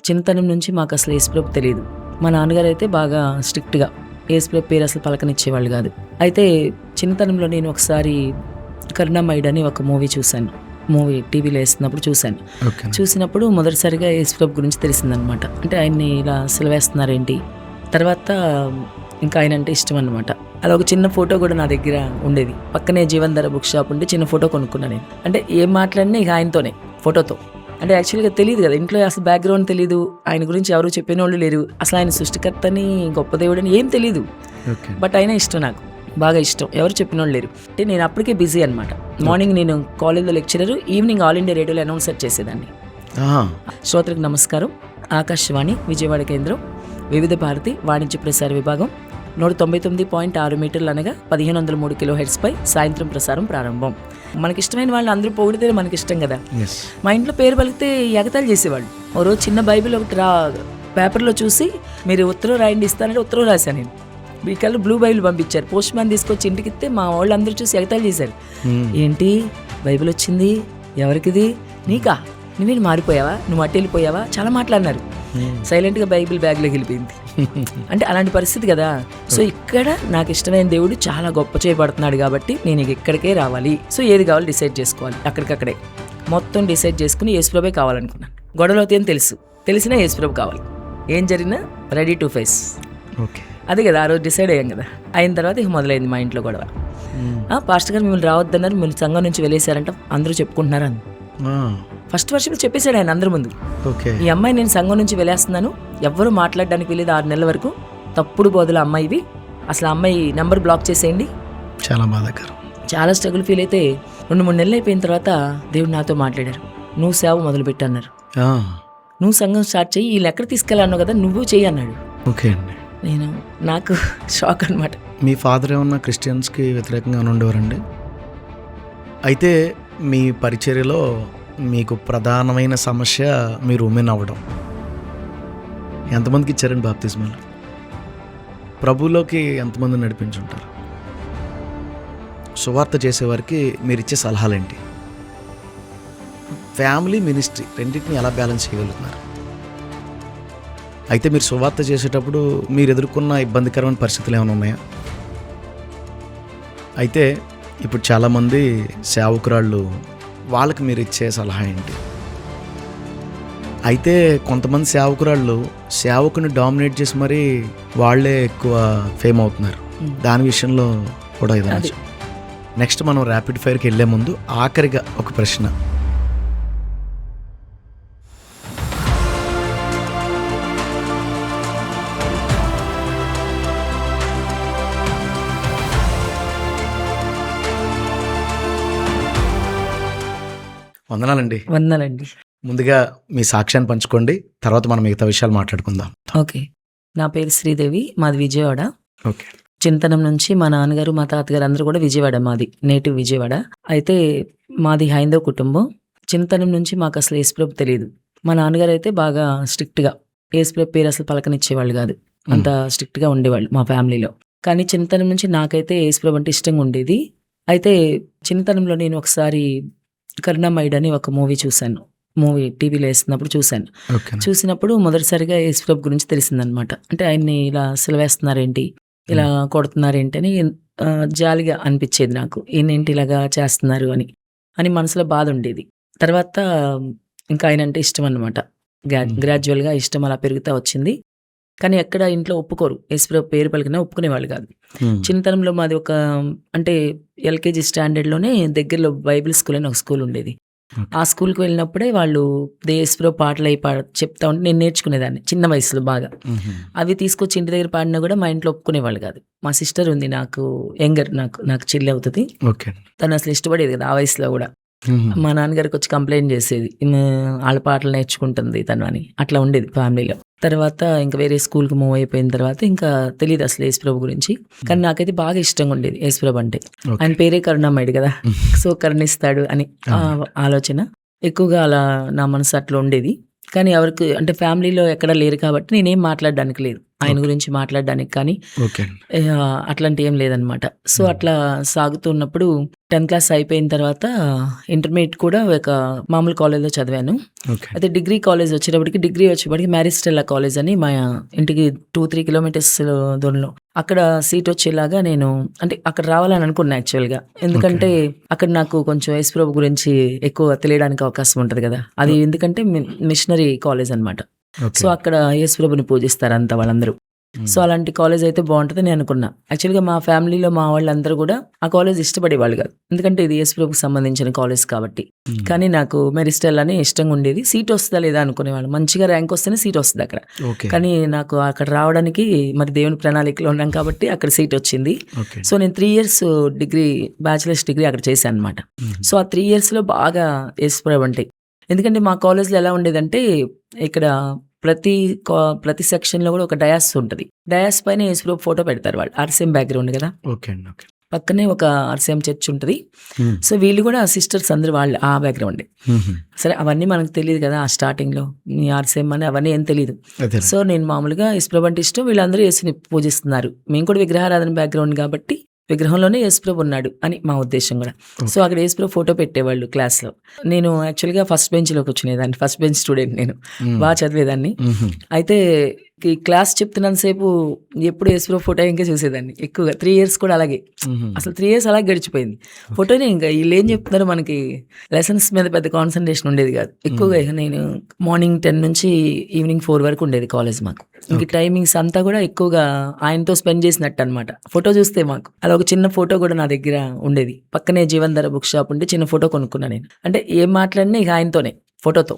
చిన్నతనం నుంచి మాకు అసలు యేసుప్రభు తెలియదు. మా నాన్నగారు అయితే బాగా స్ట్రిక్ట్గా యేసుప్రభు పేరు అసలు పలకనిచ్చేవాళ్ళు కాదు. అయితే చిన్నతనంలో నేను ఒకసారి కరుణామయుడు అని ఒక మూవీ చూశాను. మూవీ టీవీలో వేస్తున్నప్పుడు చూశాను. చూసినప్పుడు మొదటిసారిగా యేసుప్రభు గురించి తెలిసిందనమాట. అంటే ఆయన్ని ఇలా సిలవేస్తున్నారేంటి, తర్వాత ఇంకా ఆయన అంటే ఇష్టం అనమాట. అలా ఒక చిన్న ఫోటో కూడా నా దగ్గర ఉండేది. పక్కనే జీవన్ధర బుక్ షాప్ ఉండి చిన్న ఫోటో కొనుక్కున్నాను నేను. అంటే ఏం మాట్లాడినా ఇక ఆయనతోనే ఫోటోతో. అంటే యాక్చువల్గా తెలియదు కదా, ఇంట్లో అసలు బ్యాక్గ్రౌండ్ తెలియదు, ఆయన గురించి ఎవరు చెప్పిన వాళ్ళు లేరు, అసలు ఆయన సృష్టికర్తని గొప్ప దేవుడని ఏం తెలియదు. బట్ అయినా ఇష్టం, నాకు బాగా ఇష్టం, ఎవరు చెప్పిన వాళ్ళు లేరు. అంటే నేను అప్పటికే బిజీ అనమాట. మార్నింగ్ నేను కాలేజ్లో లెక్చరర్, ఈవినింగ్ ఆల్ ఇండియా రేడియోలో అనౌన్సర్ చేసేదాన్ని. శ్రోతలకు నమస్కారం. ఆకాశవాణి విజయవాడ కేంద్రం, వివిధ భారతి వాణిజ్య ప్రసార విభాగం 199.6 మీటర్లు అనగా 1503 kHz పై సాయంత్రం ప్రసారం ప్రారంభం. మనకిష్టమైన వాళ్ళు అందరూ పొగిడితే మనకిష్టం కదా. మా ఇంట్లో పేరు పలికితే ఎగతాళి చేసేవాళ్ళు. ఓ రోజు చిన్న బైబిల్ ఒకటి పేపర్లో చూసి మీరు ఉత్తరం రాయండి ఇస్తానంటే ఉత్తరం రాశాను నేను. మీ కళ్ళు బ్లూ బైబిల్ పంపించారు. పోస్ట్ మ్యాన్ తీసుకొచ్చి ఇంటికి ఇస్తే మా వాళ్ళు అందరూ చూసి ఎగతాళి చేశారు. ఏంటి బైబిల్ వచ్చింది, ఎవరికిది, నీకా, నువ్వేను మారిపోయావా, నువ్వు అటు వెళ్ళిపోయావా, చాలా మాట్లాడినారు. సైలెంట్గా బైబిల్ బ్యాగ్లోకి వెళ్ళిపోయింది. అంటే అలాంటి పరిస్థితి కదా. సో ఇక్కడ నాకు ఇష్టమైన దేవుడు చాలా గొప్ప చేయబడుతున్నాడు కాబట్టి నేను ఇక్కడికే రావాలి. సో ఏది కావాలి డిసైడ్ చేసుకోవాలి. అక్కడికక్కడే మొత్తం డిసైడ్ చేసుకుని యేసుప్రభే కావాలనుకున్నాను. గొడవలు అవుతాయని తెలిసినా యేసుప్రభు కావాలి. ఏం జరిగినా రెడీ టు ఫేస్. అదే కదా ఆ రోజు డిసైడ్ అయ్యాం కదా. అయిన తర్వాత ఇక మొదలైంది మా ఇంట్లో గొడవ. పాస్టర్ గారు మిమ్మల్ని రావద్దన్నారు, మిమ్మల్ని సంఘం నుంచి వెళ్ళేశారంట అందరూ చెప్పుకుంటున్నారు అని ఫస్ట్ వర్షంలో చెప్పేశాడు ఆయన అందరి ముందు. ఈ అమ్మాయి నేను సంఘం నుంచి వెళ్ళేస్తున్నాను, ఎవ్వరూ మాట్లాడడానికి వెళ్ళేది 6 నెలల వరకు, తప్పుడు బోధల అమ్మాయివి, అసలు అమ్మాయి నెంబర్ బ్లాక్ చేసేయండి. చాలా బాధాకరం. చాలా స్ట్రగుల్ ఫీల్ అయితే 2-3 నెలలు అయిపోయిన తర్వాత దేవుడు నాతో మాట్లాడారు. నువ్వు సేవ మొదలు పెట్టన్నారు, నువ్వు సంఘం స్టార్ట్ చెయ్యి, వీళ్ళు ఎక్కడ తీసుకెళ్ళాను కదా నువ్వు చెయ్యి అన్నాడు. నేను నాకు షాక్ అనమాట. మీ ఫాదర్ ఏమన్నా క్రిస్టియన్స్కి వ్యతిరేకంగా ఉండేవారండి? అయితే మీ పరిచర్యలో మీకు ప్రధానమైన సమస్య మీరు ఉమెన్ అవ్వడం. ఎంతమందికి ఇచ్చారండి బాప్తిస్మాలు? ప్రభువులోకి ఎంతమంది నడిపించుంటారు? సువార్త చేసేవారికి మీరు ఇచ్చే సలహాలేంటి? ఫ్యామిలీ మినిస్ట్రీ రెండింటిని ఎలా బ్యాలెన్స్ చేయగలుగుతున్నారు? అయితే మీరు సువార్త చేసేటప్పుడు మీరు ఎదుర్కొన్న ఇబ్బందికరమైన పరిస్థితులు ఏమైనా ఉన్నాయా? అయితే ఇప్పుడు చాలామంది సేవకురాళ్ళు, వాళ్ళకి మీరు ఇచ్చే సలహా ఏంటి? అయితే కొంతమంది సేవకురాళ్ళు సేవకుని డామినేట్ చేసి మరీ వాళ్ళే ఎక్కువ ఫేమ్ అవుతున్నారు. దాని విషయంలో కూడా ఏదైనా. నెక్స్ట్ మనం ర్యాపిడ్ ఫైర్కి వెళ్ళే ముందు ఆఖరిగా ఒక ప్రశ్న. వందనాలండి. వందనాలండి. ముందుగా మీ సాక్ష్యాన్ని పంచుకోండి, తర్వాత మనం మిగతా విషయాలు మాట్లాడుకుందాం. ఓకే, నా పేరు శ్రీదేవి, మాది విజయవాడ. ఓకే. చిన్నతనం నుంచి మా నాన్నగారు మా తాతగారు అందరూ కూడా విజయవాడ, మాది నేటివ్ విజయవాడ. అయితే మాది హైందవ కుటుంబం. చిన్నతనం నుంచి మాకు అసలు యేసుప్రభు తెలియదు. మా నాన్నగారు అయితే బాగా స్ట్రిక్ట్గా యేసుప్రభు పేరు అసలు పలకనిచ్చేవాళ్ళు కాదు, అంత స్ట్రిక్ట్గా ఉండేవాళ్ళు మా ఫ్యామిలీలో. కానీ చిన్నతనం నుంచి నాకైతే యేసుప్రభు అంటే ఇష్టంగా ఉండేది. అయితే చిన్నతనంలో నేను ఒకసారి కరుణామయుడు అని ఒక మూవీ చూశాను. మూవీ టీవీలో వేస్తున్నప్పుడు చూశాను. చూసినప్పుడు మొదటిసారిగా యేసుప్రభు గురించి తెలిసిందనమాట. అంటే ఆయన్ని ఇలా సిలవేస్తున్నారేంటి, ఇలా కొడుతున్నారేంటి అని జాలిగా అనిపించేది నాకు. ఈయనేంటి ఇలాగా చేస్తున్నారు అని మనసులో బాధ ఉండేది. తర్వాత ఇంకా ఆయన అంటే ఇష్టం అనమాట. గ్రాడ్యువల్గా ఇష్టం అలా పెరుగుతూ వచ్చింది. కానీ ఎక్కడ ఇంట్లో ఒప్పుకోరు, యేసుప్రభు పేరు పలికినా ఒప్పుకునేవాళ్ళు కాదు. చిన్నతనంలో మాది ఒక అంటే ఎల్కేజీ స్టాండర్డ్లోనే దగ్గరలో బైబిల్ స్కూల్ అని ఒక స్కూల్ ఉండేది. ఆ స్కూల్కి వెళ్ళినప్పుడే వాళ్ళు యేసుప్రభు పాటలు అవి చెప్తా ఉంటే నేను నేర్చుకునేదాన్ని చిన్న వయసులో బాగా. అవి తీసుకొచ్చి ఇంటి దగ్గర పాడినా కూడా మా ఇంట్లో ఒప్పుకునేవాళ్ళు కాదు. మా సిస్టర్ ఉంది, నాకు యంగర్, నాకు చెల్లి అవుతుంది. తను అసలు ఇష్టపడేది కదా ఆ వయసులో కూడా. మా నాన్నగారికి వచ్చి కంప్లైంట్ చేసేది, వాళ్ళ పాటలు నేర్చుకుంటుంది తను అని. అట్లా ఉండేది ఫ్యామిలీలో. తర్వాత ఇంకా వేరే స్కూల్కి మూవ్ అయిపోయిన తర్వాత ఇంకా తెలియదు అసలు యేసుప్రభు గురించి. కానీ నాకైతే బాగా ఇష్టంగా ఉండేది యేసుప్రభు అంటే. ఆయన పేరే కరుణామయుడు కదా, సో కరుణిస్తాడు అని ఆలోచన ఎక్కువగా అలా నా మనసు అట్లా ఉండేది. కానీ ఎవరికి అంటే ఫ్యామిలీలో ఎక్కడ లేరు కాబట్టి నేనేం మాట్లాడడానికి లేదు. ఆయన గురించి మాట్లాడడానికి కానీ ఓకే. అట్లాంటి ఏం లేదనమాట. సో అట్లా సాగుతున్నప్పుడు 10th క్లాస్ అయిపోయిన తర్వాత ఇంటర్మీడియట్ కూడా ఒక మామూలు కాలేజ్లో చదివాను. ఓకే. అయితే డిగ్రీ కాలేజ్ వచ్చేప్పటికి మ్యారిస్టెల్లా కాలేజ్ అని మా ఇంటికి 2-3 కిలోమీటర్స్ దూరంలో అక్కడ సీట్ వచ్చేలాగా నేను అంటే అక్కడ రావాలని అనుకున్నా యాక్చువల్గా. ఎందుకంటే అక్కడ నాకు కొంచెం యేసుప్రభు గురించి ఎక్కువ తెలియడానికి అవకాశం ఉంటుంది కదా. అది ఎందుకంటే మిషనరీ కాలేజ్ అనమాట. సో అక్కడ యేసుప్రభుని పూజిస్తారు అంతా వాళ్ళందరూ. సో అలాంటి కాలేజ్ అయితే బాగుంటుందని నేను అనుకున్నా. యాక్చువల్గా మా ఫ్యామిలీలో మా వాళ్ళందరూ కూడా ఆ కాలేజ్ ఇష్టపడేవాళ్ళు కాదు, ఎందుకంటే ఇది యేసుప్రభుకి సంబంధించిన కాలేజ్ కాబట్టి. కానీ నాకు మెరిస్టెల్ అని ఇష్టంగా ఉండేది. సీట్ వస్తుందా లేదా అనుకునేవాళ్ళు. మంచిగా ర్యాంక్ వస్తేనే సీట్ వస్తుంది అక్కడ. కానీ నాకు అక్కడ రావడానికి మరి దేవుని ప్రణాళికలో ఉన్నాం కాబట్టి అక్కడ సీట్ వచ్చింది. సో నేను 3 years డిగ్రీ బ్యాచిలర్స్ డిగ్రీ అక్కడ చేశాను అనమాట. సో ఆ 3 yearsలో బాగా యేసుప్రభు అంటే, ఎందుకంటే మా కాలేజ్లో ఎలా ఉండేదంటే ఇక్కడ ప్రతి సెక్షన్లో కూడా ఒక డయాస్ ఉంటుంది. డయాస్ పైన యేసుప్రభు ఫోటో పెడతారు వాళ్ళు. ఆర్సీఎం బ్యాక్గ్రౌండ్ కదా, పక్కనే ఒక ఆర్సీఎం చర్చ్ ఉంటుంది. సో వీళ్ళు కూడా సిస్టర్స్ అందరూ వాళ్ళు ఆ బ్యాక్గ్రౌండే. సరే అవన్నీ మనకు తెలియదు కదా ఆ స్టార్టింగ్లో, మీ ఆర్సీఎం అని అవన్నీ ఏం తెలియదు. సో నేను మామూలుగా యేసుప్రభు అంటే ఇష్టం, వీళ్ళందరూ యేసుని పూజిస్తున్నారు. మేము కూడా విగ్రహారాధన బ్యాక్గ్రౌండ్ కాబట్టి విగ్రహంలోనే యేసుప్రభు ఉన్నాడు అని మా ఉద్దేశం కూడా. సో అక్కడ యేసుప్రభు ఫోటో పెట్టేవాళ్ళు క్లాస్లో. నేను యాక్చువల్గా ఫస్ట్ బెంచ్లో కూర్చునేదాన్ని, ఫస్ట్ బెంచ్ స్టూడెంట్ నేను, బాగా చదివేదాన్ని. అయితే ఈ క్లాస్ చెప్తున్నంతసేపు ఎప్పుడు యేసుప్రభు ఫోటో ఇంకా చూసేదాన్ని ఎక్కువగా. 3 years కూడా అలాగే, అసలు 3 years అలాగే గడిచిపోయింది. ఫోటోనే ఇంకా వీళ్ళు ఏం చెప్తున్నారు, మనకి లెసన్స్ మీద పెద్ద కాన్సన్ట్రేషన్ ఉండేది కాదు ఎక్కువగా. నేను మార్నింగ్ 10 నుంచి ఈవినింగ్ 4 వరకు ఉండేది కాలేజ్ మాకు. ఇంక టైమింగ్స్ అంతా కూడా ఎక్కువగా ఆయనతో స్పెండ్ చేసినట్టు అనమాట. ఫోటో చూస్తే మాకు అలా ఒక చిన్న ఫోటో కూడా నా దగ్గర ఉండేది. పక్కనే జీవన్ధర బుక్ షాప్ ఉంటే చిన్న ఫోటో కొనుక్కున్నా నేను. అంటే ఏం మాట్లాడినా ఇక ఆయనతోనే ఫోటోతో.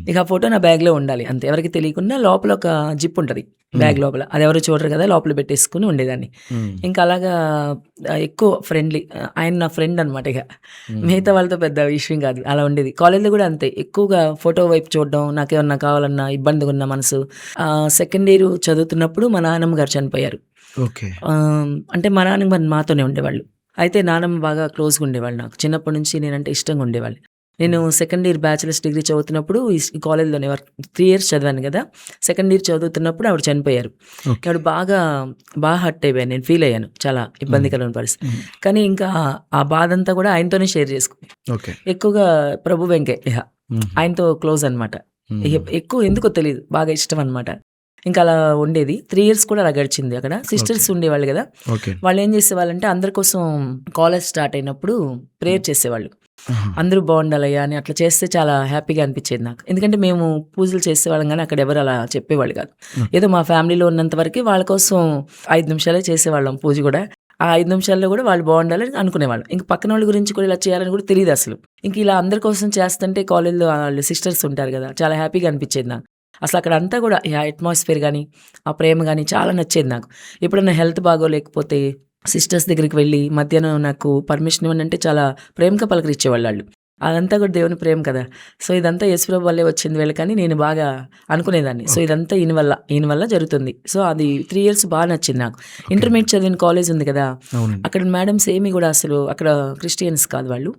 ఇక ఆ ఫోటో నా బ్యాగ్లో ఉండాలి అంతే, ఎవరికి తెలియకుండా. లోపల ఒక జిప్ ఉంటుంది బ్యాగ్ లోపల, అది ఎవరు చూడరు కదా, లోపల పెట్టేసుకుని ఉండేదాన్ని. ఇంకా అలాగా ఎక్కువ ఫ్రెండ్లీ, ఆయన నా ఫ్రెండ్ అనమాట. ఇక మిగతా వాళ్ళతో పెద్ద విషయం కాదు, అలా ఉండేది. కాలేజ్లో కూడా అంతే, ఎక్కువగా ఫోటో వైపు చూడడం, నాకేమన్నా కావాలన్నా ఇబ్బందిగా ఉన్న మనసు. సెకండ్ ఇయర్ చదువుతున్నప్పుడు మా నాన్నమ్మ గారు చనిపోయారు. అంటే మా నాన్నమ్మ మాతోనే ఉండేవాళ్ళు. అయితే నాన్నమ్మ బాగా క్లోజ్గా ఉండేవాళ్ళు నాకు. చిన్నప్పటి నుంచి నేనంటే ఇష్టంగా ఉండేవాళ్ళు. నేను సెకండ్ ఇయర్ బ్యాచిలర్స్ డిగ్రీ చదువుతున్నప్పుడు ఈ కాలేజ్లోనే 3 years చదివాను కదా. సెకండ్ ఇయర్ చదువుతున్నప్పుడు ఆవిడ చనిపోయారు. ఆవిడ బాగా హర్ట్ అయిపోయాను, నేను ఫీల్ అయ్యాను, చాలా ఇబ్బందికరమైన పరిస్థితి. కానీ ఇంకా ఆ బాధ అంతా కూడా ఆయనతోనే షేర్ చేసుకున్నాను. ఎక్కువగా ప్రభు వెంకయ్య ఆయనతో క్లోజ్ అనమాట. ఎక్కువ ఎందుకో తెలియదు, బాగా ఇష్టం అనమాట. ఇంకా అలా ఉండేది. 3 years కూడా అలా గడిచింది. అక్కడ సిస్టర్స్ ఉండేవాళ్ళు కదా, వాళ్ళు ఏం చేసేవాళ్ళంటే అందరి కోసం కాలేజ్ స్టార్ట్ అయినప్పుడు ప్రేయర్ చేసేవాళ్ళు. అందరూ బాగుండాలయ్యా అని అట్లా చేస్తే చాలా హ్యాపీగా అనిపించేది నాకు. ఎందుకంటే మేము పూజలు చేసేవాళ్ళం కానీ అక్కడ ఎవరు అలా చెప్పేవాళ్ళు కాదు. ఏదో మా ఫ్యామిలీలో ఉన్నంత వరకు వాళ్ళ కోసం 5 నిమిషాలే చేసేవాళ్ళం పూజ కూడా. ఆ 5 నిమిషాల్లో కూడా వాళ్ళు బాగుండాలని అనుకునేవాళ్ళం. ఇంక పక్కన వాళ్ళ గురించి కూడా ఇలా చేయాలని కూడా తెలియదు అసలు. ఇంక ఇలా అందరి కోసం చేస్తుంటే కాలేజ్లో వాళ్ళు సిస్టర్స్ ఉంటారు కదా, చాలా హ్యాపీగా అనిపించేది నాకు. అసలు అక్కడ అంతా కూడా ఆ అట్మాస్ఫియర్ కానీ ఆ ప్రేమ కానీ చాలా నచ్చేది నాకు. ఎప్పుడన్నా హెల్త్ బాగోలేకపోతే సిస్టర్స్ దగ్గరికి వెళ్ళి మధ్యాహ్నం నాకు పర్మిషన్ ఇవ్వండి అంటే చాలా ప్రేమగా పలకరించేవాళ్ళు వాళ్ళు. అదంతా కూడా దేవుని ప్రేమ కదా. సో ఇదంతా యేసుప్రభు వల్లే వచ్చింది వీళ్ళు కానీ నేను బాగా అనుకునేదాన్ని. సో ఇదంతా ఈయన వల్ల జరుగుతుంది. సో అది 3 years బాగా నచ్చింది నాకు. ఇంటర్మీడియట్ చదివిన కాలేజ్ ఉంది కదా, అక్కడ మేడమ్స్ ఏమీ కూడా అసలు అక్కడ క్రిస్టియన్స్ కాదు వాళ్ళు.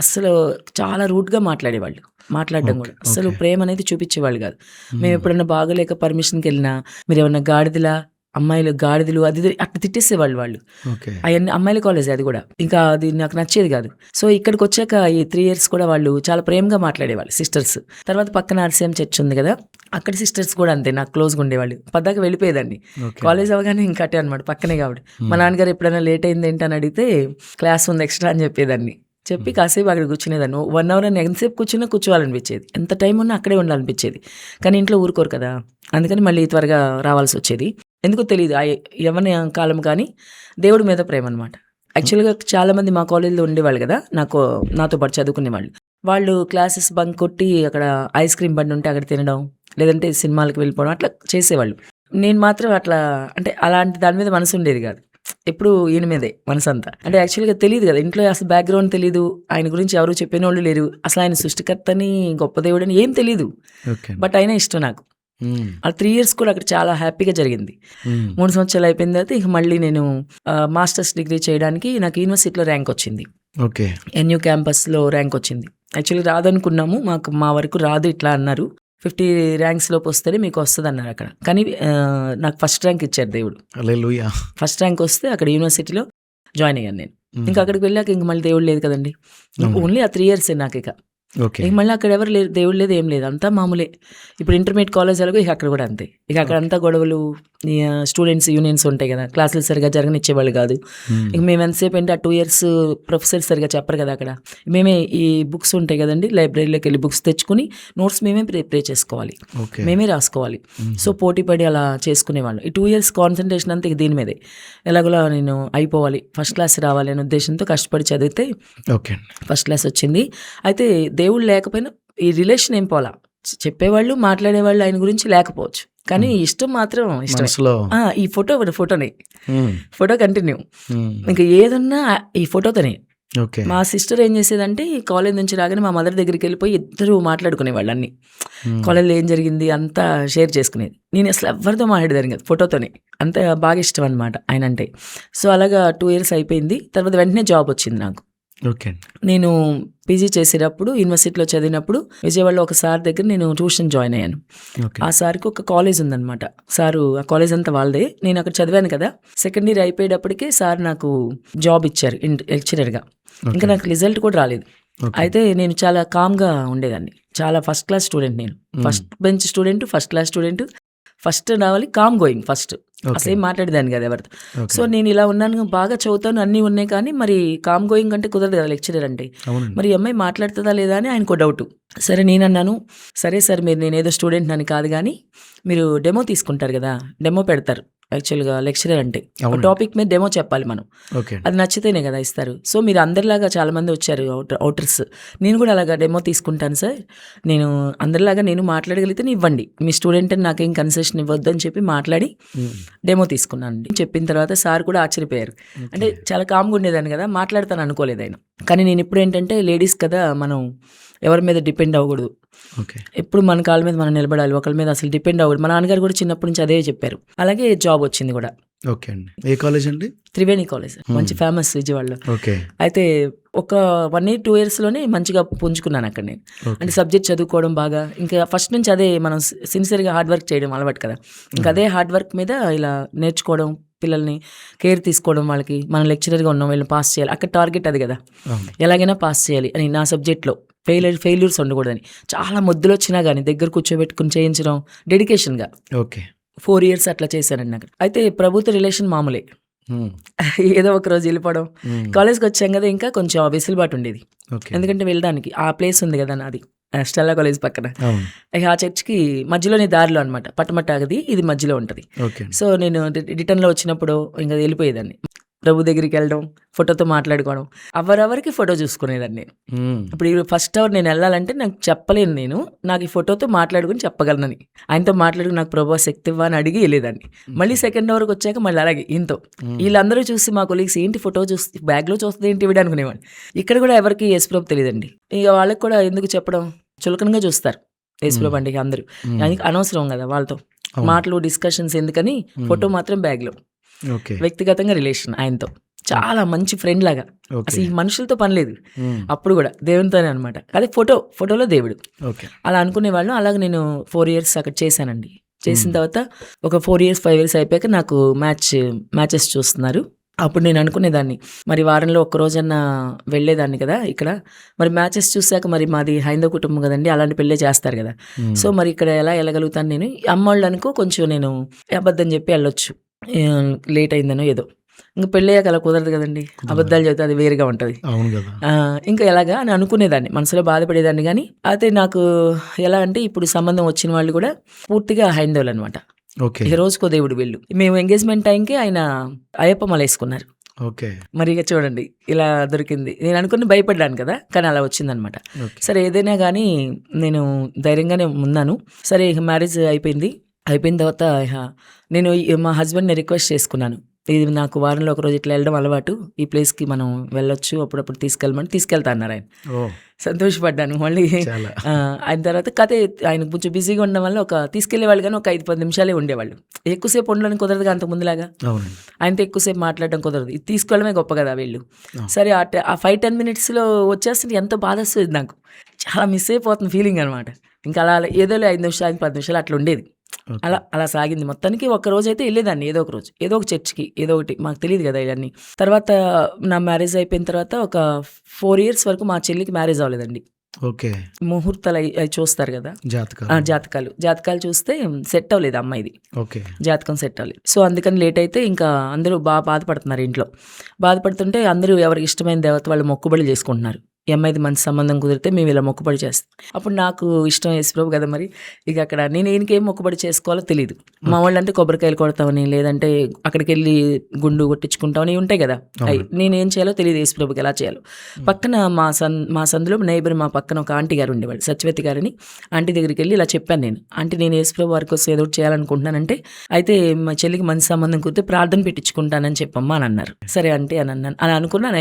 అసలు చాలా రూట్గా మాట్లాడడం కూడా అసలు ప్రేమ అనేది చూపించేవాళ్ళు కాదు. మేము ఎప్పుడన్నా బాగోలేక పర్మిషన్కి వెళ్ళినా, మీరు ఏమన్నా గాడిదలా, అమ్మాయిలు గాడిదలు అది అట్లా తిట్టేసేవాళ్ళు వాళ్ళు. అవన్నీ అమ్మాయిల కాలేజ్ అది కూడా. ఇంకా అది నాకు నచ్చేది కాదు. సో ఇక్కడికి వచ్చాక ఈ 3 years కూడా వాళ్ళు చాలా ప్రేమగా మాట్లాడేవాళ్ళు సిస్టర్స్. తర్వాత పక్కన ఆర్సీఎం చర్చ్ ఉంది కదా, అక్కడ సిస్టర్స్ కూడా అంతే నాకు క్లోజ్గా ఉండేవాళ్ళు. పద్దాక వెళ్ళిపోయేదాన్ని కాలేజ్ అవగానే ఇంకా అట్టే అనమాట, పక్కనే కాబట్టి. మా నాన్నగారు ఎప్పుడైనా లేట్ అయింది ఏంటని అడిగితే క్లాస్ ఉంది ఎక్స్ట్రా అని చెప్పేదాన్ని. చెప్పి కాసేపు అక్కడ కూర్చునేదాన్ని. 1 hour అని ఎంతసేపు కూర్చోవాలనిపించేది, ఎంత టైం ఉన్నా అక్కడే ఉండాలనిపించేది. కానీ ఇంట్లో ఊరుకోరు కదా, అందుకని మళ్ళీ త్వరగా రావాల్సి వచ్చేది. ఎందుకో తెలియదు, యవ్వన కాలం కానీ దేవుడి మీద ప్రేమ అనమాట. యాక్చువల్గా చాలామంది మా కాలేజీలో ఉండేవాళ్ళు కదా, నాతో పాటు చదువుకునే వాళ్ళు క్లాసెస్ బంక్ కొట్టి అక్కడ ఐస్ క్రీమ్ బండి ఉంటే అక్కడ తినడం, లేదంటే సినిమాలకు వెళ్ళిపోవడం అట్లా చేసేవాళ్ళు. నేను మాత్రం అట్లా అంటే అలాంటి దాని మీద మనసు ఉండేది కాదు. ఎప్పుడు ఈయన మీదే మనసు అంతా. అంటే యాక్చువల్గా తెలియదు కదా, ఇంట్లో అసలు బ్యాక్గ్రౌండ్ తెలియదు, ఆయన గురించి ఎవరు చెప్పిన వాళ్ళు లేరు, అసలు ఆయన సృష్టికర్తని గొప్ప దేవుడని ఏం తెలియదు. బట్ అయినా ఇష్టం నాకు. ఆ 3 years కూడా అక్కడ చాలా హ్యాపీగా జరిగింది. 3 సంవత్సరాలు అయిపోయిన తర్వాత ఇక మళ్ళీ నేను మాస్టర్స్ డిగ్రీ చేయడానికి నాకు యూనివర్సిటీలో ర్యాంక్ వచ్చింది. ఎన్యూ క్యాంపస్లో ర్యాంక్ వచ్చింది. యాక్చువల్లీ రాదనుకున్నాము, మా వరకు రాదు ఇట్లా అన్నారు. 50 ర్యాంక్స్ లోపు వస్తేనే మీకు వస్తుంది అన్నారు అక్కడ. కానీ నాకు ఫస్ట్ ర్యాంక్ ఇచ్చారు దేవుడు. హల్లెలూయా. ఫస్ట్ ర్యాంక్ వస్తే అక్కడ యూనివర్సిటీలో జాయిన్ అయ్యాను నేను. ఇంకా అక్కడికి వెళ్ళాక ఇంక మళ్ళీ దేవుడు లేదు కదండి. ఓన్లీ ఆ 3 years నాకు ఇక ఓకే. ఇక మళ్ళీ అక్కడ ఎవరు లేదు, దేవుడు లేదు, ఏం లేదు, అంతా మామూలే. ఇప్పుడు ఇంటర్మీడియట్ కాలేజ్ అలాగో ఇక అక్కడ కూడా అంతే. ఇక అక్కడ అంతా గొడవలు, స్టూడెంట్స్ యూనియన్స్ ఉంటాయి కదా, క్లాసులు సరిగా జరగనిచ్చేవాళ్ళు కాదు. ఇక మేము ఎంతసేపు అంటే ఆ 2 years ప్రొఫెసర్ సరిగా చెప్పరు కదా అక్కడ. మేమే ఈ బుక్స్ ఉంటాయి కదండి, లైబ్రరీలోకి వెళ్ళి బుక్స్ తెచ్చుకుని నోట్స్ మేమే ప్రిపేర్ చేసుకోవాలి, ఓకే. మేమే రాసుకోవాలి. సో పోటీ పడి అలా చేసుకునేవాళ్ళు. ఈ 2 years కాన్సన్ట్రేషన్ అంతా ఇక దీని మీదే. ఎలాగోలా నేను అయిపోవాలి, ఫస్ట్ క్లాస్ రావాలి అనే ఉద్దేశంతో కష్టపడి చదివితే ఓకే. ఫస్ట్ క్లాస్ వచ్చింది. అయితే దేవుడు లేకపోయినా ఈ రిలేషన్ ఏం పోలా, చెప్పేవాళ్ళు మాట్లాడేవాళ్ళు ఆయన గురించి లేకపోవచ్చు, కానీ ఇష్టం మాత్రం ఇష్టమే. మనసులో ఈ ఫోటోనే ఉమ్, ఫోటో కంటిన్యూ. ఉమ్, ఇంకా ఏదన్నా ఈ ఫోటోతోనే. ఓకే. మా సిస్టర్ ఏం చేసేదంటే ఈ కాలేజ్ నుంచి రాగానే మా మదర్ దగ్గరికి వెళ్ళిపోయి ఇద్దరు మాట్లాడుకునేవాళ్ళు అన్ని, కాలేజ్లో ఏం జరిగింది అంతా షేర్ చేసుకునేది. నేను అసలు ఎవరితో మాట్లాడేదాన్ని కాదు, ఫోటోతోనే. అంత బాగా ఇష్టం అనమాట ఆయన అంటే. సో అలాగా 2 years అయిపోయింది. తర్వాత వెంటనే జాబ్ వచ్చింది నాకు. ఓకే. నేను పీజీ చేసేటప్పుడు యూనివర్సిటీలో చదివినప్పుడు విజయవాడలో ఒక సార్ దగ్గర నేను ట్యూషన్ జాయిన్ అయ్యాను. ఓకే. ఆ సార్కి ఒక కాలేజ్ ఉందన్నమాట. సారు ఆ కాలేజ్ అంతా వాళ్ళదే. నేను అక్కడ చదివాను కదా, సెకండ్ ఇయర్ అయిపోయేటప్పటికే సార్ నాకు జాబ్ ఇచ్చారు లెక్చరర్గా. ఇంకా నాకు రిజల్ట్ కూడా రాలేదు. అయితే నేను చాలా కామ్గా ఉండేదాన్ని, చాలా ఫస్ట్ క్లాస్ స్టూడెంట్. నేను first bench student, first class student, first రావాలి, కామ్ గోయింగ్ ఫస్ట్, అసలు ఏం మాట్లాడేదాన్ని కదా ఎవరితో. సో నేను ఇలా ఉన్నాను, బాగా చదువుతాను, అన్నీ ఉన్నాయి, కానీ మరి కామ్ గోయింగ్ అంటే కుదరదు కదా లెక్చరర్ అంటే. మరి ఈ అమ్మాయి మాట్లాడుతుందా లేదా అని ఆయనకు డౌట్. సరే నేనన్నాను, సరే సార్ మీరు నేనేదో స్టూడెంట్ అని కాదు, కానీ మీరు డెమో తీసుకుంటారు కదా, డెమో పెడతారు యాక్చువల్గా లెక్చరర్ అంటే. టాపిక్ మీద డెమో చెప్పాలి మనం, అది నచ్చితేనే కదా ఇస్తారు. సో మీరు అందరిలాగా చాలా మంది వచ్చారు అవుటర్స్, నేను కూడా అలాగా డెమో తీసుకుంటాను సార్, నేను అందరిలాగా నేను మాట్లాడగలిగితే ఇవ్వండి, మీ స్టూడెంట్ అని నాకేం కన్సెషన్ ఇవ్వద్దు అని చెప్పి మాట్లాడి డెమో తీసుకున్నాను. చెప్పిన తర్వాత సార్ కూడా ఆశ్చర్యపోయారు. అంటే చాలా కామ్గా ఉండేదాన్ని కదా, మాట్లాడతాను అనుకోలేదు ఆయన. కానీ నేను ఇప్పుడు ఏంటంటే లేడీస్ కదా, మనం ఎవరి మీద డిపెండ్ అవ్వకూడదు, ఎప్పుడు మన కాళ్ళ మీద మనం నిలబడాలి, ఒకరి మీద అసలు డిపెండ్ అవ్వకూడదు. మా నాన్నగారు కూడా చిన్నప్పటి నుంచి అదే చెప్పారు. అలాగే జాబ్ వచ్చింది కూడా. ఓకే అండి. ఏ కాలేజ్ అండి? త్రివేణి కాలేజ్, మంచి ఫేమస్ విజయవాడలో. ఓకే. అయితే ఒక 1 year 2 yearsలోనే మంచిగా పుంజుకున్నాను అక్కడ నేను. అంటే సబ్జెక్ట్ చదువుకోవడం బాగా, ఇంకా ఫస్ట్ నుంచి అదే మనం సిన్సియర్గా హార్డ్ వర్క్ చేయడం అలవాటు కదా, ఇంకా అదే హార్డ్ వర్క్ మీద ఇలా నేర్చుకోవడం, పిల్లల్ని కేర్ తీసుకోవడం, వాళ్ళకి మనం లెక్చరర్గా ఉన్నాం, వీళ్ళని పాస్ చేయాలి, అక్కడ టార్గెట్ అది కదా, ఎలాగైనా పాస్ చేయాలి అని నా సబ్జెక్ట్లో. ఫెయిల్యూర్స్ ఉండకూడదని చాలా మొద్దులు వచ్చినా కానీ దగ్గర కూర్చోబెట్టుకుని చేయించడం డెడికేషన్గా. ఓకే. 4 years అట్లా చేశానండి నాకు. అయితే ప్రభుత్వ రిలేషన్ మామూలే, ఏదో ఒక రోజు వెళ్ళిపోవడం. కాలేజ్కి వచ్చాం కదా, ఇంకా కొంచెం వెసులుబాటు ఉండేది, ఎందుకంటే వెళ్ళడానికి ఆ ప్లేస్ ఉంది కదా నాది, స్టెల్లా కాలేజ్ పక్కన. ఆ చర్చ్కి మధ్యలోనే దారిలో అనమాట, పట్టమట్టాగది ఇది మధ్యలో ఉంటుంది. సో నేను రిటర్న్లో వచ్చినప్పుడు ఇంకా వెళ్ళిపోయేదాన్ని, ప్రభు దగ్గరికి వెళ్ళడం, ఫోటోతో మాట్లాడుకోవడం, అవరికి ఫోటో చూసుకునేదాన్ని నేను. ఇప్పుడు ఫస్ట్ అవర్ నేను వెళ్ళాలంటే నాకు చెప్పలేను, నేను నాకు ఈ ఫోటోతో మాట్లాడుకుని చెప్పగలనని, ఆయనతో మాట్లాడుకుని నాకు ప్రభు శక్తి ఇవ్వ అని అడిగి వెళ్ళేదాన్ని. మళ్ళీ సెకండ్ అవర్కి వచ్చాక మళ్ళీ అలాగే ఈయనతో, వీళ్ళందరూ చూసి మా కొలీగ్స్ ఏంటి ఫోటో చూస్తే బ్యాగ్లో చూస్తుంది ఏంటి వీడు అనుకునేవాడిని. ఇక్కడ కూడా ఎవరికి యేసు ప్రభు తెలియదండి, ఇక వాళ్ళకి కూడా ఎందుకు చెప్పడం, చులకనగా చూస్తారు యేసు ప్రభు అంటే అందరూ, అనవసరం కదా వాళ్ళతో మాటలు డిస్కషన్స్ ఎందుకని, ఫోటో మాత్రం బ్యాగ్లో. వ్యక్తిగతంగా రిలేషన్ ఆయనతో చాలా మంచి ఫ్రెండ్ లాగా, అసలు ఈ మనుషులతో పని లేదు అప్పుడు కూడా, దేవునితోనే అనమాట. అదే ఫోటోలో దేవుడు అలా అనుకునేవాళ్ళు. అలాగే నేను 4 years అక్కడ చేశానండి. చేసిన తర్వాత ఒక 4 years 5 years అయిపోయాక నాకు మ్యాచెస్ చూస్తున్నారు. అప్పుడు నేను అనుకునేదాన్ని, మరి వారంలో ఒక్క రోజన్నా వెళ్ళేదాన్ని కదా ఇక్కడ, మరి మ్యాచెస్ చూసాక మరి మాది హైందవ కుటుంబం కదండి, అలాంటి పెళ్ళే చేస్తారు కదా, సో మరి ఇక్కడ ఎలా వెళ్ళగలుగుతాను నేను. అమ్మవాళ్ళు అనుకో కొంచెం నేను అబద్ధం చెప్పి వెళ్ళొచ్చు, లేట్ అయిందనో ఏదో, ఇంకా పెళ్ళయ్యాక అలా కుదరదు కదండి, అబద్ధాలు చెబితే అది వేరుగా ఉంటుంది, ఇంకా ఎలాగా అని అనుకునేదాన్ని, మనసులో బాధపడేదాన్ని. కానీ అయితే నాకు ఎలా అంటే ఇప్పుడు సంబంధం వచ్చిన వాళ్ళు కూడా పూర్తిగా హైందవులు అనమాట. ఈ రోజుకో దేవుడు వీళ్ళు. మేము ఎంగేజ్మెంట్ టైంకి ఆయన అయ్యప్ప మాల వేసుకున్నారు. మరి ఇక చూడండి ఇలా దొరికింది. నేను అనుకుని భయపడ్డాను కదా, కానీ అలా వచ్చిందనమాట. సరే ఏదైనా కానీ నేను ధైర్యంగానే ఉన్నాను. సరే ఇక మ్యారేజ్ అయిపోయిన తర్వాత నేను మా హస్బెండ్ని రిక్వెస్ట్ చేసుకున్నాను, ఇది నాకు వారంలో ఒక రోజు ఇట్లా వెళ్ళడం అలవాటు, ఈ ప్లేస్కి మనం వెళ్ళొచ్చు, అప్పుడప్పుడు తీసుకెళ్తా అన్నారు ఆయన. సంతోషపడ్డాను. మళ్ళీ ఆయన తర్వాత కథ ఆయన కొంచెం బిజీగా ఉండడం వల్ల తీసుకెళ్లేవాళ్ళు కానీ ఒక 5-10 నిమిషాలే ఉండేవాళ్ళు, ఎక్కువసేపు ఉండడానికి కుదరదు అంత ముందులాగా, ఆయనతో ఎక్కువసేపు మాట్లాడడం కుదరదు, ఇది తీసుకెళ్ళడమే గొప్ప కదా వీళ్ళు. సరే ఆ 5-10 minutesలో వచ్చేస్తే ఎంతో బాధ వస్తుంది నాకు, చాలా మిస్ అయిపోతుంది ఫీలింగ్ అనమాట. ఇంకా అలా ఏదో 5 నిమిషాలు 10 నిమిషాలు అట్లా ఉండేది. అలా సాగింది. మొత్తానికి ఒక రోజు అయితే వెళ్ళేదాన్ని, ఏదో ఒక రోజు ఏదో ఒక చర్చ్కి, ఏదో ఒకటి, మాకు తెలియదు కదా ఇవన్నీ. తర్వాత నా మ్యారేజ్ అయిపోయిన తర్వాత ఒక 4 years వరకు మా చెల్లికి మ్యారేజ్ అవ్వలేదండి. ఓకే. ముహూర్తాలు అవి చూస్తారు కదా, జాతకాలు జాతకాలు చూస్తే సెట్ అవ్వలేదు అమ్మాయిది. ఓకే. జాతకం సెట్ అవ్వలేదు. సో అందుకని లేట్ అయితే ఇంకా అందరూ బాగా బాధపడుతున్నారు ఇంట్లో. బాధపడుతుంటే అందరూ ఎవరికి ఇష్టమైన దేవత వాళ్ళు మొక్కుబడులు చేసుకుంటున్నారు. ఈ అమ్మాయిది మంచి సంబంధం కుదిరితే మేము ఇలా మొక్కుబడి చేస్తాం. అప్పుడు నాకు ఇష్టం యేసుప్రభు కదా, మరి ఇక అక్కడ నేను ఈయనకేం మొక్కుబడి చేసుకోవాలో తెలియదు. మా వాళ్ళు అంటే కొబ్బరికాయలు కొడతామని, లేదంటే అక్కడికి వెళ్ళి గుండు కొట్టించుకుంటామని ఉంటాయి కదా, అవి నేనేం చేయాలో తెలియదు, యేసుప్రభుకి ఎలా చేయాలో. పక్కన మా సందులో నైబర్, మా పక్కన ఒక ఆంటీ గారు ఉండేవాళ్ళు, సత్యవతి గారని. ఆంటీ దగ్గరికి వెళ్ళి ఇలా చెప్పాను నేను, ఆంటీ నేను యేసుప్రభు వారి కోసం ఏదో చేయాలనుకుంటున్నానంటే, అయితే మా చెల్లికి మంచి సంబంధం కుదిరితే ప్రార్థన పెట్టించుకుంటానని చెప్పమ్మా అని అన్నారు. సరే అంటే అని అన్నాను. అలా అనుకున్నాను.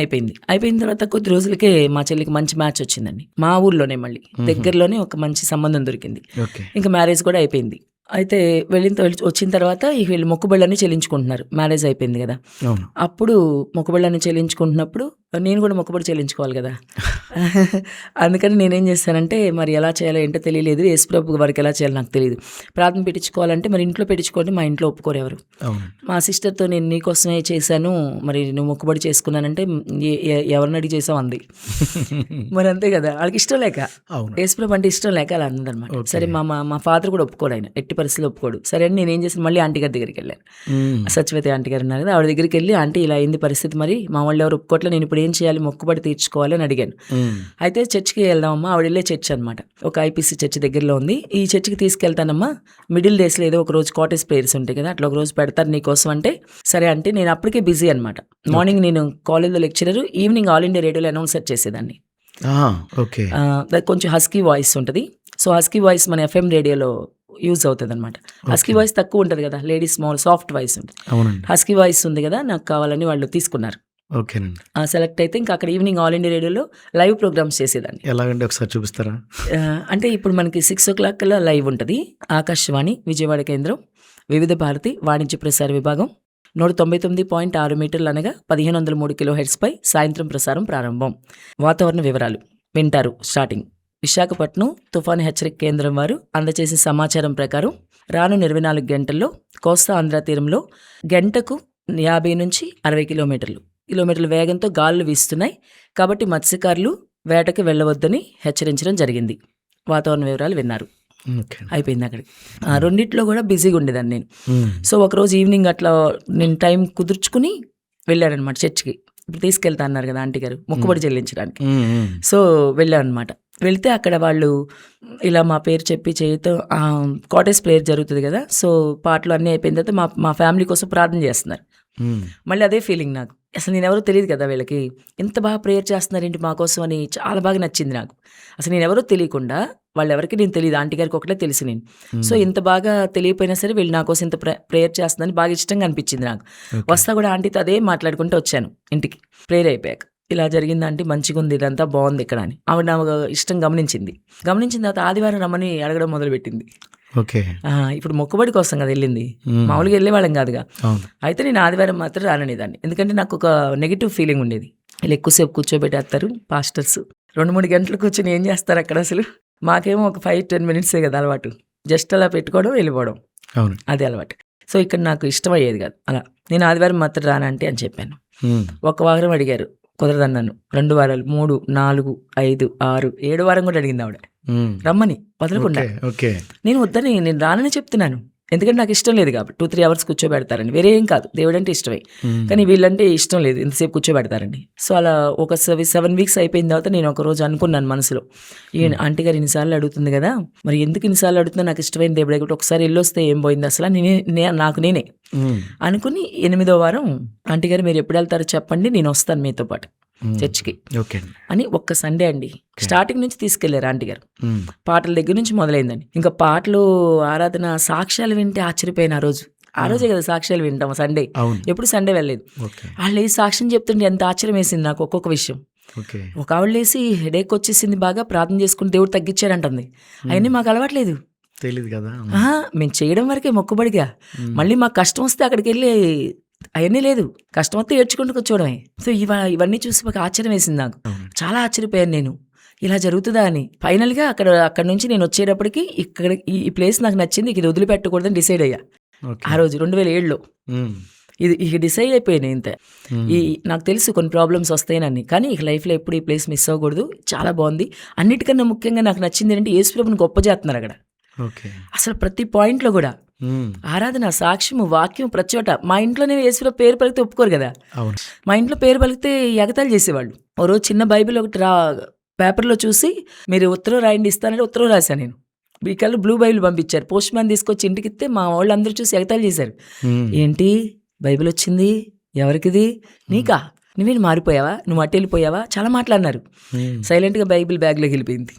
అయిపోయిన తర్వాత కొద్ది రోజులకే మా చెల్లికి మంచి మ్యాచ్ వచ్చిందండి. మా ఊర్లోనే, మళ్ళీ దగ్గరలోనే ఒక మంచి సంబంధం దొరికింది. ఇంకా మ్యారేజ్ కూడా అయిపోయింది. అయితే వచ్చిన తర్వాత వీళ్ళు మొక్కుబళ్ళని చెల్లించుకుంటున్నారు. మ్యారేజ్ అయిపోయింది కదా, అప్పుడు మొక్కుబళ్ళని చెల్లించుకుంటున్నప్పుడు నేను కూడా మొక్కుబడి చెల్లించుకోవాలి కదా. అందుకని నేనేం చేశానంటే, మరి ఎలా చేయాలో ఏంటో తెలియలేదు. యేసుప్రభు వారికి ఎలా చేయాలో నాకు తెలియదు. ప్రార్థన పెట్టించుకోవాలంటే మరి ఇంట్లో పెట్టించుకోండి, మా ఇంట్లో ఒప్పుకోరు ఎవరు. మా సిస్టర్తో నేను నీకోసమే చేశాను, మరి నువ్వు మొక్కుబడి చేసుకున్నానంటే ఎవరిని అడిగి చేసావు అంది. మరి అంతే కదా, వాళ్ళకి ఇష్టం లేక, యేసుప్రభు అంటే ఇష్టం లేక అలా అన్నదన్నమాట. సరే మా ఫాదర్ కూడా ఒప్పుకోడు, ఆయన ఎట్టి పరిస్థితుల్లో ఒప్పుకోడు. సరే అని నేనేం చేశాను, మళ్ళీ ఆంటీ గారి దగ్గరికి వెళ్ళాను. సత్యవతి ఆంటీ గారు ఉన్నారు కదా, ఆవిడ దగ్గరికి వెళ్ళి, ఆంటీ ఇలా అయింది పరిస్థితి, మరి మా వాళ్ళు ఎవరు ఒప్పుకోవట్లే, నేను ఇప్పుడు ఏం చేయాలి, మొక్కుబడి తీర్చుకోవాలి అని అడిగాను. అయితే చర్చ్కి వెళ్దామమ్మా, ఆవిడ వెళ్ళే చర్చ్ అనమాట, ఒక ఐపీసీ చర్చ్ దగ్గరలో ఉంది. ఈ చర్చ్కి తీసుకెళ్తానమ్మా, మిడిల్ డేస్లో ఏదో ఒక రోజు కాటేజ్ ప్రేయర్స్ ఉంటాయి కదా, అట్లా ఒక రోజు పెడతారు నీకోసం అంటే. సరే అంటే నేను అప్పటికే బిజీ అనమాట. మార్నింగ్ నేను కాలేజ్లో లెక్చరర్, ఈవినింగ్ ఆల్ ఇండియా రేడియోలో అనౌన్సర్ చేసేదాన్ని. కొంచెం హస్కీ వాయిస్ ఉంటుంది. సో హస్కీ వాయిస్ మన FM రేడియోలో యూజ్ అవుతుంది అనమాట. హస్కీ వాయిస్ తక్కువ ఉంటుంది కదా, లేడీస్ స్మాల్ సాఫ్ట్ వాయిస్ ఉంటుంది. హస్కీ వాయిస్ ఉంది కదా, నాకు కావాలని వాళ్ళు తీసుకున్నారు. సెలెక్ట్ అయితే ఇంకా అక్కడ ఈవినింగ్ ఆల్ ఇండియా రేడియోలో లైవ్ ప్రోగ్రామ్స్ చేసేదాన్ని. ఎలాగంటే ఒకసారి చూపిస్తారా? అంటే ఇప్పుడు మనకి 6 o'clock కల్లా లైవ్ ఉంటుంది. ఆకాశవాణి విజయవాడ కేంద్రం, వివిధ భారతి వాణిజ్య ప్రసార విభాగం, 199.6 మీటర్లు అనగా 1503 kHz పై సాయంత్రం ప్రసారం ప్రారంభం. వాతావరణ వివరాలు వింటారు. స్టార్టింగ్ విశాఖపట్నం తుఫాను హెచ్చరిక కేంద్రం వారు అందజేసే సమాచారం ప్రకారం రానున్న 24 గంటల్లో కోస్తా ఆంధ్ర తీరంలో గంటకు 50 నుంచి 60 కిలోమీటర్ల వేగంతో గాలులు వీస్తున్నాయి. కాబట్టి మత్స్యకారులు వేటకి వెళ్ళవద్దని హెచ్చరించడం జరిగింది. వాతావరణ వివరాలు విన్నారు. అయిపోయింది. అక్కడికి రెండిట్లో కూడా బిజీగా ఉండేదాన్ని నేను. సో ఒకరోజు ఈవినింగ్ అట్లా నేను టైం కుదుర్చుకుని వెళ్ళానమాట చర్చ్కి. ఇప్పుడు తీసుకెళ్తా అన్నారు కదా ఆంటీ గారు, మొక్కుబడి చెల్లించడానికి. సో వెళ్ళాను అనమాట. వెళితే అక్కడ వాళ్ళు ఇలా మా పేరు చెప్పి చేయితో కాటేజ్ ప్రేయర్ జరుగుతుంది కదా, సో పాటలు అన్నీ అయిపోయిన తర్వాత మా ఫ్యామిలీ కోసం ప్రార్థన చేస్తున్నారు. మళ్ళీ అదే ఫీలింగ్ నాకు. అసలు నేను ఎవరో తెలియదు కదా వీళ్ళకి, ఎంత బాగా ప్రేయర్ చేస్తున్నారేంటి మా కోసం అని చాలా బాగా నచ్చింది నాకు. అసలు నేను ఎవరో తెలియకుండా, వాళ్ళెవరికి నేను తెలియదు, ఆంటీ గారికి ఒకటే తెలుసు నేను. సో ఇంత బాగా తెలియపోయినా సరే వీళ్ళు నా కోసం ఇంత ప్రేయర్ చేస్తుందని బాగా ఇష్టంగా అనిపించింది నాకు. వస్తా కూడా ఆంటీతో అదే మాట్లాడుకుంటూ వచ్చాను ఇంటికి, ప్రేయర్ అయిపోయాక. ఇలా జరిగింది ఆంటీ, మంచిగా ఉంది, ఇదంతా బాగుంది ఇక్కడ అని ఆవిడ నా ఇష్టం గమనించిన తర్వాత ఆదివారం రమ్మని అడగడం మొదలుపెట్టింది. ఇప్పుడు మొక్కుబడి కోసం కదా వెళ్ళింది, మామూలుగా వెళ్ళేవాళ్ళం కాదుగా. అయితే నేను ఆదివారం మాత్రం రాననేదాన్ని, ఎందుకంటే నాకు ఒక నెగిటివ్ ఫీలింగ్ ఉండేది. వీళ్ళు ఎక్కువసేపు కూర్చోబెట్టేస్తారు పాస్టర్స్, 2-3 గంటలు కూర్చొని ఏం చేస్తారు అక్కడ అసలు. మాకేమో ఒక 5-10 minutes కదా అలవాటు, జస్ట్ అలా పెట్టుకోవడం వెళ్ళిపోవడం, అదే అలవాటు. సో ఇక్కడ నాకు ఇష్టం అయ్యేది కాదు అలా. నేను ఆదివారం మాత్రం రానంటే అని చెప్పాను. 1 వారం అడిగారు, కుదరదన్నాను. 2 వారాలు, 3, 4, 5, 6, 7 వారం కూడా అడిగింది ఆవిడ రమ్మని వదలకుండా. నేను వద్దని, నేను రానని చెప్తున్నాను, ఎందుకంటే నాకు ఇష్టం లేదు కాబట్టి. 2-3 hours కూర్చోబెడతారని, వేరే ఏం కాదు, దేవుడు అంటే ఇష్టమే, కానీ వీళ్ళంటే ఇష్టం లేదు, ఇంతసేపు కూర్చోబెడతారండి. సో అలా ఒక 7 weeks అయిపోయిన తర్వాత నేను ఒక రోజు అనుకున్నాను మనసులో, ఈ ఆంటీ గారు ఇన్నిసార్లు అడుగుతుంది కదా, మరి ఎందుకు ఇన్నిసార్లు అడుగుతుందో, నాకు ఇష్టమైన దేవుడే కాబట్టి ఒకసారి వెళ్ళొస్తే ఏం పోయింది అసలు నాకు నేనే అనుకుని 8వ వారం ఆంటీ గారు మీరు ఎప్పుడు వెళ్తారో చెప్పండి, నేను వస్తాను మీతో పాటు చర్చ్కి అని. ఒక్క సండే అండి, స్టార్టింగ్ నుంచి తీసుకెళ్లారు ఆంటీ గారు. పాటల దగ్గర నుంచి మొదలైందండి. ఇంకా పాటలు, ఆరాధన, సాక్ష్యాలు వింటే ఆశ్చర్యపోయిన ఆ రోజే కదా సాక్ష్యాలు వింటాం సండే, ఎప్పుడు సండే వెళ్ళలేదు. వాళ్ళు ఏ సాక్ష్యం చెప్తుంటే ఎంత ఆశ్చర్యం వేసింది నాకు ఒక్కొక్క విషయం. ఒక ఆవిడ లేసి హెడేక్ వచ్చేసింది, బాగా ప్రార్థన చేసుకుని దేవుడు తగ్గించాడంటుంది. అవన్నీ మాకు అలవాట్లేదు, తెలియదు కదా, మేము చేయడం వరకే మొక్కుబడిగా. మళ్ళీ మాకు కష్టం వస్తే అక్కడికి వెళ్ళి అవన్నీ లేదు, కష్టం వస్తే ఏడ్చుకుంటూ కూర్చోవడమే. సో ఇవన్నీ చూసి ఒక ఆశ్చర్యం వేసింది నాకు, చాలా ఆశ్చర్యపోయాను నేను. ఇలా జరుగుతుందా అని. ఫైనల్గా అక్కడ నుంచి నేను వచ్చేటప్పటికి ఇక్కడ ఈ ప్లేస్ నాకు నచ్చింది, ఇది వదిలిపెట్టకూడదని డిసైడ్ అయ్యా ఓకే. ఆ రోజు 2007లో. ఇది ఇక డిసైడ్ అయిపోయాను ఇంతే. నాకు తెలుసు కొన్ని ప్రాబ్లమ్స్ వస్తాయని, కానీ ఇక లైఫ్లో ఎప్పుడు ఈ ప్లేస్ మిస్ అవ్వకూడదు. చాలా బాగుంది. అన్నిటికన్నా ముఖ్యంగా నాకు నచ్చింది ఏంటంటే యేసుప్రభుని గొప్ప చేస్తున్నారు అక్కడ. ఓకే. అసలు ప్రతి పాయింట్లో కూడా ఆరాధన, సాక్ష్యము, వాక్యం ప్రతి చోట. మా ఇంట్లోనే యేసుప్రభు పేరు పలికితే ఒప్పుకోరు కదా. అవును. మా ఇంట్లో పేరు పలికితే ఎగతాళి చేసేవాళ్ళు. ఓ రోజు చిన్న బైబిల్ ఒకటి పేపర్లో చూసి మీరు ఉత్తరం రాయండి ఇస్తానంటే ఉత్తరం రాశాను నేను. ఈ కళ్ళు బ్లూ బైబిల్ పంపించారు. పోస్ట్ మ్యాన్ తీసుకొచ్చి ఇంటికి ఇస్తే మా వాళ్ళు అందరూ చూసి ఎగతాళి చేశారు. ఏంటి బైబిల్ వచ్చింది, ఎవరికిది, నీకా, నువ్వేం మారిపోయావా, నువ్వు అటు వెళ్ళిపోయావా, చాలా మాట్లాడినారు. సైలెంట్గా బైబిల్ బ్యాగ్లోకి వెళ్ళిపోయింది.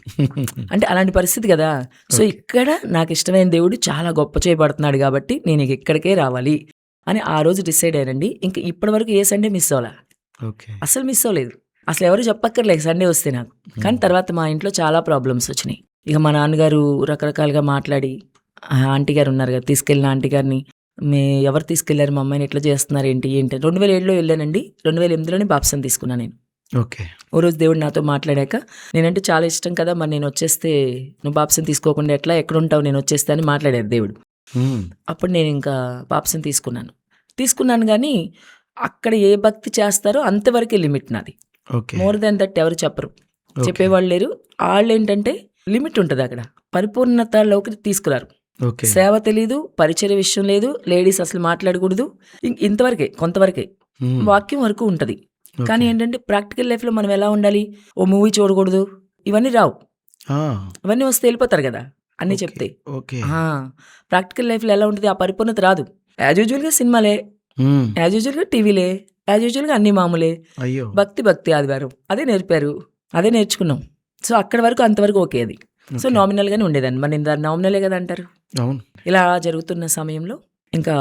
అంటే అలాంటి పరిస్థితి కదా. సో ఇక్కడ నాకు ఇష్టమైన దేవుడు చాలా గొప్ప చేయబడుతున్నాడు కాబట్టి నేను ఇక్కడికే రావాలి అని ఆ రోజు డిసైడ్ అయ్యానండి. ఇంకా ఇప్పటి వరకు ఏ సండే మిస్ అవ్వాలా, అసలు మిస్ అవ్వలేదు. అసలు ఎవరు చెప్పక్కర్లేదు సండే వస్తే నాకు. కానీ తర్వాత మా ఇంట్లో చాలా ప్రాబ్లమ్స్ వచ్చినాయి. ఇక మా నాన్నగారు రకరకాలుగా మాట్లాడి, ఆంటీ గారు ఉన్నారు కదా, తీసుకెళ్ళిన ఆంటీ గారిని, ఎవరు తీసుకెళ్లారు మా అమ్మాయిని, ఎట్లా చేస్తున్నారు ఏంటి 2007లో వెళ్ళానండి. 2008లోనే బాప్సం తీసుకున్నాను నేను. ఓకే. ఓ రోజు దేవుడు నాతో మాట్లాడాక, నేనంటే చాలా ఇష్టం కదా, మరి నేను వచ్చేస్తే నువ్వు బాప్సం తీసుకోకుండా ఎట్లా, ఎక్కడ ఉంటావు, నేను వచ్చేస్తే అని మాట్లాడారు దేవుడు. అప్పుడు నేను ఇంకా బాప్సం తీసుకున్నాను కానీ అక్కడ ఏ భక్తి చేస్తారో అంతవరకే లిమిట్ నాది. మోర్ దాన్ దట్ ఎవరు చెప్పేవాళ్ళు లేరు. వాళ్ళు ఏంటంటే లిమిట్ ఉంటుంది అక్కడ, పరిపూర్ణతలోకి తీసుకురారు. సేవ తెలీదు, పరిచయ విషయం లేదు, లేడీస్ అసలు మాట్లాడకూడదు, ఇంతవరకే, కొంతవరకే వాక్యం వరకు ఉంటుంది. కానీ ఏంటంటే ప్రాక్టికల్ లైఫ్లో మనం ఎలా ఉండాలి, ఓ మూవీ చూడకూడదు, ఇవన్నీ రావు. ఇవన్నీ వస్తే వెళ్ళిపోతారు కదా అన్నీ చెప్తే. ప్రాక్టికల్ లైఫ్లో ఎలా ఉంటుంది, ఆ పరిపూర్ణత రాదు. యాజ్ యూజువల్గా సినిమాలే, యాజ్ యూజువల్గా టీవీలే, యాజ్ యూజువల్గా అన్ని మామూలే. భక్తి ఆదివారం అదే నేర్పారు, అదే నేర్చుకున్నాం. సో అక్కడి వరకు అంతవరకు ఓకే అది. సో నామినల్గానే ఉండేదాన్ని. మరి నేను నామినలే కదా అంటారు. ఇలా జరుగుతున్న సమయంలో ఇంకా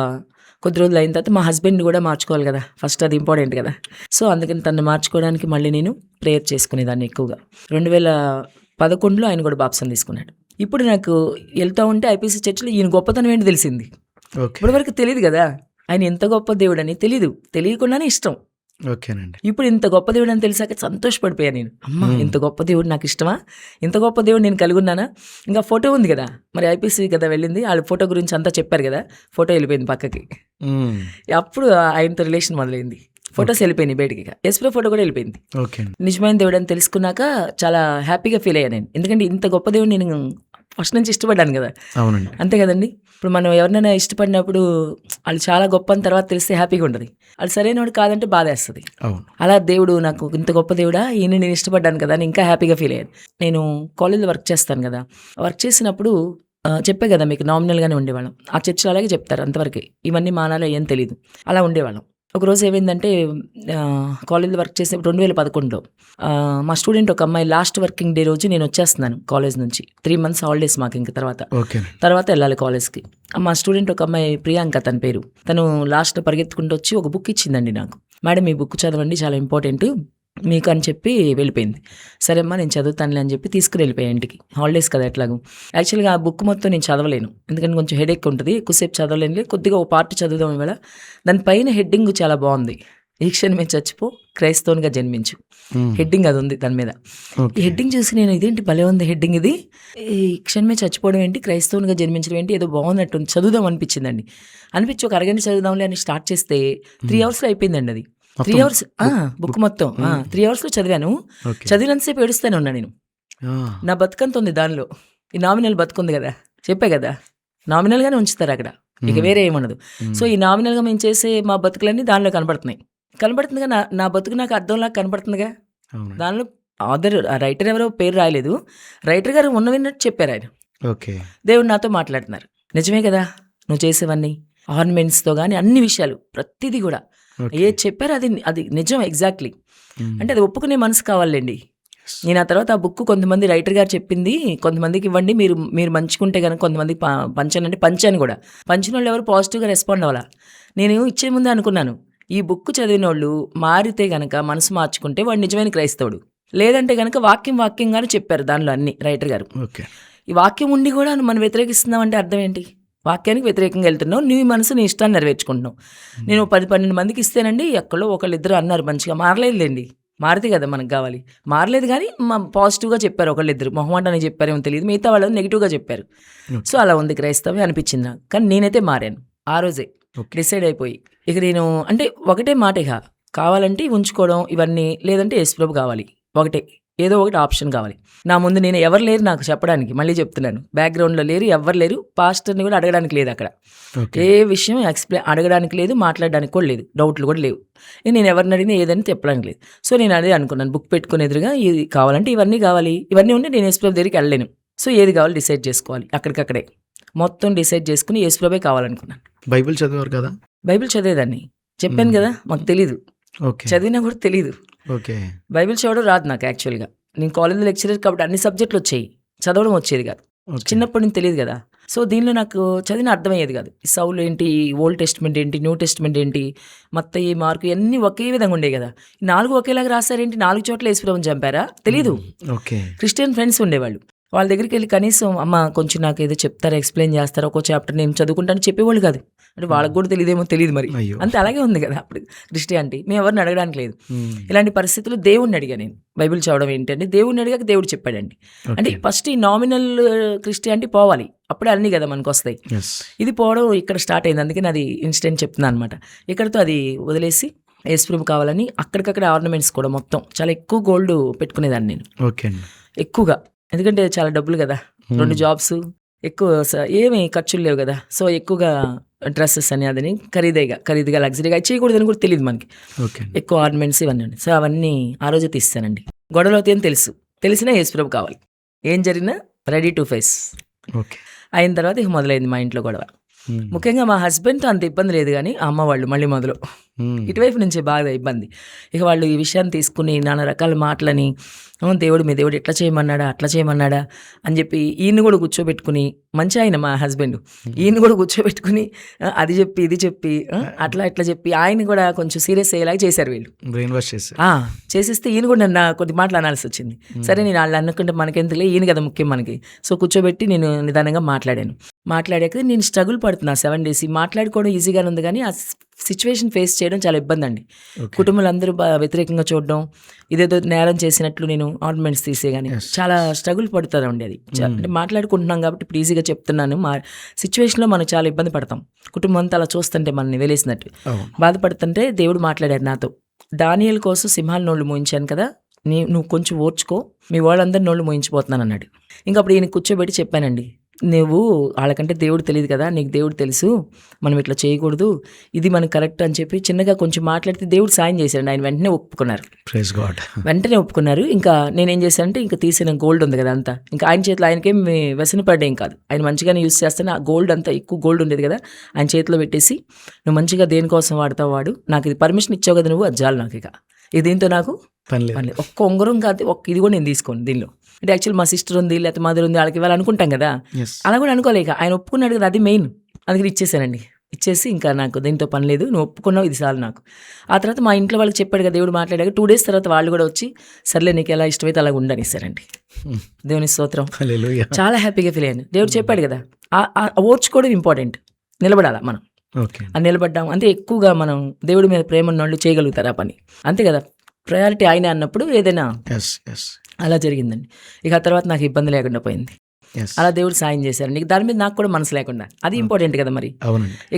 కొద్ది రోజులు అయిన తర్వాత మా హస్బెండ్ కూడా మార్చుకోవాలి కదా, ఫస్ట్ అది ఇంపార్టెంట్ కదా. సో అందుకని తను మార్చుకోవడానికి మళ్ళీ నేను ప్రేయర్ చేసుకునేదాన్ని ఎక్కువగా. 2011లో ఆయన కూడా బాప్సం తీసుకున్నాడు. ఇప్పుడు నాకు వెళ్తూ ఉంటే ఐపీసీ చర్చిలో ఈయన గొప్పతనం ఏంటి తెలిసింది. ఇప్పటి వరకు తెలియదు కదా ఆయన ఎంత గొప్ప దేవుడు అని, తెలియకుండానే ఇష్టం. ఓకేనండి. ఇప్పుడు ఇంత గొప్ప దేవుడు అని తెలిసాక సంతోషపడిపోయా నేను. అమ్మా ఇంత గొప్ప దేవుడు నాకు ఇష్టమా, ఇంత గొప్ప దేవుడు నేను కలిగి ఉన్నానా. ఇంకా ఫోటో ఉంది కదా, మరి ఐపీసీ కదా వెళ్ళింది, వాళ్ళ ఫోటో గురించి అంతా చెప్పారు కదా, ఫోటో వెళ్ళిపోయింది పక్కకి. అప్పుడు ఆయనతో రిలేషన్ మొదలైంది, ఫొటోస్ వెళ్ళిపోయినాయి బయటికి, యేసుప్రభు ఫోటో కూడా వెళ్ళిపోయింది. నిజమైన దేవుడు అని తెలుసుకున్నాక చాలా హ్యాపీగా ఫీల్ అయ్యాను నేను. ఎందుకంటే ఇంత గొప్ప దేవుడు నేను ఫస్ట్ నుంచి ఇష్టపడ్డాను కదా. అవునండి. అంతే కదండి. ఇప్పుడు మనం ఎవరినైనా ఇష్టపడినప్పుడు వాళ్ళు చాలా గొప్ప అని తర్వాత తెలిస్తే హ్యాపీగా ఉంటుంది, వాళ్ళు సరైనవాడు కాదంటే బాధేస్తుంది. అలా దేవుడు నాకు ఇంత గొప్ప దేవుడా, ఈయన నేను ఇష్టపడ్డాను కదా అని ఇంకా హ్యాపీగా ఫీల్ అయ్యాను. నేను కాలేజ్లో వర్క్ చేస్తాను కదా, వర్క్ చేసినప్పుడు చెప్పే కదా మీకు నామినల్గానే ఉండేవాళ్ళం. ఆ చర్చిలో అలాగే చెప్తారు, అంతవరకే, ఇవన్నీ మానాలో ఏం తెలియదు, అలా ఉండేవాళ్ళం. ఒకరోజు ఏమైందంటే కాలేజ్లో వర్క్ చేసేప్పుడు 2011లో మా స్టూడెంట్ ఒక అమ్మాయి లాస్ట్ వర్కింగ్ డే రోజు నేను వచ్చేస్తున్నాను కాలేజ్ నుంచి, 3 months హాలిడేస్ మాకు ఇంక తర్వాత వెళ్ళాలి కాలేజ్కి. మా స్టూడెంట్ ఒక అమ్మాయి ప్రియాంక తన పేరు, తను లాస్ట్లో పరిగెత్తుకుంటూ వచ్చి ఒక బుక్ ఇచ్చిందండి నాకు. మేడం ఈ బుక్ చదవండి చాలా ఇంపార్టెంట్ మీకు అని చెప్పి వెళ్ళిపోయింది. సరే అమ్మా నేను చదువుతానులే అని చెప్పి తీసుకుని వెళ్ళిపోయాను ఇంటికి, హాలిడేస్ కదా ఎట్లాగో. యాక్చువల్గా ఆ బుక్ మొత్తం నేను చదవలేను, ఎందుకంటే కొంచెం హెడేక్ ఉంటుంది, ఎక్కువసేపు చదవలేను, కొద్దిగా ఒక పార్ట్ చదువుదాం ఇవాళ. దానిపైన హెడ్డింగ్ చాలా బాగుంది, ఈ క్షణమే చచ్చిపో క్రైస్తవునిగా జన్మించు, హెడ్డింగ్ అది ఉంది దాని మీద. ఈ హెడ్డింగ్ చూసి నేను ఇదేంటి భలే ఉంది హెడ్డింగ్, ఇది ఈ క్షణమే చచ్చిపోవడం ఏంటి, క్రైస్తవునిగా జన్మించడం ఏంటి, ఏదో బాగున్నట్టు చదువుదాం అనిపించిందండి. అనిపించి ఒక అరగంట చదువుదాంలే అని స్టార్ట్ చేస్తే 3 hours అయిపోయిందండి అది. 3 hours బుక్ మొత్తం 3 hours చదివాను. చదివినంతసేపు ఏడుస్తానే ఉన్నా నేను. నా బతుకంత ఉంది దానిలో, ఈ నామినల్ బతుకుంది కదా, చెప్పే కదా నామినల్గానే ఉంచుతారు అక్కడ, ఇక వేరే ఏముండదు. సో ఈ నామినల్గా మేము చేసే మా బతుకులన్నీ దానిలో కనబడుతుందిగా, నా బతుకు నాకు అర్థంలాగా కనబడుతుందిగా. దానిలో రైటర్ ఎవరో పేరు రాయలేదు, రైటర్ గారు ఉన్న విన్నట్టు చెప్పారు ఆయన. దేవుడు నాతో మాట్లాడుతున్నారు, నిజమే కదా నువ్వు చేసేవన్నీ ఆర్నమెంట్స్తో కానీ అన్ని విషయాలు ప్రతిదీ కూడా ఏ చెప్పారు అది నిజం ఎగ్జాక్ట్లీ. అంటే అది ఒప్పుకునే మనసు కావాలండి. నేను ఆ తర్వాత ఆ బుక్ కొంతమంది రైటర్ గారు చెప్పింది కొంతమందికి ఇవ్వండి, మీరు మంచుకుంటే కనుక కొంతమందికి పంచానంటే పంచాను కూడా. పంచిన వాళ్ళు ఎవరు పాజిటివ్గా రెస్పాండ్ అవ్వాలా. నేను ఇచ్చే ముందే అనుకున్నాను, ఈ బుక్ చదివిన వాళ్ళు మారితే గనక మనసు మార్చుకుంటే వాడు నిజమైన క్రైస్తవుడు, లేదంటే కనుక వాక్యంగానే చెప్పారు దానిలో అన్ని రైటర్ గారు. ఈ వాక్యం ఉండి కూడా మనం వ్యతిరేకిస్తున్నాం అంటే అర్థం ఏంటి, వాక్యానికి వ్యతిరేకంగా వెళ్తున్నావు, నీ మనసు నీ ఇష్టాన్ని నెరవేర్చుకుంటున్నావు. నేను 10-12 మందికి ఇస్తేనండి, ఎక్కడో 1-2 అన్నారు మంచిగా, మారలేదులేండి. మారితే కదా మనకు కావాలి. మారలేదు కానీ పాజిటివ్గా చెప్పారు ఒకళ్ళిద్దరు, మొహమాటానికి చెప్పారేమో తెలియదు, మిగతా వాళ్ళు నెగిటివ్గా చెప్పారు. సో అలా ఉంది క్రైస్తవే అనిపించింది నాకు. కానీ నేనైతే మారాను ఆ రోజే, డిసైడ్ అయిపోయి. ఇక నేను అంటే ఒకటే మాట, ఇక కావాలంటే ఉంచుకోవడం ఇవన్నీ, లేదంటే యేసుప్రభు కావాలి, ఒకటే ఏదో ఒకటి ఆప్షన్ కావాలి. నా ముందు నేను ఎవరు లేరు నాకు చెప్పడానికి, మళ్ళీ చెప్తున్నాను, బ్యాక్గ్రౌండ్లో లేరు, ఎవరు లేరు, పాస్టర్ని కూడా అడగడానికి లేదు అక్కడ, ఏ విషయం అడగడానికి లేదు, మాట్లాడడానికి కూడా లేదు, డౌట్లు కూడా లేవు. నేను ఎవరిని అడిగినా ఏదని చెప్పడానికి లేదు. సో నేను అదే అనుకున్నాను, బుక్ పెట్టుకుని ఎదురుగా ఇది కావాలంటే ఇవన్నీ కావాలి, ఇవన్నీ ఉంటే నేను యేసుప్రభు దగ్గరికి వెళ్ళలేను. సో ఏది కావాలి డిసైడ్ చేసుకోవాలి, అక్కడికక్కడే మొత్తం డిసైడ్ చేసుకుని యేసుప్రభే కావాలనుకున్నాను. బైబిల్ చదివారు కదా? బైబిల్ చదివేదాన్ని, చెప్పాను కదా, మాకు తెలీదు, చదివినా కూడా తెలీదు. బైబిల్ చదవడం రాదు నాకు యాక్చువల్గా. నేను కాలేజ్ లెక్చరర్ కాబట్టి అన్ని సబ్జెక్టులు వచ్చాయి, చదవడం వచ్చేది కాదు. చిన్నప్పటి నుంచి తెలియదు కదా. సో దీనిలో నాకు చదివిన అర్థమయ్యేది కాదు. ఈ సౌలు ఏంటి, ఓల్డ్ టెస్ట్మెంట్ ఏంటి, న్యూ టెస్ట్మెంట్ ఏంటి, మత్తయి, మార్కు అన్నీ ఒకే విధంగా ఉండేవి కదా. ఈ 4 ఒకేలాగా రాస్తారేంటి, 4 చోట్ల యేసుప్రభుని చంపారా తెలీదు. క్రిస్టియన్ ఫ్రెండ్స్ ఉండేవాళ్ళు, వాళ్ళ దగ్గరికి వెళ్ళి కనీసం అమ్మ కొంచెం నాకు ఏదో చెప్తారా, ఎక్స్ప్లెయిన్ చేస్తారా, ఒక్కో చాప్టర్ నేను చదువుకుంటాను చెప్పేవాళ్ళు కాదు. అంటే వాళ్ళకి కూడా తెలియదేమో తెలియదు మరి, అంతే అలాగే ఉంది కదా అప్పుడు క్రిస్టియానిటీ. మేము ఎవరిని అడగడానికి లేదు. ఇలాంటి పరిస్థితుల్లో దేవుడిని అడిగా నేను. బైబిల్ చదవడం ఏంటంటే దేవుడిని అడిగాక దేవుడు చెప్పాడండి. అంటే ఫస్ట్ ఈ నామినల్ క్రిస్టియానిటీ పోవాలి, అప్పుడే అన్నీ కదా మనకు వస్తాయి. ఇది పోవడం ఇక్కడ స్టార్ట్ అయింది, అందుకే అది ఇన్సిడెంట్ చెప్తున్నాను అనమాట. ఇక్కడతో అది వదిలేసి యేసుప్రభు కావాలని అక్కడికక్కడ ఆర్నమెంట్స్ కూడా మొత్తం చాలా ఎక్కువ గోల్డ్ పెట్టుకునేదాన్ని నేను, ఎక్కువగా. ఎందుకంటే చాలా డబ్బులు కదా, 2 జాబ్స్, ఎక్కువ ఏమి ఖర్చులు లేవు కదా. సో ఎక్కువగా డ్రెస్సెస్ అని అదని ఖరీదుగా లగ్జరీగా చేయకూడదని కూడా తెలియదు మనకి. ఎక్కువ ఆర్నమెంట్స్ ఇవన్నీ. సో అవన్నీ ఆ రోజే తీస్తానండి. గొడవలు అవుతాయని తెలిసినా యేసుప్రభు కావాలి, ఏం జరిగినా రెడీ టు ఫేస్. అయిన తర్వాత ఇక మొదలైంది మా ఇంట్లో గొడవ. ముఖ్యంగా మా హస్బెండ్తో అంత ఇబ్బంది లేదు కానీ అమ్మ వాళ్ళు మళ్ళీ మొదలు, ఇటువైపు నుంచే బాగా ఇబ్బంది. ఇక వాళ్ళు ఈ విషయాన్ని తీసుకుని నానా రకాల మాటలని, దేవుడు మీ దేవుడు ఎట్లా చేయమన్నాడా అట్లా చేయమన్నాడా అని చెప్పి ఈయన్ని కూడా కూర్చోబెట్టుకుని, మంచి ఆయన మా హస్బెండ్, ఈయన్ని కూడా కూర్చోబెట్టుకుని అది చెప్పి ఇది చెప్పి అట్లా ఇట్లా చెప్పి ఆయన కూడా కొంచెం సీరియస్ అయ్యేలాగా చేశారు వీళ్ళు. చేసేస్తే ఈయన కూడా నన్ను కొద్ది మాటలు అనాల్సి వచ్చింది. సరే నేను వాళ్ళు అనుకుంటే మనకెందుకులే, ఈయన కదా ముఖ్యం మనకి. సో కూర్చోబెట్టి నేను నిదానంగా మాట్లాడాక నేను స్ట్రగుల్ పడుతున్నా 7 days. మాట్లాడుకోవడం ఈజీగానే ఉంది కానీ ఆ సిచ్యువేషన్ ఫేస్ చేయడం చాలా ఇబ్బంది అండి. కుటుంబాలు అందరూ వ్యతిరేకంగా చూడడం, ఇదేదో నేరం చేసినట్లు నేను ఆర్నమెంట్స్ తీసేగానే చాలా స్ట్రగుల్ పడుతుంది ఉండేది. అంటే మాట్లాడుకుంటున్నాం కాబట్టి ఇప్పుడు ఈజీగా చెప్తున్నాను. మా సిచ్యువేషన్లో మనం చాలా ఇబ్బంది పడతాం. కుటుంబం అంతా అలా చూస్తుంటే మనల్ని వెలేసినట్టు బాధపడుతుంటే దేవుడు మాట్లాడారు నాతో. దానియేలు కోసం సింహాల నోళ్ళు మోయించాను కదా, నువ్వు కొంచెం ఓర్చుకో, మీ వాళ్ళందరి నోళ్ళు మోయించిపోతున్నాను అన్నాడు. ఇంకా అప్పుడు ఈయన కూర్చోబెట్టి చెప్పానండి, నువ్వు వాళ్ళకంటే దేవుడు తెలియదు కదా, నీకు దేవుడు తెలుసు, మనం ఇట్లా చేయకూడదు, ఇది మనకు కరెక్ట్ అని చెప్పి చిన్నగా కొంచెం మాట్లాడితే దేవుడు సాయం చేశాడు. ఆయన వెంటనే ఒప్పుకున్నారు, వెంటనే ఒప్పుకున్నారు. ఇంకా నేనేం చేశానంటే ఇంకా తీసిన గోల్డ్ ఉంది కదా అంతా, ఇంకా ఆయన చేతిలో, ఆయనకేం వ్యసన పడ్డేం కాదు, ఆయన మంచిగానే యూస్ చేస్తాను. ఆ గోల్డ్ అంతా ఎక్కువ గోల్డ్ ఉండేది కదా ఆయన చేతిలో పెట్టేసి, నువ్వు మంచిగా దేనికోసం వాడతావు వాడు, నాకు ఇది పర్మిషన్ ఇచ్చావు కదా నువ్వు, అది చాలు నాకు, ఇక ఇది దీంతో నాకు పని. ఒక్క ఉంగరం కాదు, ఇది కూడా నేను తీసుకోను దీనిలో. అంటే యాక్చువల్ మా సిస్టర్ ఉంది లేకపోతే మదర్ ఉంది వాళ్ళకి ఇవ్వాలనుకుంటాం కదా, అలా కూడా అనుకోలేక ఆయన ఒప్పుకున్నాడు కదా, అది మెయిన్. అందుకని ఇచ్చేసానండి. ఇచ్చేసి ఇంకా నాకు దీంతో పని లేదు, నువ్వు ఒప్పుకున్నావు, ఇది చాలు నాకు. ఆ తర్వాత మా ఇంట్లో వాళ్ళకి చెప్పాడు కదా దేవుడు మాట్లాడాక 2 days తర్వాత వాళ్ళు కూడా వచ్చి సర్లే నీకు ఎలా ఇష్టమైతే అలా ఉండనిస్తారండి. దేవుని స్తోత్రం. చాలా హ్యాపీగా ఫీల్ అయ్యాను. దేవుడు చెప్పాడు కదా, ఓర్చుకోవడం ఇంపార్టెంట్, నిలబడాలా మనం. అది నిలబడ్డాం అంటే ఎక్కువగా మనం దేవుడి మీద ప్రేమ ఉన్నోళ్ళు చేయగలుగుతారు ఆ పని, అంతే కదా. ప్రయారిటీ ఆయన అన్నప్పుడు ఏదైనా అలా జరిగిందండి. ఇక ఆ తర్వాత నాకు ఇబ్బంది లేకుండా పోయింది. అలా దేవుడు సాయం చేశారండి. దాని మీద నాకు కూడా మనసు లేకుండా, అది ఇంపార్టెంట్ కదా మరి.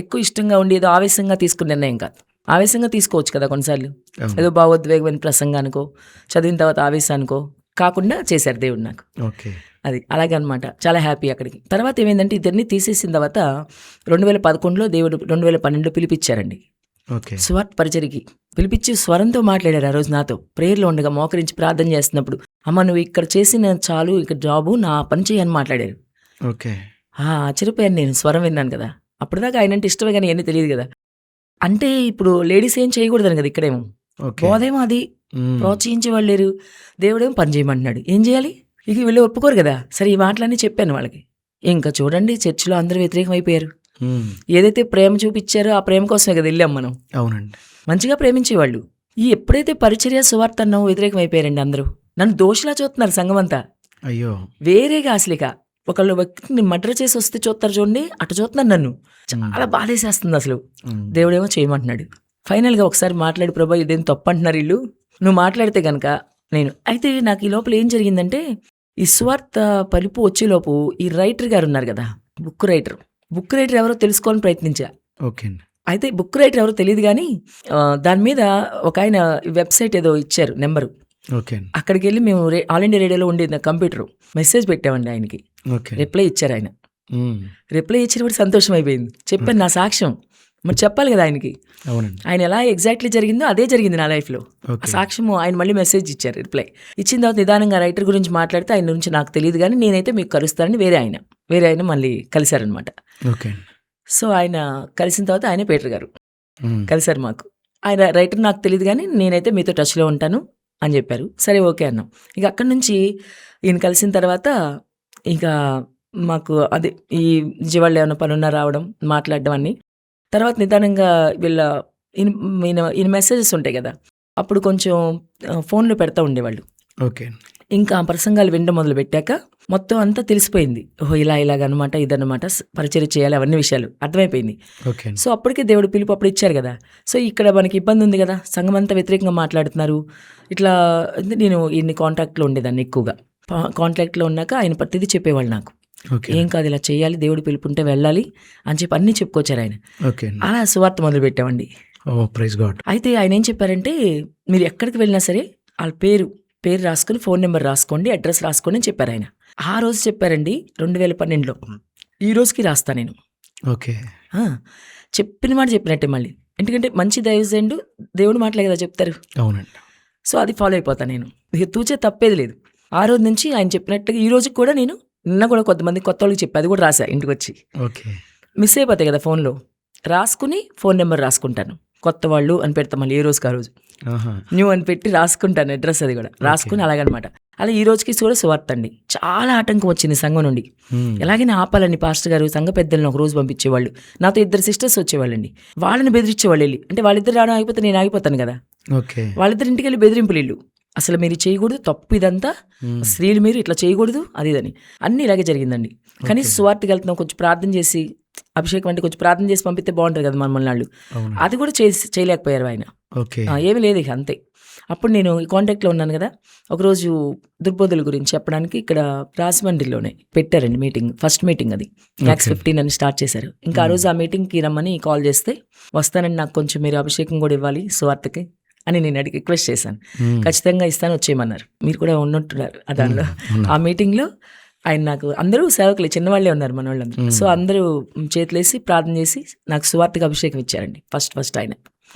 ఎక్కువ ఇష్టంగా ఉండి ఏదో ఆవేశంగా తీసుకునే నిర్ణయం కాదు. ఆవేశంగా తీసుకోవచ్చు కదా కొన్నిసార్లు, ఏదో భావోద్వేగమైన ప్రసంగానికో చదివిన తర్వాత ఆవేశానికో కాకుండా చేశారు దేవుడు నాకు. అది అలాగే అనమాట. చాలా హ్యాపీ అక్కడికి. తర్వాత ఏమైందంటే ఇద్దరిని తీసేసిన తర్వాత 2011లో దేవుడు 2012 పిలిపించారండి స్వర్ పరిచర్కి. పిలిపించి స్వరంతో మాట్లాడారు ఆ రోజు నాతో. ప్రేయర్లో ఉండగా మోకరించి ప్రార్థన చేస్తున్నప్పుడు, అమ్మ నువ్వు ఇక్కడ చేసిన చాలు, ఇక్కడ జాబు, నా పని చేయని మాట్లాడారు. ఆశ్చర్యపోయాను నేను, స్వరం విన్నాను కదా. అప్పటిదాకా ఆయన అంటే ఇష్టమే కానీ ఇవన్నీ తెలియదు కదా. అంటే ఇప్పుడు లేడీస్ ఏం చేయకూడదని కదా ఇక్కడేమో, బోధేమో అది ప్రోత్సహించే వాళ్ళు లేరు, దేవుడేమో పని చేయమంటున్నాడు, ఏం చేయాలి? ఇక వీళ్ళు ఒప్పుకోరు కదా. సరే ఈ మాటలన్నీ చెప్పాను వాళ్ళకి. ఇంకా చూడండి చర్చిలో అందరూ వ్యతిరేకం అయిపోయారు. ఏదైతే ప్రేమ చూపించారో ఆ ప్రేమ కోసమే కదా వెళ్ళాం మనం. అవునండి, మంచిగా ప్రేమించేవాళ్ళు. ఈ ఎప్పుడైతే పరిచర్య సువార్త అన్నావు వ్యతిరేకం అయిపోయారండి అందరూ. నన్ను దోషిలా చూస్తున్నారు సంఘం అంతా. అయ్యో, వేరేగా అసలుక ఒకళ్ళు వ్యక్తిని మర్డర్ చేసి వస్తే చూస్తారు చూడండి, అటు చూస్తున్నారు నన్ను. చాలా బాధేసేస్తుంది అసలు. దేవుడేమో చేయమంటున్నాడు. ఫైనల్గా ఒకసారి మాట్లాడి, ప్రభా ఇదేం తప్పు అంటున్నారు వీళ్ళు, నువ్వు మాట్లాడితే కనుక నేను అయితే నాకు ఈ లోపల ఏం జరిగిందంటే ఈ సువార్త పలుపు వచ్చేలోపు ఈ రైటర్ గారు ఉన్నారు కదా, బుక్ రైటర్ ఎవరో తెలుసుకోవాలని ప్రయత్నించా. ఓకే అండి. అయితే బుక్ రైటర్ ఎవరో తెలియదు కానీ దాని మీద ఒక ఆయన వెబ్సైట్ ఏదో ఇచ్చారు నెంబరు. ఓకే అండి. అక్కడికి వెళ్ళి మేము ఆల్ ఇండియా రేడియోలో ఉండేది నా కంప్యూటర్ మెసేజ్ పెట్టామండి ఆయనకి. ఓకే. రిప్లై ఇచ్చారు ఆయన. మ్మ్. రిప్లై ఇచ్చినప్పుడు సంతోషం అయిపోయింది. చెప్పాను నా సాక్ష్యం మరి చెప్పాలి కదా ఆయనకి. అవునండి. ఆయన ఎలా ఎగ్జాక్ట్లీ జరిగిందో అదే జరిగింది నా లైఫ్లో. ఓకే. సాక్ష్యము ఆయన మళ్ళీ మెసేజ్ ఇచ్చారు రిప్లై ఇచ్చిన తర్వాత నిదానంగా రైటర్ గురించి మాట్లాడితే ఆయన గురించి నాకు తెలియదు కానీ నేనైతే మీకు కలుస్తానని వేరే ఆయన మళ్ళీ కలిశారనమాట. ఓకే అండి. సో ఆయన కలిసిన తర్వాత ఆయనే పీటర్ గారు మ్మ్. కలిశారు మాకు. ఆయన రైటర్ నాకు తెలియదు కానీ నేనైతే మీతో టచ్లో ఉంటాను అని చెప్పారు. సరే ఓకే అన్నాం. ఇక అక్కడి నుంచి ఈయన కలిసిన తర్వాత ఇక మాకు అదే ఈ విజయవాడలో ఏమైనా పనున్నా రావడం మాట్లాడడం అన్నీ. తర్వాత నిదానంగా ఈయన మెసేజెస్ ఉంటాయి కదా, అప్పుడు కొంచెం ఫోన్లో పెడతా ఉండేవాళ్ళు. ఓకే అండి. ఇంకా ఆ ప్రసంగాలు వినడం మొదలు పెట్టాక మొత్తం అంతా తెలిసిపోయింది. ఓహో ఇలాగనమాట ఇదన్నమాట పరిచయం చేయాలి అవన్నీ విషయాలు అర్థమైపోయింది. ఓకే అండి. సో అప్పటికే దేవుడు పిలుపు అప్పుడు ఇచ్చారు కదా. సో ఇక్కడ మనకి ఇబ్బంది ఉంది కదా, సంఘం అంతా వ్యతిరేకంగా మాట్లాడుతున్నారు ఇట్లా. నేను ఈయన్ని కాంటాక్ట్లో ఉండేదాన్ని ఎక్కువగా. కాంటాక్ట్లో ఉన్నాక ఆయన ప్రతిదీ చెప్పేవాళ్ళు నాకు. ఓకే. ఏం కాదు ఇలా చేయాలి, దేవుడు పిలుపుంటే వెళ్ళాలి అని చెప్పి అన్నీ చెప్పుకొచ్చారు ఆయన. ఓకే అండి. అలా సువార్త మొదలు పెట్టామండి. ఓ ప్రైజ్ గాడ్. అయితే ఆయన ఏం చెప్పారంటే మీరు ఎక్కడికి వెళ్ళినా సరే వాళ్ళ పేరు రాసుకొని ఫోన్ నెంబర్ రాసుకోండి, అడ్రస్ రాసుకోండి అని చెప్పారు ఆయన. ఆ రోజు చెప్పారండి 2012లో. ఈ రోజుకి రాస్తా నేను. ఓకే. చెప్పిన మాట చెప్పినట్టే మళ్ళీ. ఎందుకంటే మంచి దైవజనుడు దేవుడి మాటలే కదా చెప్తారు. అవునండి. సో అది ఫాలో అయిపోతాను నేను. ఇక తూచే తప్పేది లేదు. ఆ రోజు నుంచి ఆయన చెప్పినట్టుగా ఈ రోజుకి కూడా నేను నిన్న కూడా కొంతమంది కొత్త వాళ్ళకి చెప్పి అది కూడా రాసా ఇంటికి వచ్చి. ఓకే. మిస్ అయిపోతాయి కదా ఫోన్లో, రాసుకుని ఫోన్ నెంబర్ రాసుకుంటాను. కొత్త వాళ్ళు అని పెడతాం మళ్ళీ ఏ రోజుకి ఆ రోజు. ఆహా. న్యూ అని పెట్టి రాసుకుంటాను అడ్రస్, అది కూడా రాసుకుని అలాగనమాట. అలా ఈ రోజుకి కూడా సువార్త అండి. చాలా ఆటంకం వచ్చింది సంఘం నుండి. మ్మ్. ఎలాగైనా ఆపాలని పాస్టర్ గారు సంఘ పెద్దలను ఒక రోజు పంపించేవాళ్ళు. నాతో 2 సిస్టర్స్ వచ్చేవాళ్ళండి. వాళ్ళని బెదిరించేవాళ్ళు వెళ్ళి. అంటే వాళ్ళిద్దరు రావడం ఆగిపోతే నేను ఆగిపోతాను కదా. ఓకే. వాళ్ళిద్దరి ఇంటికి వెళ్ళి బెదిరింపులు ఇల్లు. అసలు మీరు చేయకూడదు, తప్పు ఇదంతా, మ్మ్. స్త్రీలు మీరు ఇట్లా చేయకూడదు అది ఇదని అన్నీ ఇలాగే జరిగిందండి. కానీ సువార్తకి వెళ్తున్నాం, కొంచెం ప్రార్థన చేసి అభిషేకం అంటే కొంచెం ప్రార్థన చేసి పంపిస్తే బాగుంటుంది కదా మనల్ని వాళ్ళు. అవును. అది కూడా చేయలేకపోయారు ఆయన. ఓకే. ఏమీ లేదు ఇక అంతే. అప్పుడు నేను ఈ కాంటాక్ట్లో ఉన్నాను కదా. ఒకరోజు దుర్బోధుల గురించి చెప్పడానికి ఇక్కడ రాజమండ్రిలోనే పెట్టారండి మీటింగ్. ఫస్ట్ మీటింగ్ అది Acts 15 అని స్టార్ట్ చేశారు. ఇంకా ఆ రోజు ఆ మీటింగ్కి రమ్మని కాల్ చేస్తే వస్తానండి, నాకు కొంచెం మీరు అభిషేకం కూడా ఇవ్వాలి సువార్తకి అని నేను అడిగి రిక్వెస్ట్ చేశాను. మ్మ్. ఖచ్చితంగా ఇస్తాను వచ్చేయమన్నారు. మీరు కూడా ఉన్నట్టున్నారు ఆ దానిలో. ఉన్నా. ఆ మీటింగ్లో ఆయన నాకు అందరూ సేవకులే, చిన్నవాళ్లే ఉన్నారు మన వాళ్ళందరూ. సో అందరూ చేతులేసి ప్రార్థన చేసి నాకు సువార్తకి అభిషేకం ఇచ్చారండి. ఫస్ట్ ఆయన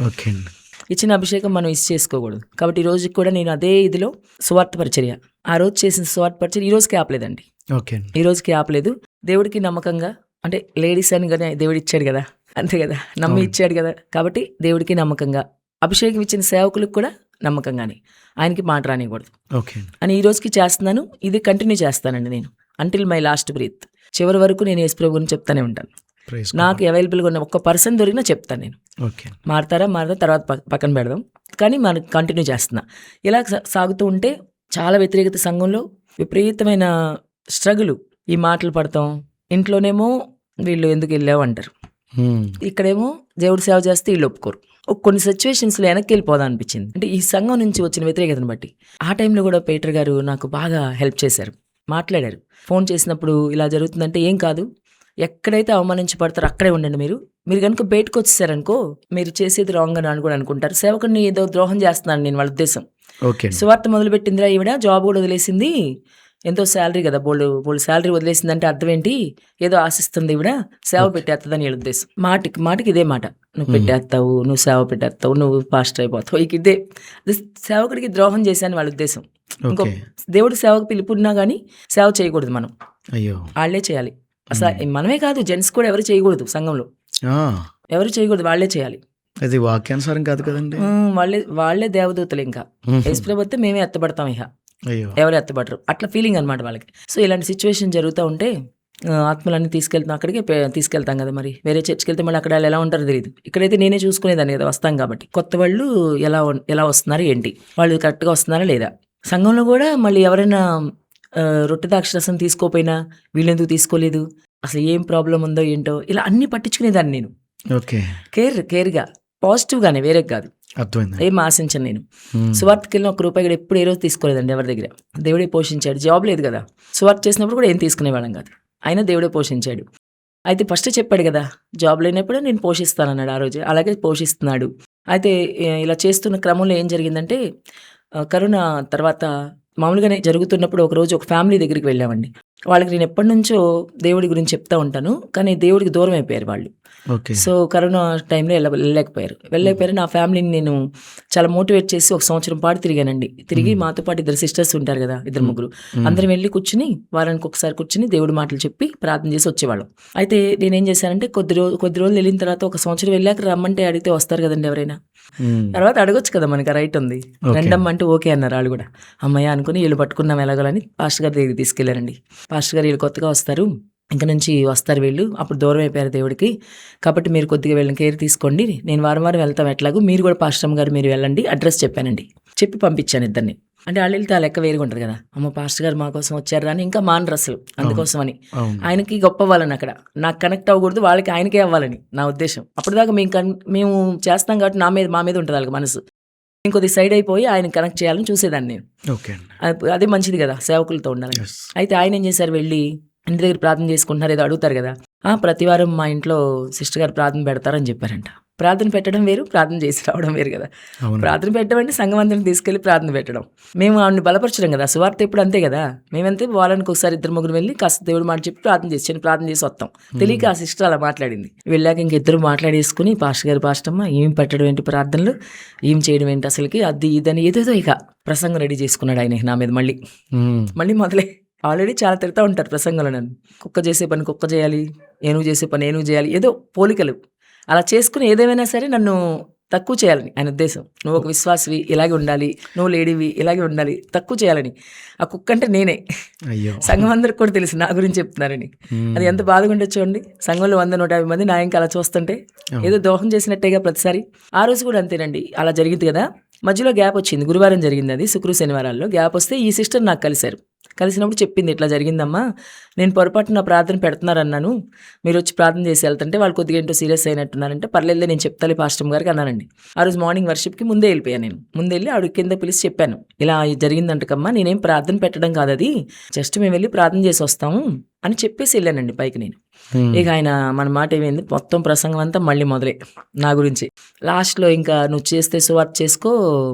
ఓకే అండి. ఇచ్చిన అభిషేకం మనం చేసుకోకూడదు. కాబట్టి ఈ రోజుకి కూడా నేను అదే ఇదిలో సువార్త పరిచర్య, ఆ రోజు చేసిన సువార్త పరిచర్య ఈ రోజుకి ఆపలేదండి. ఓకే అండి. ఈ రోజుకి ఆపలేదు. దేవుడికి నమ్మకంగా, అంటే లేడీస్ అని కానీ దేవుడు ఇచ్చాడు కదా, అంతే కదా, నమ్మి ఇచ్చాడు కదా. కాబట్టి దేవుడికి నమ్మకంగా, అభిషేకం ఇచ్చిన సేవకులకు కూడా నమ్మకంగానే, ఆయనకి మాట రానివ్వకూడదు ఓకే. అని ఈ రోజుకి చేస్తున్నాను. ఇది కంటిన్యూ చేస్తానండి నేను అంటిల్ మై లాస్ట్ బ్రీత్. చివరి వరకు నేను యేసు ప్రభు గురించి చెప్తానే ఉంటాను. Praise God. నాకు అవైలబుల్గా ఉన్న ఒక్క పర్సన్ దొరికినా చెప్తాను నేను. ఓకే. మారతారా తర్వాత పక్కన పెడదాం, కానీ మనకు కంటిన్యూ చేస్తున్నా. ఇలా సాగుతూ ఉంటే చాలా వ్యతిరేకత సంఘంలో, విపరీతమైన స్ట్రగుల్. ఈ మాటలు పడతాం. ఇంట్లోనేమో వీళ్ళు ఎందుకు వెళ్ళావు అంటారు, మ్మ్. ఇక్కడేమో దేవుడు సేవ చేస్తే వీళ్ళు ఒప్పుకోరు. కొన్ని సిచ్యువేషన్స్లో వెనక్కి వెళ్ళిపోదాం అనిపించింది. అంటే ఈ సంఘం నుంచి వచ్చిన వ్యతిరేకతను బట్టి. ఆ టైంలో కూడా పీటర్ గారు నాకు బాగా హెల్ప్ చేశారు, మాట్లాడారు. ఫోన్ చేసినప్పుడు ఇలా జరుగుతుందంటే ఏం కాదు, ఎక్కడైతే అవమానించబడతారో అక్కడే ఉండండి. మీరు కనుక బయటకు వచ్చేసారనుకో మీరు చేసేది రాంగ్ అని కూడా అనుకుంటారు. సేవకుడిని ఏదో ద్రోహం చేస్తున్నాను నేను, వాళ్ళ ఉద్దేశం. ఓకే అండి. సువార్త మొదలుపెట్టిందిరా ఈవిడ, జాబ్ కూడా వదిలేసింది, ఎంతో శాలరీ కదా, బోల్డ్ శాలరీ వదిలేసిందంటే అర్థం ఏంటి, ఏదో ఆశిస్తుంది ఈవిడ, సేవ పెట్టేస్తుందని వీళ్ళ ఉద్దేశం. మాటికి ఇదే మాట, నువ్వు పెట్టేస్తావు, నువ్వు సేవ పెట్టేస్తావు, నువ్వు పాస్టర్ అయిపోతావు, ఇక ఇదే సేవకుడికి ద్రోహం చేశాను వాళ్ళ ఉద్దేశం. ఇంకో దేవుడు సేవకు పిలుపున్నా కానీ సేవ చేయకూడదు మనం, అయ్యో వాళ్ళే చేయాలి. అసలు మనమే కాదు, జెంట్స్ కూడా ఎవరు చేయకూడదు సంఘంలో, ఎవరు చేయకూడదు, వాళ్ళే చేయాలి. అది వాక్యానుసారం కాదు కదండి. వాళ్ళే దేవదూతలు. ఇంకా యేసుప్రభుత్వం మేమే ఎత్తబడతాం, ఇక అయ్యో ఎవరు ఎత్తబడరు, అట్లా ఫీలింగ్ అనమాట వాళ్ళకి. సో ఇలాంటి సిచ్యువేషన్ జరుగుతూ ఉంటే ఆత్మలన్నీ తీసుకెళ్తాం, అక్కడికి తీసుకెళ్తాం కదా. మరి వేరే చర్చికి వెళ్తే మళ్ళీ అక్కడ వాళ్ళు ఎలా ఉంటారో తెలియదు. ఇక్కడైతే నేనే చూసుకునేదాన్ని కదా, వస్తాం కాబట్టి. కొత్త వాళ్ళు ఎలా వస్తున్నారు ఏంటి, వాళ్ళు కరెక్ట్గా వస్తున్నారా లేదా. సంఘంలో కూడా మళ్ళీ ఎవరైనా రొట్టె ద్రాక్షరసం తీసుకోపోయినా వీళ్ళెందుకు తీసుకోలేదు, అసలు ఏం ప్రాబ్లం ఉందో ఏంటో, ఇలా అన్నీ పట్టించుకునేదాన్ని నేను. ఓకే. కేర్గా పాజిటివ్గానే, వేరే కాదు. అర్థమైంది. ఏం ఆశించను నేను. సువార్తకి వెళ్ళిన ఒక్క రూపాయి కూడా ఎప్పుడు ఏ రోజు తీసుకోలేదండి ఎవరి దగ్గర. దేవుడే పోషించాడు. జాబ్ లేదు కదా, సువార్త చేసినప్పుడు కూడా ఏం తీసుకునేవాళ్ళం కాదు, అయినా దేవుడే పోషించాడు. అయితే ఫస్ట్ చెప్పాడు కదా, జాబ్ లేనప్పుడు నేను పోషిస్తానన్నాడు ఆ రోజు, అలాగే పోషిస్తున్నాడు. అయితే ఇలా చేస్తున్న క్రమంలో ఏం జరిగిందంటే కరోనా తర్వాత మామూలుగానే జరుగుతున్నప్పుడు ఒకరోజు ఒక ఫ్యామిలీ దగ్గరికి వెళ్ళామండి. వాళ్ళకి నేను ఎప్పటి నుంచో దేవుడి గురించి చెప్తా ఉంటాను, కానీ దేవుడికి దూరం అయిపోయారు వాళ్ళు. ఓకే. సో కరోనా టైంలో వెళ్ళలేకపోయారు. నా ఫ్యామిలీని నేను చాలా మోటివేట్ చేసి 1 సంవత్సరం పాటు తిరిగానండి. తిరిగి మాతో పాటు 2 సిస్టర్స్ ఉంటారు కదా, 2-3 అందరం వెళ్ళి కూర్చుని వారానికి ఒకసారి కూర్చుని దేవుడి మాటలు చెప్పి ప్రార్థన చేసి వచ్చేవాళ్ళం. అయితే నేనేం చేశానంటే కొద్ది రోజులు వెళ్ళిన తర్వాత 1 సంవత్సరం వెళ్ళాక రమ్మంటే అడిగితే వస్తారు కదండి ఎవరైనా. తర్వాత అడగొచ్చు కదా, మనకి రైట్ ఉంది, రండమ్మంటే ఓకే అన్నారు వాళ్ళు కూడా. అమ్మయ్య అనుకుని వీళ్ళు పట్టుకున్నాం ఎలాగోలని పాస్టర్ గారి దగ్గరికి తీసుకెళ్లారండి. పాస్టర్ గారు వీళ్ళు కొత్తగా వస్తారు, ఇంక నుంచి వస్తారు వీళ్ళు, అప్పుడు దూరం అయిపోయారు దేవుడికి, కాబట్టి మీరు కొద్దిగా వీళ్ళని కేర్ తీసుకోండి, నేను వారం వెళ్తాం, ఎట్లాగో మీరు కూడా పాస్టర్ గారు మీరు వెళ్ళండి, అడ్రస్ చెప్పానండి. చెప్పి పంపించాను ఇద్దరిని. అంటే వాళ్ళు వెళ్తే ఆ లెక్క వేరుగా ఉంటుంది కదా, అమ్మ పాస్టర్ గారు మా కోసం వచ్చారు అని ఇంకా మానరు అసలు, అందుకోసం అని. ఆయనకి గొప్ప అవ్వాలని, అక్కడ నాకు కనెక్ట్ అవ్వకూడదు, వాళ్ళకి ఆయనకే అవ్వాలని నా ఉద్దేశం. అప్పటిదాకా మేము చేస్తాం కాబట్టి మా మీద ఉంటుంది వాళ్ళకి మనసు. ఇంకొద్ది సైడ్ అయిపోయి ఆయన కనెక్ట్ చేయాలని చూసేదాన్ని నేను. అదే మంచిది కదా, సేవకులతో ఉండాలి. అయితే ఆయన ఏం చేశారు, వెళ్ళి ఇంటి దగ్గర ప్రార్థన చేసుకుంటున్నారు, ఏదో అడుగుతారు కదా, ప్రతివారం మా ఇంట్లో సిస్టర్ గారు ప్రార్థన పెడతారని చెప్పారంట. ప్రార్థన పెట్టడం వేరు, ప్రార్థన చేసి రావడం వేరు కదా. ప్రార్థన పెట్టడం అంటే సంఘం అందరిని తీసుకెళ్లి ప్రార్థన పెట్టడం. మేము ఆవిడని బలపరచడం కదా, సువార్త ఎప్పుడు అంతే కదా. మేమంతే వారానికి ఒకసారి 2-3 వెళ్ళి కాస్త దేవుడు మాట చెప్పి ప్రార్థన చేసి వస్తాం. తెలియక ఆ సిస్టర్ అలా మాట్లాడింది. వెళ్ళాక ఇంక ఇద్దరు మాట్లాడేసుకుని పాస్టర్ గారు పాస్టమ్మ ఏం పెట్టడం ఏంటి ప్రార్థనలు, ఏం చేయడం ఏంటి అసలుకి, అది ఇదని ఏదేదో ఇక ప్రసంగం రెడీ చేసుకున్నాడు ఆయన నా మీద. మళ్ళీ మొదలై ఆల్రెడీ చాలా తిడతా ఉంటారు ప్రసంగంలో నన్ను, కుక్క చేసే పని కుక్క చేయాలి, ఏనుగు చేసే పని ఏనుగు చేయాలి, ఏదో పోలికలు అలా చేసుకుని ఏదేమైనా సరే నన్ను తక్కువ చేయాలని ఆయన ఉద్దేశం. నువ్వు ఒక విశ్వాసవి, ఇలాగే ఉండాలి, నువ్వు లేడీవి, ఇలాగే ఉండాలి, తక్కువ చేయాలని. ఆ కుక్క అంటే నేనే. సంఘం అందరికి కూడా తెలుసు నా గురించి చెప్తున్నారని. అది ఎంత బాధగా ఉండొచ్చు చూడండి. సంఘంలో 100-150 మంది నా ఇంకా అలా చూస్తుంటే ఏదో దోహం చేసినట్టేగా ప్రతిసారి. ఆ రోజు కూడా అంతేనండి, అలా జరిగింది కదా. మధ్యలో గ్యాప్ వచ్చింది, గురువారం జరిగింది అది, శనివారాల్లో గ్యాప్ వస్తే ఈ సిస్టర్ నాకు కలిసినప్పుడు చెప్పింది, ఇట్లా జరిగిందమ్మా, నేను పొరపాటున ప్రార్థన పెడుతున్నారన్నాను, మీరు వచ్చి ప్రార్థన చేసి వెళ్తుంటే వాళ్ళు కొద్దిగా ఏంటో సీరియస్ అయినట్టున్నారంటే, పర్లేదు నేను చెప్తాలే పాస్టర్ గారికి అన్నానండి. ఆ రోజు మార్నింగ్ వర్షిప్కి ముందే వెళ్ళిపోయాను నేను. ముందే వెళ్ళి ఆవిడ కింద పిలిచి చెప్పాను, ఇలా జరిగిందంటకమ్మా, నేనేం ప్రార్థన పెట్టడం కాదు, అది జస్ట్ మేము వెళ్ళి ప్రార్థన చేసి వస్తాము అని చెప్పేసి వెళ్ళానండి పైకి నేను. ఇక ఆయన మన మాట ఏమైంది, మొత్తం ప్రసంగం అంతా మళ్ళీ మొదలే నా గురించి. లాస్ట్లో ఇంకా నువ్వు చేస్తే సువార్త చేసుకో,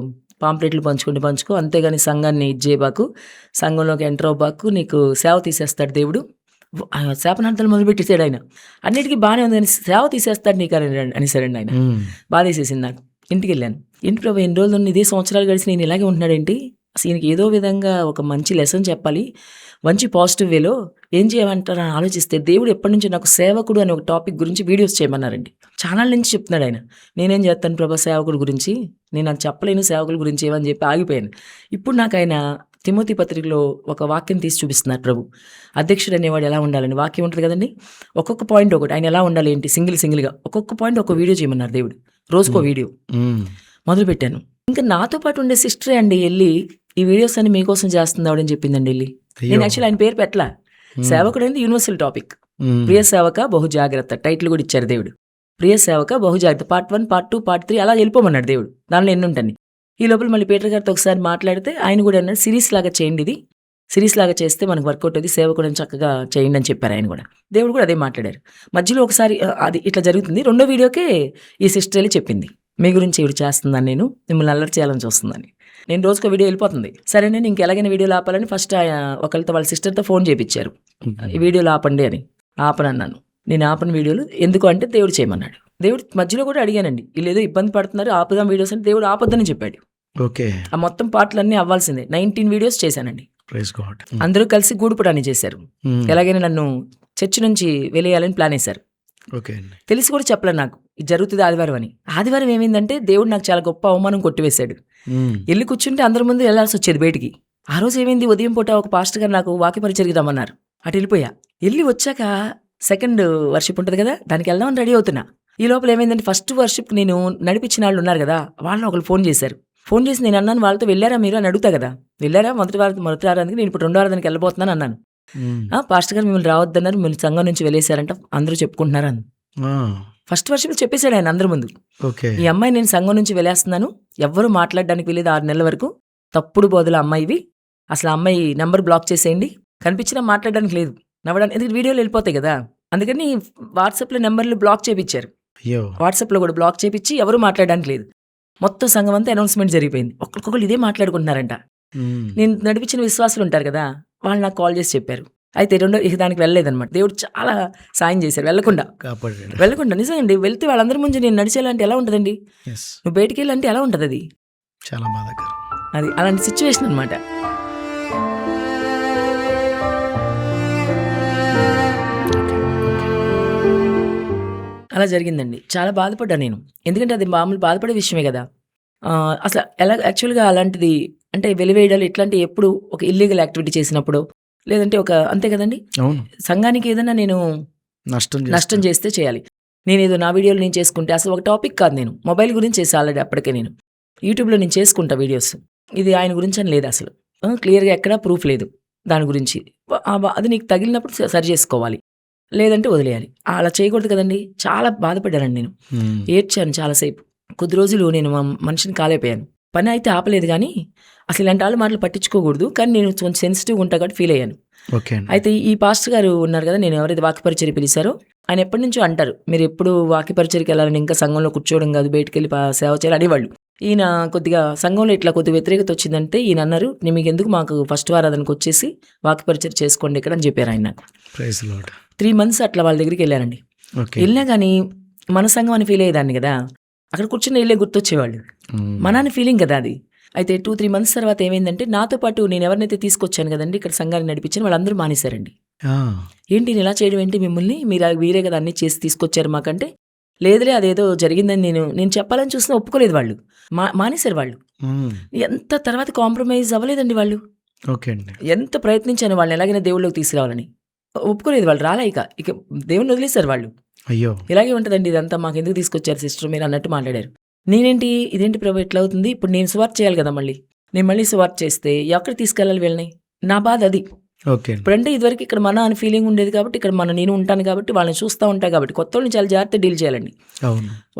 పాంప్లెట్లు పంచుకో, అంతేగాని సంఘాన్ని ఇచ్చేబాకు, సంఘంలోకి ఎంటర్ అవ్వబాకు, నీకు సేవ తీసేస్తాడు దేవుడు. శాపనార్థాలు మొదలుపెట్టేసాడు ఆయన. అన్నిటికీ బాగానే ఉంది కానీ సేవ తీసేస్తాడు నీకు అనేసాడండి ఆయన. బాధ వేసేసింది నాకు. ఇంటికి వెళ్ళాను. ఏంటి ప్రభు ఎన్ని రోజులు ఇదే సంవత్సరాలు గడిచి నేను ఇలాగే ఉంటున్నాడేంటి, అసలు ఈయనకి ఏదో విధంగా ఒక మంచి లెసన్ చెప్పాలి, మంచి పాజిటివ్ వేలో ఏం చేయమంటారని ఆలోచిస్తే దేవుడు ఎప్పటి నుంచి నాకు సేవకుడు అనే ఒక టాపిక్ గురించి వీడియోస్ చేయమన్నారండి. ఛానల్ నుంచి చెప్తున్నాడు ఆయన. నేనేం చేస్తాను ప్రభా సేవకుడు గురించి, నేను నాకు చెప్పలేను సేవకుల గురించి ఏమని చెప్పి ఆగిపోయాను. ఇప్పుడు నాకు ఆయన తిమోతి పత్రికలో ఒక వాక్యం తీసి చూపిస్తున్నారు ప్రభు. అధ్యక్షుడు అనేవాడు ఎలా ఉండాలని వాక్యం ఉంటుంది కదండి. ఒక్కొక్క పాయింట్ ఒకటి, ఆయన ఎలా ఉండాలి ఏంటి సింగిల్గా ఒక్కొక్క పాయింట్ ఒక వీడియో చేయమన్నారు దేవుడు. రోజుకో వీడియో మొదలుపెట్టాను. ఇంకా నాతో పాటు ఉండే సిస్టరే అండి వెళ్ళి ఈ వీడియోస్ అన్ని మీకోసం చేస్తుంది ఆవిడని చెప్పిందండి వెళ్ళి. నేను యాక్చువల్లీ ఆయన పేరు పెట్టలా, సేవకుడు అనేది యూనివర్సల్ టాపిక్. ప్రియ సేవక బహు జాగ్రత్త టైటిల్ కూడా ఇచ్చారు దేవుడు. ప్రియ సేవక బహు జాగ్రత్త పార్ట్ 1, పార్ట్ 2, పార్ట్ 3 అలా వెళ్ళిపోమన్నాడు దేవుడు. దానిలో ఎన్ని ఉంటాయి. ఈ లోపల మళ్ళీ పీటర్ గారితో ఒకసారి మాట్లాడితే ఆయన కూడా అన్నాడు, సిరీస్ లాగా చేయండి, ఇది సిరీస్ లాగా చేస్తే మనకు వర్కౌట్ అది, సేవకుడిని చక్కగా చేయండి అని చెప్పారు ఆయన కూడా. దేవుడు కూడా అదే మాట్లాడారు. మధ్యలో ఒకసారి అది ఇట్లా జరుగుతుంది. 2వ వీడియోకే ఈ సిస్టర్ వెళ్ళి చెప్పింది, మీ గురించి ఇవి చేస్తుందని, నేను మిమ్మల్ని అల్లరి చేయాలని చూస్తుందని. నేను రోజుకో వీడియో వెళ్ళిపోతుంది. సరే నేను ఇంకెలాగైనా వీడియోలు ఆపాలని ఫస్ట్ ఒకరితో వాళ్ళ సిస్టర్తో ఫోన్ చేయించారు, ఈ వీడియోలు ఆపండి అని. ఆపనన్నాను. నేను ఆపని వీడియోలు ఎందుకు అంటే దేవుడు చేయమన్నాడు. దేవుడు మధ్యలో కూడా అడిగానండి, వీళ్ళు ఏదో ఇబ్బంది పడుతున్నారు ఆపుదాం వీడియోస్ అంటే, దేవుడు ఆపొద్దని చెప్పాడు. ఓకే, ఆ మొత్తం పాటలన్నీ అవ్వాల్సిందే. 19 వీడియోస్ చేశానండి. అందరూ కలిసి గూడుపడాన్ని చేశారు. ఎలాగైనా నన్ను చర్చి నుంచి వెలేయాలని ప్లాన్ వేశారు. తెలిసి కూడా చెప్పలే నాకు ఇది జరుగుతుంది ఆదివారం అని. ఆదివారం ఏమైందంటే దేవుడు నాకు చాలా గొప్ప అవమానం కొట్టివేశాడు. వెళ్ళి కూర్చుంటే అందరి ముందు వెళ్ళాల్సి వచ్చేది బయటికి. ఆ రోజు ఏమైంది, ఉదయం పూట ఒక పాస్టర్ గారు నాకు వాక్య పరిచర్యకి రమ్మన్నారు. అటు వెళ్ళిపోయా. వెళ్ళి వచ్చాక సెకండ్ వర్షిప్ ఉంటుంది కదా, దానికి వెళ్దామని రెడీ అవుతున్నా. ఈ లోపల ఏమైందంటే ఫస్ట్ వర్షిప్ నేను నడిపించిన వాళ్ళు ఉన్నారు కదా, వాళ్ళని ఒకరు ఫోన్ చేశారు. ఫోన్ చేసి నేను అన్నాను, వాళ్ళతో వెళ్ళారా మీరు అని అడుగుతా కదా. వెళ్ళారా మొదటి వారానికి, నేను ఇప్పుడు 2వ వారానికి వెళ్ళబోతున్నాను అన్నాను. పాస్టర్ గారు మిమ్మల్ని రావద్దన్నారు, మిమ్మల్ని సంఘం నుంచి వెళ్ళేశారంట అందరూ చెప్పుకుంటున్నారు అని. ఫస్ట్ వర్షంలో చెప్పేశాడు ఆయన అందరి ముందు. ఓకే. ఈ అమ్మాయి నేను సంఘం నుంచి వెళ్ళేస్తున్నాను, ఎవ్వరూ మాట్లాడడానికి వీలేదు 6 నెలల వరకు, తప్పుడు బోధల అమ్మాయివి, అసలు ఆ అమ్మాయి నెంబర్ బ్లాక్ చేసేయండి, కనిపించినా మాట్లాడడానికి లేదు, నవ్వడానికి, ఎందుకంటే వీడియోలు వెళ్ళిపోతాయి కదా, అందుకని వాట్సాప్లో నెంబర్లు బ్లాక్ చేయించారు. అయ్యో. వాట్సాప్లో కూడా బ్లాక్ చేయించి ఎవరు మాట్లాడడానికి లేదు. మొత్తం సంఘం అంతా అనౌన్స్మెంట్ జరిగిపోయింది. ఒక్కొక్కరు ఇదే మాట్లాడుకుంటున్నారంట. నేను నడిపించిన విశ్వాసులు ఉంటారు కదా, వాళ్ళు నాకు కాల్ చేసి చెప్పారు. అయితే ఇక దానికి వెళ్ళలేదన్నమాట. దేవుడు చాలా సాయం చేశారు, వెళ్ళకుండా నిజండి. వెళ్తే వాళ్ళందరి ముందు నేను నడిచేయాలంటే ఎలా ఉంటుందండి? నువ్వు బయటికి వెళ్ళాలంటే ఎలా ఉంటుంది? అది చాలా బాధాకరం. అది అలాంటి సిచ్యువేషన్ అనమాట. అలా జరిగిందండి. చాలా బాధపడ్డా నేను, ఎందుకంటే అది మామూలు బాధపడే విషయమే కదా. అసలు ఎలా యాక్చువల్గా అలాంటిది అంటే వెలివేయడాలు ఇట్లాంటివి ఎప్పుడు ఒక ఇల్లీగల్ యాక్టివిటీ చేసినప్పుడు, లేదంటే ఒక అంతే కదండి, సంఘానికి ఏదైనా నేను నష్టం చేస్తే చేయాలి. నేనేదో నా వీడియోలు నేను చేసుకుంటే అసలు ఒక టాపిక్ కాదు, నేను మొబైల్ గురించి చేసి ఆల్రెడీ అప్పటికే నేను యూట్యూబ్లో నేను చేసుకుంటా వీడియోస్. ఇది ఆయన గురించి అని లేదు, అసలు క్లియర్గా ఎక్కడా ప్రూఫ్ లేదు దాని గురించి. అది నీకు తగిలినప్పుడు సరి చేసుకోవాలి, లేదంటే వదిలేయాలి. అలా చేయకూడదు కదండి. చాలా బాధపడ్డానండి నేను, ఏడ్చాను చాలాసేపు. కొద్ది రోజులు నేను మనిషిని కాలేపోయాను. పని అయితే ఆపలేదు, కానీ అసలు ఇలాంటి వాళ్ళు మాటలు పట్టించుకోకూడదు, కానీ నేను కొంచెం సెన్సిటివ్గా ఉంటా కాబట్టి ఫీల్ అయ్యాను. అయితే ఈ పాస్టర్ గారు ఉన్నారు కదా, నేను ఎవరైతే వాక్యపరిచర్య పిలిచారో ఆయన ఎప్పటి నుంచో అంటారు, మీరు ఎప్పుడు వాక్యపరిచర్యకి వెళ్ళాలని, ఇంకా సంఘంలో కూర్చోవడం కాదు, బయటికి వెళ్ళి సేవ చేయాలి అనేవాళ్ళు. ఈయన కొద్దిగా సంఘంలో ఇట్లా కొద్దిగా వ్యతిరేకత వచ్చిందంటే ఈయన అన్నారు, మీకు ఎందుకు, మాకు ఫస్ట్ ఆరాధనకు వచ్చేసి వాక్యపరిచర్య చేసుకోండి ఇక్కడ అని చెప్పారు ఆయన నాకు. 3 months అట్లా వాళ్ళ దగ్గరికి వెళ్ళానండి. వెళ్ళినా కానీ మన సంఘం అని ఫీల్ అయ్యేదాన్ని కదా, అక్కడ కూర్చుని వెళ్ళే గుర్తొచ్చేవాళ్ళు, మనాన్ని ఫీలింగ్ కదా అది. అయితే 2-3 months తర్వాత ఏమైందంటే, నాతో పాటు నేను ఎవరినైతే తీసుకొచ్చాను కదండి ఇక్కడ సంఘాన్ని నడిపించాను, వాళ్ళందరూ మానేశారండి. ఏంటి నేను ఇలా చేయడం ఏంటి, మిమ్మల్ని మీరే కదా అన్ని చేసి తీసుకొచ్చారు మాకంటే, లేదులే అదేదో జరిగిందని నేను చెప్పాలని చూసినా ఒప్పుకోలేదు వాళ్ళు, మానేశారు వాళ్ళు. ఎంత తర్వాత కాంప్రమైజ్ అవ్వలేదండి వాళ్ళు. ఎంత ప్రయత్నించాను వాళ్ళని ఎలాగైనా దేవుళ్ళకి తీసుకురావాలని, ఒప్పుకోలేదు వాళ్ళు, రాలే. ఇక దేవుని వదిలేశారు వాళ్ళు. అయ్యో, ఇలాగే ఉంటుందండి ఇదంతా, మాకు ఎందుకు తీసుకొచ్చారు సిస్టర్ మీరు అన్నట్టు మాట్లాడారు. ఇదేంటి ప్రభు ఎట్లా అవుతుంది, ఇప్పుడు నేను సువార్త చేయాలి కదా, మళ్ళీ సువార్త చేస్తే ఎక్కడ తీసుకెళ్ళాలి వీళ్ళని, నా బాధ అది. ఇప్పుడంటే ఇదివరకు ఇక్కడ మన అని ఫీలింగ్ ఉండేది కాబట్టి, ఇక్కడ నేను ఉంటాను కాబట్టి, వాళ్ళని చూస్తూ ఉంటాను కాబట్టి, కొత్త వాళ్ళని చాలా జాగ్రత్తగా డీల్ చేయాలండి.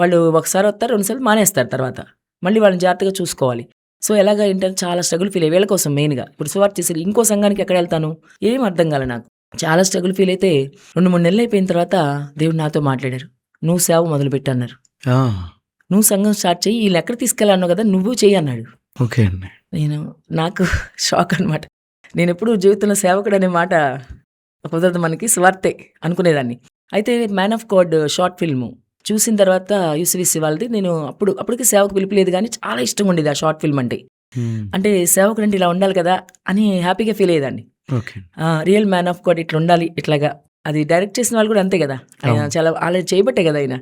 వాళ్ళు ఒకసారి వస్తారు, 2 సార్లు మానేస్తారు, తర్వాత మళ్ళీ వాళ్ళని జాగ్రత్తగా చూసుకోవాలి. సో ఎలాగా ఏంటంటే చాలా స్ట్రగుల్ ఫీల్ అయ్యి వీళ్ళ కోసం మెయిన్గా. ఇప్పుడు సువార్త చేసి ఇంకో సంఘానికి ఎక్కడ వెళ్తాను, ఏం అర్థం కాలే నాకు, చాలా స్ట్రగుల్ ఫీల్ అయితే 2-3 నెలలు అయిపోయిన తర్వాత దేవుడు నాతో మాట్లాడారు, నువ్వు సేవ మొదలుపెట్టి అన్నారు. నువ్వు సంఘం స్టార్ట్ చేయి, వీళ్ళు ఎక్కడ తీసుకెళ్ళాను కదా, నువ్వు చెయ్యి అన్నాడు. నాకు షాక్ అనమాట. నేను ఎప్పుడు జీవితంలో సేవకుడు అనే మాట కుదరదు, మనకి స్వార్థే అనుకునేదాన్ని. అయితే man of God short film చూసిన తర్వాత యూసీవీసీ వాళ్ళది, నేను అప్పటికి సేవకు పిలిపలేదు, కానీ చాలా ఇష్టం ఉండేది ఆ షార్ట్ ఫిల్మ్ అంటే సేవకుడు అంటే ఇలా ఉండాలి కదా అని హ్యాపీగా ఫీల్ అయ్యేదాన్ని. రియల్ మ్యాన్ ఆఫ్ గాడ్ ఇట్లా ఉండాలి, ఇట్లాగా. అది డైరెక్ట్ చేసిన వాళ్ళు కూడా అంతే కదా, ఆయన చాలా అలా చేయబట్టే కదా ఆయన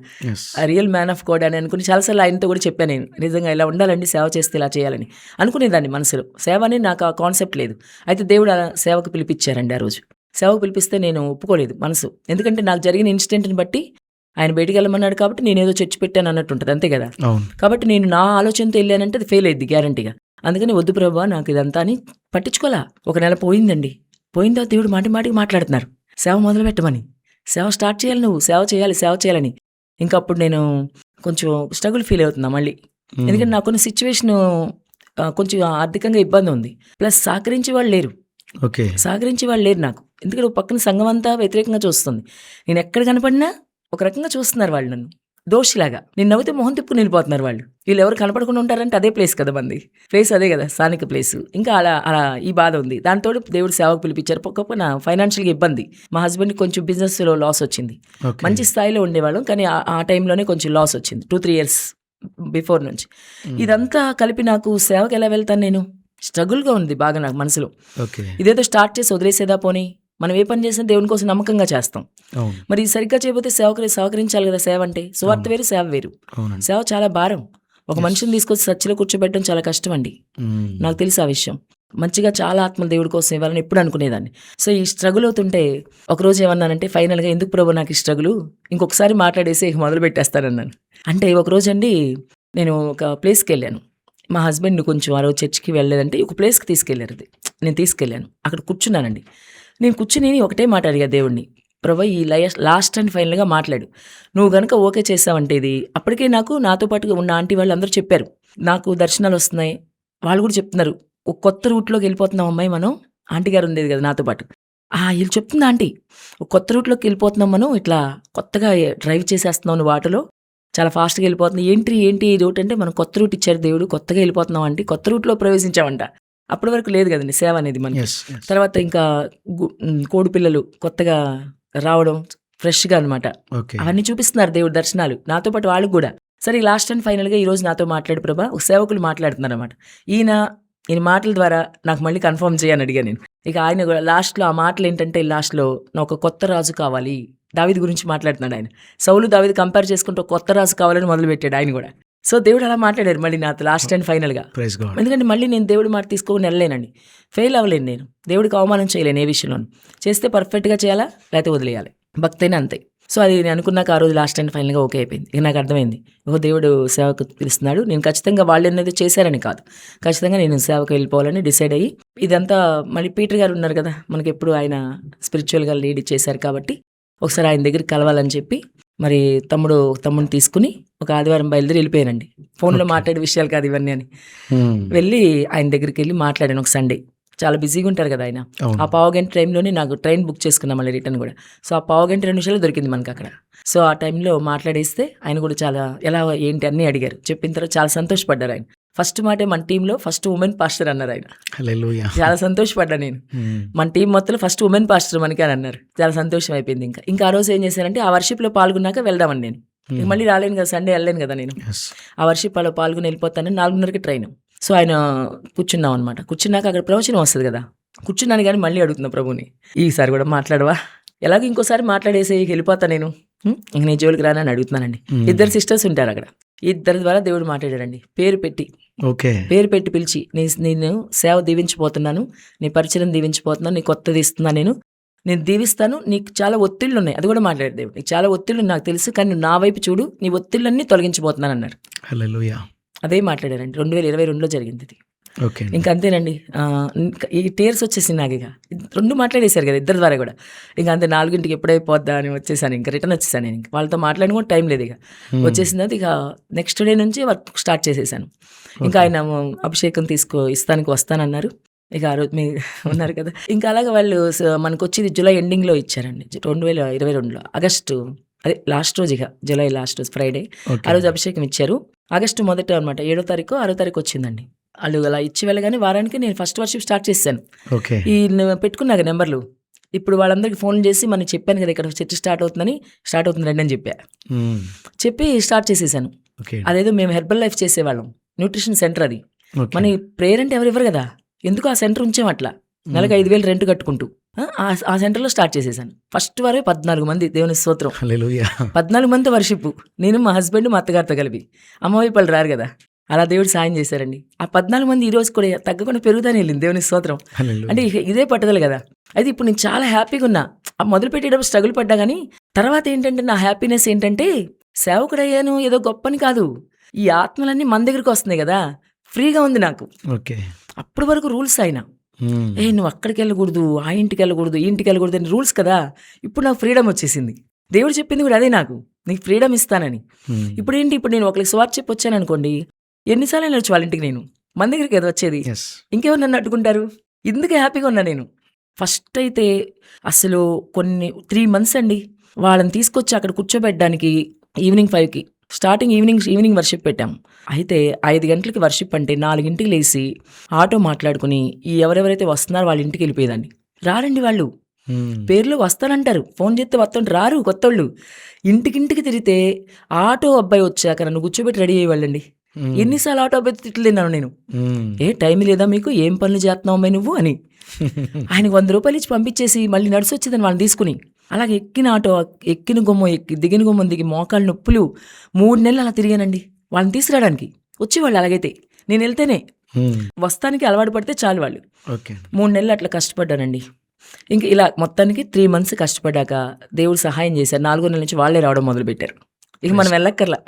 రియల్ మ్యాన్ ఆఫ్ గాడ్ అని అనుకుని చాలాసార్లు ఆయనతో కూడా చెప్పాను నేను, నిజంగా ఇలా ఉండాలండి, సేవ చేస్తే ఇలా చేయాలని అనుకునేదాన్ని మనసులో. సేవ అని నాకు ఆ కాన్సెప్ట్ లేదు. అయితే దేవుడు అలా సేవకు పిలిపించారండి. ఆ రోజు సేవకు పిలిపిస్తే నేను ఒప్పుకోలేదు మనసు, ఎందుకంటే నాకు జరిగిన ఇన్సిడెంట్ని బట్టి ఆయన బయటికి వెళ్ళమన్నాడు కాబట్టి నేను ఏదో చర్చి పెట్టాను అన్నట్టు ఉంటుంది, అంతే కదా. కాబట్టి నేను నా ఆలోచనతో వెళ్ళానంటే అది ఫెయిల్ అయ్యింది గ్యారంటీగా. అందుకని వద్దు ప్రభా నాకు ఇదంతా అని పట్టించుకోలే. 1 నెల పోయిందండి. పోయిందో దేవుడు మాటికి మాట్లాడుతున్నారు, సేవ మొదలు పెట్టమని, సేవ స్టార్ట్ చేయాలి, నువ్వు సేవ చేయాలని. ఇంకా అప్పుడు నేను కొంచెం స్ట్రగుల్ ఫీల్ అవుతున్నా మళ్ళీ, ఎందుకంటే నాకు కొన్ని సిచ్యువేషన్ కొంచెం ఆర్థికంగా ఇబ్బంది ఉంది, ప్లస్ సహకరించే వాళ్ళు లేరు నాకు. ఎందుకంటే ఒక పక్కన సంఘం అంతా వ్యతిరేకంగా చూస్తుంది, నేను ఎక్కడ కనపడినా ఒక రకంగా చూస్తున్నారు వాళ్ళు నన్ను దోషిలాగా. నేను నవ్వుతే మొహం తిప్పుకుని వెళ్ళిపోతున్నారు వాళ్ళు. వీళ్ళు ఎవరు కనపడకుండా ఉంటారంటే అదే ప్లేస్ కదా, మంది ప్లేస్ అదే కదా, స్థానిక ప్లేస్. ఇంకా అలా ఈ బాధ ఉంది. దాంతో దేవుడు సేవకు పిలిపించారు. పక్కన ఫైనాన్షియల్గా ఇబ్బంది, మా హస్బెండ్కి కొంచెం బిజినెస్లో లాస్ వచ్చింది. మంచి స్థాయిలో ఉండేవాళ్ళం, కానీ ఆ టైంలోనే కొంచెం లాస్ వచ్చింది 2-3 years బిఫోర్ నుంచి. ఇదంతా కలిపి నాకు సేవకి ఎలా వెళ్తాను, నేను స్ట్రగుల్గా ఉంది బాగా నాకు మనసులో. ఇదేదో స్టార్ట్ చేసి వదిలేసేదా పోనీ, మనం ఏ పని చేసినా దేవుని కోసం నమ్మకంగా చేస్తాం. మరి సరిగ్గా చేయకపోతే సహకరించాలి కదా. సేవ అంటే సువార్త వేరు, సేవ వేరు. సేవ చాలా భారం. ఒక మనిషిని తీసుకొచ్చి సచ్చిలో కూర్చోబెట్టడం చాలా కష్టం అండి. నాకు తెలుసు ఆ విషయం. మంచిగా చాలా ఆత్మల దేవుడి కోసం ఇవ్వాలని ఎప్పుడు అనుకునేదాన్ని. సో ఈ స్ట్రగుల్ అవుతుంటే ఒకరోజు ఏమన్నానంటే, ఫైనల్గా ఎందుకు ప్రభు నాకు ఈ స్ట్రగుల్, ఇంకొకసారి మాట్లాడేసి ఇక మొదలు పెట్టేస్తానన్నాను. అంటే ఒకరోజు అండి నేను ఒక ప్లేస్కి వెళ్ళాను. మా హస్బెండ్ కొంచెం ఆ రోజు చర్చికి వెళ్ళలేదంటే ఒక ప్లేస్కి తీసుకెళ్ళారు. అది నేను తీసుకెళ్ళాను. అక్కడ కూర్చున్నానండి. నేను కూర్చుని ఒకటే మాట అడిగా దేవుడిని, ప్రభా ఈ లాస్ట్ అండ్ ఫైనల్గా మాట్లాడు, నువ్వు గనుక ఓకే చేసావంటే ఇది. అప్పటికే నాతో పాటు ఉన్న ఆంటీ వాళ్ళు అందరూ చెప్పారు, నాకు దర్శనాలు వస్తున్నాయి. వాళ్ళు కూడా చెప్తున్నారు, ఒక కొత్త రూట్లోకి వెళ్ళిపోతున్నాం అమ్మాయి మనం. ఆంటీ గారు ఉండేది కదా నాతో పాటు, వీళ్ళు చెప్తుంది ఆంటీ, ఒక కొత్త రూట్లోకి వెళ్ళిపోతున్నాం మనం, ఇట్లా కొత్తగా డ్రైవ్ చేసేస్తున్నాం నువ్వు ఆటోలో, చాలా ఫాస్ట్గా వెళ్ళిపోతుంది. ఏంటి ఈ రూట్ అంటే, మనం కొత్త రూట్ ఇచ్చారు దేవుడు, కొత్తగా వెళ్ళిపోతున్నాం అంటే, కొత్త రూట్లో ప్రవేశించామంట. అప్పటి వరకు లేదు కదండి సేవ అనేది మనకి. తర్వాత ఇంకా కోడి పిల్లలు కొత్తగా రావడం ఫ్రెష్గా అనమాట, అవన్నీ చూపిస్తున్నారు దేవుడు దర్శనాలు నాతో పాటు వాళ్ళకు కూడా. సరే లాస్ట్ అండ్ ఫైనల్గా ఈరోజు నాతో మాట్లాడు ప్రభా, ఒక సేవకులు మాట్లాడుతున్నారు అనమాట. ఈయన మాటల ద్వారా నాకు మళ్ళీ కన్ఫర్మ్ చేయని అడిగా నేను. ఇక ఆయన కూడా లాస్ట్లో ఆ మాటలు ఏంటంటే, లాస్ట్లో నాకు ఒక కొత్త రాజు కావాలి, దావీదు గురించి మాట్లాడుతున్నాడు ఆయన. సౌలు దావీదు కంపేర్ చేసుకుంటూ ఒక కొత్త రాజు కావాలని మొదలుపెట్టాడు ఆయన కూడా. సో దేవుడు అలా మాట్లాడారు మళ్ళీ నాతో లాస్ట్ అండ్ ఫైనల్గా. ఎందుకంటే మళ్ళీ నేను దేవుడి మాట తీసుకోని వెళ్ళలేనండి, ఫెయిల్ అవ్వలేను, నేను దేవుడికి అవమానం చేయలేను ఏ విషయంలోనూ. చేస్తే పర్ఫెక్ట్గా చేయాలా, లేకపోతే వదిలేయాలి, భక్తైనా అంతే. సో అది నేను అనుకున్నాక ఆ రోజు లాస్ట్ అండ్ ఫైనల్గా ఓకే అయిపోయింది. ఇక నాకు అర్థమైంది, దేవుడు సేవకు పిలుస్తున్నాడు, నేను ఖచ్చితంగా వాళ్ళు అనేది చేశారని కాదు, ఖచ్చితంగా నేను సేవకు వెళ్ళిపోవాలని డిసైడ్ అయ్యి. ఇదంతా మళ్ళీ పీటర్ గారు ఉన్నారు కదా మనకి, ఎప్పుడు ఆయన స్పిరిచువల్గా లీడ్ చేశారు కాబట్టి ఒకసారి ఆయన దగ్గరికి కలవాలని చెప్పి మరి తమ్ముడిని తీసుకుని ఒక ఆదివారం బయలుదేరి వెళ్ళిపోయానండి. ఫోన్లో మాట్లాడే విషయాలు కాదు ఇవన్నీ అని. వెళ్ళి ఆయన దగ్గరికి వెళ్ళి మాట్లాడాను ఒక సండే. చాలా బిజీగా ఉంటారు కదా ఆయన. ఆ పావుగంట టైంలోనే నాకు ట్రైన్ బుక్ చేసుకున్నాం మళ్ళీ రిటర్న్ కూడా. సో ఆ పావుగంట 2 నిమిషాలు దొరికింది మనకి అక్కడ. సో ఆ టైంలో మాట్లాడేస్తే ఆయన కూడా చాలా ఎలా ఏంటి అన్నీ అడిగారు. చెప్పిన తర్వాత చాలా సంతోషపడ్డారు ఆయన. ఫస్ట్ మాటే మన టీంలో ఫస్ట్ ఉమెన్ పాస్టర్ అన్నారు ఆయన. చాలా సంతోషపడ్డా నేను. మన టీం మొత్తంలో ఫస్ట్ ఉమెన్ పాస్టర్ మనకి అని అన్నారు. చాలా సంతోషం అయిపోయింది. ఇంకా ఆ రోజు ఏం చేశానంటే, ఆ వర్షిప్లో పాల్గొన్నాక వెళ్దామని నేను. మళ్ళీ రాలేను కదా, సండే వెళ్ళలేను కదా నేను. ఆ వర్షిప్లో పాల్గొని వెళ్ళిపోతానని 4:30కి ట్రైన్. సో ఆయన కూర్చున్నాం అనమాట. కూర్చున్నాక అక్కడ ప్రవచనం వస్తుంది కదా, కూర్చున్నాను కానీ మళ్ళీ అడుగుతున్నా ప్రభుని, ఈసారి కూడా మాట్లాడవా, ఎలాగో ఇంకోసారి మాట్లాడేసి వెళ్ళిపోతా నేను, ఇంక నీ జోలికి రానని అడుగుతున్నానండి. 2 సిస్టర్స్ ఉంటారు అక్కడ, 2 ద్వారా దేవుడు మాట్లాడాడండి. పేరు పెట్టి పిలిచి, నేను సేవ దీవించిపోతున్నాను, నీ పరిచయం దీవించిపోతున్నాను, నీ కొత్తది ఇస్తున్నాను, నేను దీవిస్తాను, నీకు చాలా ఒత్తిళ్ళు ఉన్నాయి, అది కూడా మాట్లాడాడు దేవుడు. నీకు చాలా ఒత్తిళ్ళు నాకు తెలుసు, కానీ నువ్వు నా వైపు చూడు, నీ ఒత్తిళ్ళన్నీ తొలగించిపోతున్నాను అన్నారు. అదే మాట్లాడారండి. 2022లో జరిగింది ఇది. ఇంకా అంతేనండి. ఈ టేర్స్ వచ్చేసి నాకు ఇక 2 మాట్లాడేశారు కదా 2 ద్వారా కూడా. ఇంకా అంతే 4ంటికి ఎప్పుడైపోద్దా అని వచ్చేసాను. ఇంకా రిటర్న్ వచ్చేసాను నేను. ఇంకా వాళ్ళతో మాట్లాడిన కూడా టైం లేదు. ఇక వచ్చేసిన ఇక నెక్స్ట్ డే నుంచి వర్క్ స్టార్ట్ చేసేసాను. ఇంకా ఆయన అభిషేకం ఇస్తానికి వస్తానన్నారు. ఇక ఆ రోజు మీరు ఉన్నారు కదా. ఇంకా అలాగే వాళ్ళు మనకు వచ్చేది జూలై ఎండింగ్లో ఇచ్చారండి, 2022లో ఆగస్టు, అదే లాస్ట్ రోజు, ఇక జూలై లాస్ట్ రోజు ఫ్రైడే ఆ రోజు అభిషేకం ఇచ్చారు. ఆగస్టు 1 అనమాట, 7వ తారీఖు 6వ తారీఖు వచ్చిందండి. వాళ్ళు అలా ఇచ్చి వెళ్ళగానే వారానికి నేను ఫస్ట్ వర్షిప్ స్టార్ట్ చేశాను. ఈ పెట్టుకున్నాక నెంబర్లు, ఇప్పుడు వాళ్ళందరికీ ఫోన్ చేసి మనకి చెప్పాను కదా ఇక్కడ చర్చ స్టార్ట్ అవుతుంది రండి అని చెప్పి స్టార్ట్ చేసేసాను. అదేదో మేము హెర్బల్ లైఫ్ చేసేవాళ్ళం, న్యూట్రిషన్ సెంటర్ అది. మన ప్రేయర్ అంటే ఎవరు ఇవ్వరు కదా, ఎందుకు ఆ సెంటర్ ఉంచాం అట్లా, నెలకు 5,000 రెంట్ కట్టుకుంటూ ఆ సెంటర్లో స్టార్ట్ చేసేసాను. ఫస్ట్ వారే 14 మంది, దేవుని స్తోత్రం, 14 మంది వర్షిప్, నేను మా హస్బెండ్ మా అత్తగారితో కలిపి. అమ్మవైపు వాళ్ళు రారు కదా, అలా దేవుడు సాయం చేశారండి. ఆ 14 మంది ఈ రోజు కూడా తగ్గకుండా పెరుగుతానే వెళ్ళింది, దేవుని స్తోత్రం. అంటే ఇదే పట్టుదల కదా. అయితే ఇప్పుడు నేను చాలా హ్యాపీగా ఉన్నా. ఆ మొదలు పెట్టేటప్పుడు స్ట్రగుల్ పడ్డా కానీ తర్వాత ఏంటంటే నా హ్యాపీనెస్ ఏంటంటే, సేవకుడయ్యాను ఏదో గొప్పని కాదు, ఈ ఆత్మలన్నీ మన దగ్గరికి వస్తున్నాయి కదా, ఫ్రీగా ఉంది నాకు. అప్పటి వరకు రూల్స్ అయినా, నువ్వు అక్కడికి వెళ్ళకూడదు, ఆ ఇంటికి వెళ్ళకూడదు, ఈ ఇంటికి వెళ్ళకూడదు అని రూల్స్ కదా. ఇప్పుడు నాకు ఫ్రీడమ్ వచ్చేసింది. దేవుడు చెప్పింది కూడా అదే, నీకు ఫ్రీడమ్ ఇస్తానని. ఇప్పుడు ఏంటి, ఇప్పుడు నేను ఒకరికి స్వార్థ చెప్పి వచ్చాను అనుకోండి, ఎన్నిసార్లు వెళ్ళొచ్చు వాళ్ళ ఇంటికి, నేను మన దగ్గరికి ఏదో వచ్చేది, ఇంకెవరు నన్ను అడ్డుకుంటారు. ఇందుకే హ్యాపీగా ఉన్నా నేను. ఫస్ట్ అయితే అసలు కొన్ని 3 months అండి, వాళ్ళని తీసుకొచ్చి అక్కడ కూర్చోబెట్టడానికి ఈవినింగ్ 5కి స్టార్టింగ్, ఈవినింగ్ వర్షిప్ పెట్టాం. అయితే 5 గంటలకి వర్షిప్ అంటే 4ంటికి లేచి ఆటో మాట్లాడుకుని ఎవరెవరైతే వస్తున్నారో వాళ్ళ ఇంటికి వెళ్ళిపోయేదాన్ని. రారండి వాళ్ళు, పేర్లు వస్తానంటారు, ఫోన్ చేస్తే వస్తుంటే రారు. కొత్తోళ్ళు ఇంటికింటికి తిరిగితే ఆటో అబ్బాయి వచ్చాక నన్ను కూర్చోబెట్టి రెడీ అయ్యేవాళ్ళండి. ఎన్నిసార్లు ఆటో అబ్బాయి తిట్లు తిన్నాను నేను, టైం లేదా మీకు, ఏం పనులు చేస్తున్నావు అమ్మాయి నువ్వు అని. ఆయనకు 100 రూపాయలు ఇచ్చి పంపించేసి మళ్ళీ నడిచి వచ్చేదాన్ని వాళ్ళని తీసుకుని. అలాగే ఎక్కిన ఆటో, ఎక్కిన గుమ్మం దిగిన గుమ్మం దిగి మోకాళ్ళ నొప్పులు 3 నెలలు అలా తిరిగానండి వాళ్ళని తీసుకురావడానికి. వచ్చేవాళ్ళు అలాగైతే, నేను వెళ్తేనే వస్తానికి అలవాటు పడితే చాలు వాళ్ళు. 3 నెలలు అట్లా కష్టపడ్డానండి. ఇంక ఇలా మొత్తానికి 3 months కష్టపడ్డాక దేవుడు సహాయం చేశారు. 4వ నెల నుంచి వాళ్ళే రావడం మొదలుపెట్టారు. ఇక మనం వెళ్ళక్కర్లా.